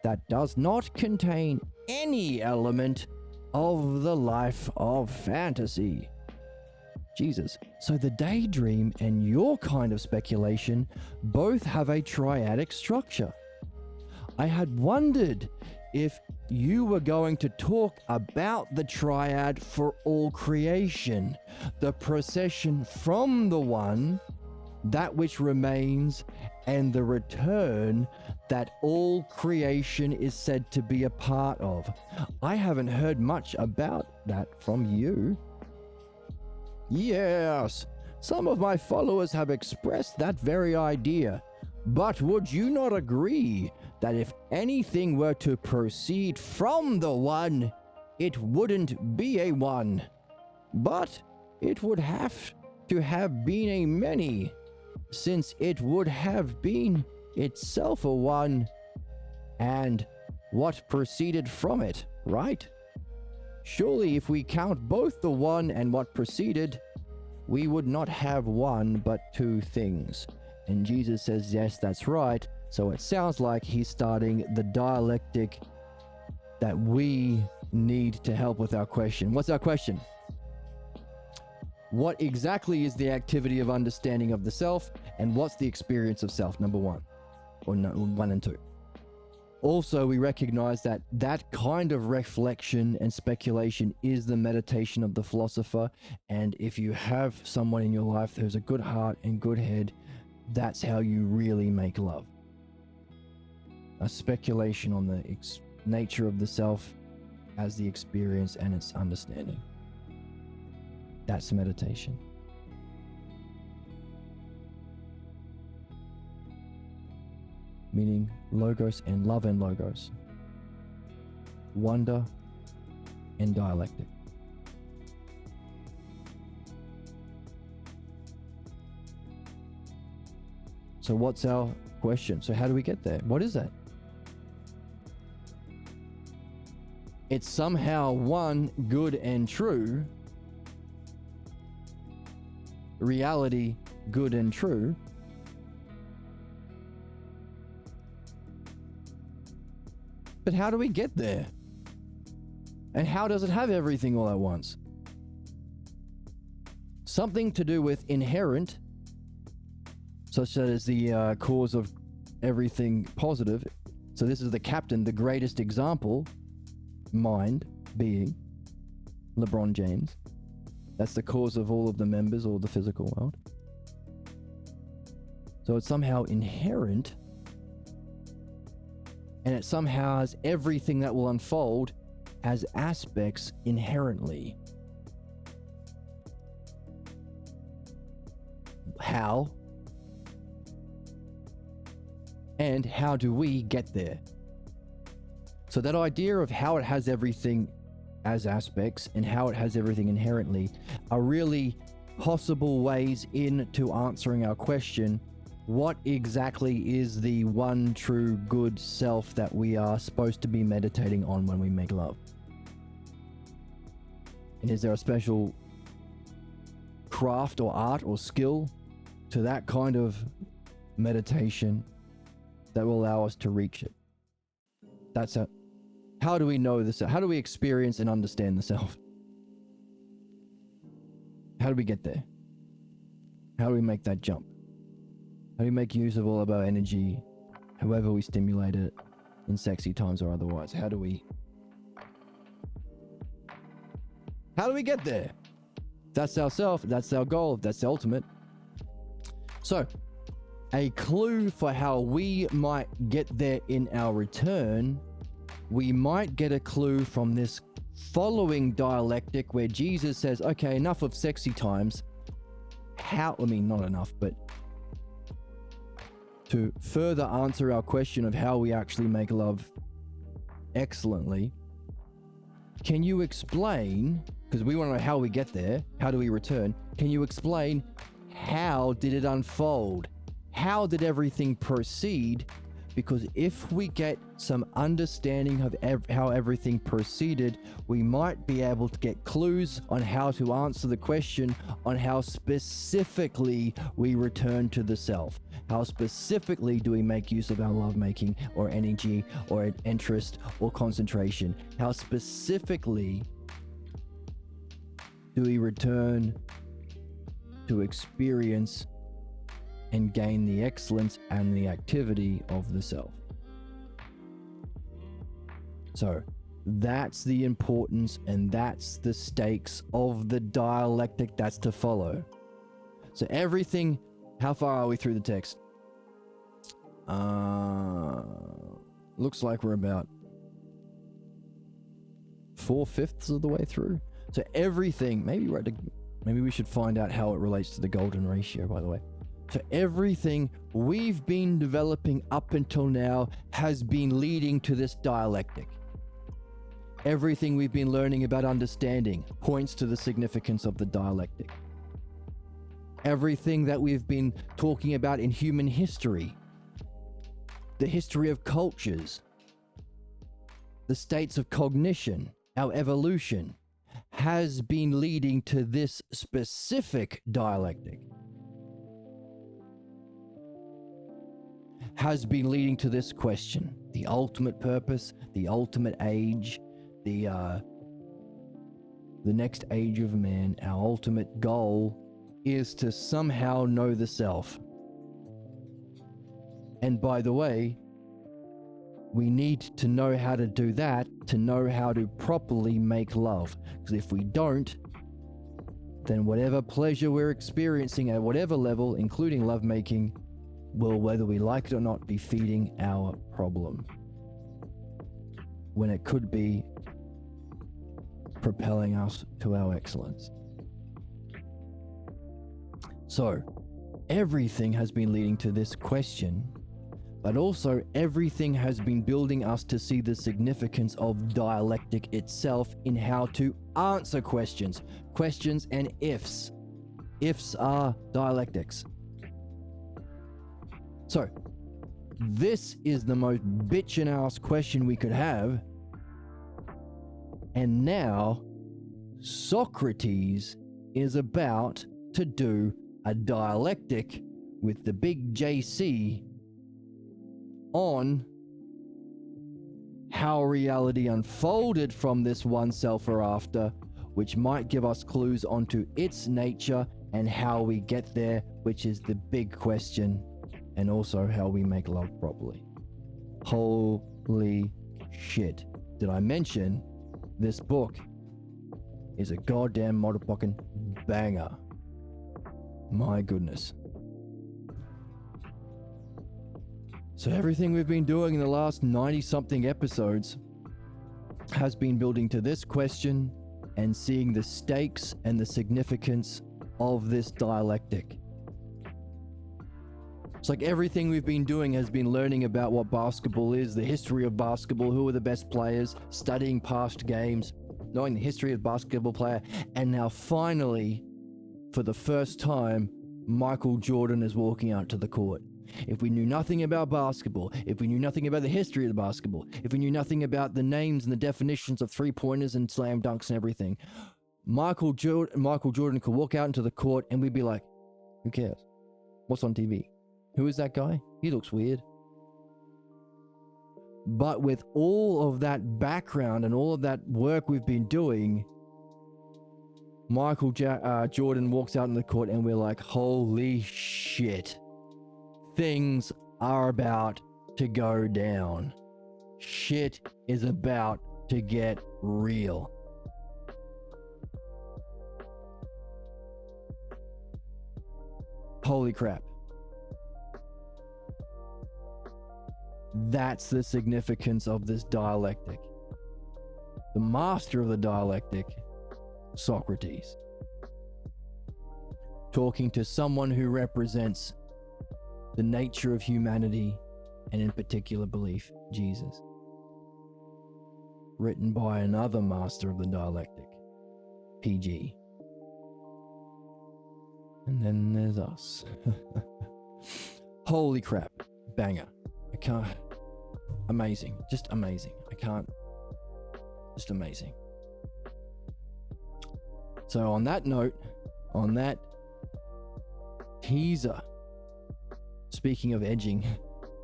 that does not contain any element of the life of fantasy. Jesus. So the daydream and your kind of speculation both have a triadic structure. I had wondered if you were going to talk about the triad for all creation, the procession from the one, that which remains, and the return that all creation is said to be a part of. I haven't heard much about that from you. Yes, some of my followers have expressed that very idea, but would you not agree that if anything were to proceed from the one, it wouldn't be a one, but it would have to have been a many, since it would have been itself a one, and what proceeded from it, right? Surely if we count both the one and what proceeded, we would not have one but two things. And Jesus says, yes, that's right. So it sounds like he's starting the dialectic that we need to help with our question. What's our question? What exactly is the activity of understanding of the self, and what's the experience of self? Number one, or no, 1 and 2. Also, we recognize that that kind of reflection and speculation is the meditation of the philosopher. And if you have someone in your life who's a good heart and good head, that's how you really make love. A speculation on the nature of the self as the experience and its understanding. That's meditation. Meaning logos and love and logos. Wonder and dialectic. So what's our question? So how do we get there? What is that? It's somehow one, good and true. Reality, good and true. But how do we get there? And how does it have everything all at once? Something to do with inherent, such that is the cause of everything positive. So this is the captain, the greatest example, mind, being, LeBron James. That's the cause of all of the members or the physical world. So it's somehow inherent, and it somehow has everything that will unfold as aspects inherently. How? And how do we get there? So that idea of how it has everything as aspects and how it has everything inherently are really possible ways into answering our question, what exactly is the one true good self that we are supposed to be meditating on when we make love? And is there a special craft or art or skill to that kind of meditation that will allow us to reach it? That's a how do we know this? How do we experience and understand the self? How do we get there? How do we make that jump? How do we make use of all of our energy, however we stimulate it, in sexy times or otherwise? How do we get there? That's our self, that's our goal, that's the ultimate. So, a clue for how we might get there in our return, we might get a clue from this following dialectic where Jesus says, okay, enough of sexy times. Not enough, but to further answer our question of how we actually make love excellently, can you explain, because we want to know how we get there, how do we return, can you explain how did it unfold? How did everything proceed? Because if we get some understanding of how everything proceeded, we might be able to get clues on how to answer the question on how specifically we return to the self. How specifically do we make use of our lovemaking or energy or interest or concentration? How specifically do we return to experience and gain the excellence and the activity of the self? So that's the importance and that's the stakes of the dialectic that's to follow. So everything, how far are we through the text? Looks like we're about 4/5 of the way through. So everything, maybe we should find out how it relates to the golden ratio, by the way. So everything we've been developing up until now has been leading to this dialectic. Everything we've been learning about understanding points to the significance of the dialectic. Everything that we've been talking about in human history, the history of cultures, the states of cognition, our evolution, has been leading to this specific dialectic. Has been leading to this question, the ultimate purpose, the ultimate age, the next age of man. Our ultimate goal is to somehow know the self. And by the way, we need to know how to do that to know how to properly make love. Because if we don't, then whatever pleasure we're experiencing at whatever level, including lovemaking, will, whether we like it or not, be feeding our problem, when it could be propelling us to our excellence. So everything has been leading to this question, but also everything has been building us to see the significance of dialectic itself in how to answer questions and ifs. Ifs are dialectics. So, this is the most bitchin' ass question we could have. And now, Socrates is about to do a dialectic with the big JC on how reality unfolded from this one self or after, which might give us clues onto its nature and how we get there, which is the big question, and also how we make love properly. Holy shit. Did I mention this book is a goddamn motherfucking banger? My goodness. So everything we've been doing in the last 90-something episodes has been building to this question and seeing the stakes and the significance of this dialectic. It's like everything we've been doing has been learning about what basketball is, the history of basketball, who are the best players, studying past games, knowing the history of basketball player, and now finally, for the first time, Michael Jordan is walking out to the court. If we knew nothing about basketball, if we knew nothing about the history of the basketball, if we knew nothing about the names and the definitions of three-pointers and slam dunks and everything, Michael Jordan could walk out into the court and we'd be like, who cares? What's on TV? Who is that guy? He looks weird. But with all of that background and all of that work we've been doing, Michael Jordan walks out in the court and we're like, holy shit. Things are about to go down. Shit is about to get real. Holy crap. That's the significance of this dialectic. The master of the dialectic, Socrates, talking to someone who represents the nature of humanity, and in particular belief, Jesus. Written by another master of the dialectic, PG. And then there's us. Holy crap. Banger. I can't. Amazing. Just amazing. I can't. Just amazing. So on that note, on that teaser, speaking of edging,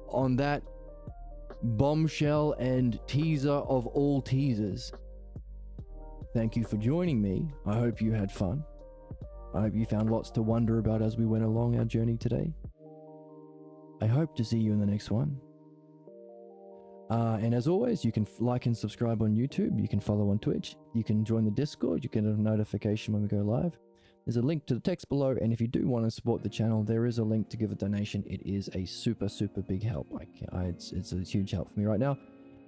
on that bombshell and teaser of all teasers, thank you for joining me. I hope you had fun. I hope you found lots to wonder about as we went along our journey today. I hope to see you in the next one. And as always, you can like and subscribe on YouTube. You can follow on Twitch. You can join the Discord. You get a notification when we go live. There's a link to the text below. And if you do want to support the channel, there is a link to give a donation. It is a super, super big help. It's a huge help for me right now.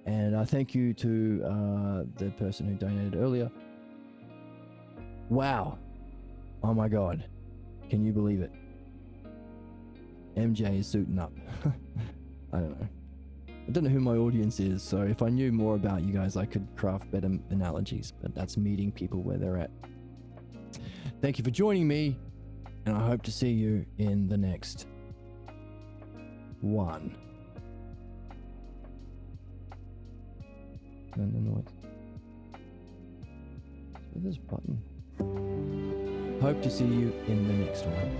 And I thank you to the person who donated earlier. Wow. Oh my God. Can you believe it? MJ is suiting up. I don't know. I don't know who my audience is, so if I knew more about you guys, I could craft better analogies, but that's meeting people where they're at. Thank you for joining me, and I hope to see you in the next one. And the noise. So this button. Hope to see you in the next one.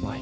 Bye.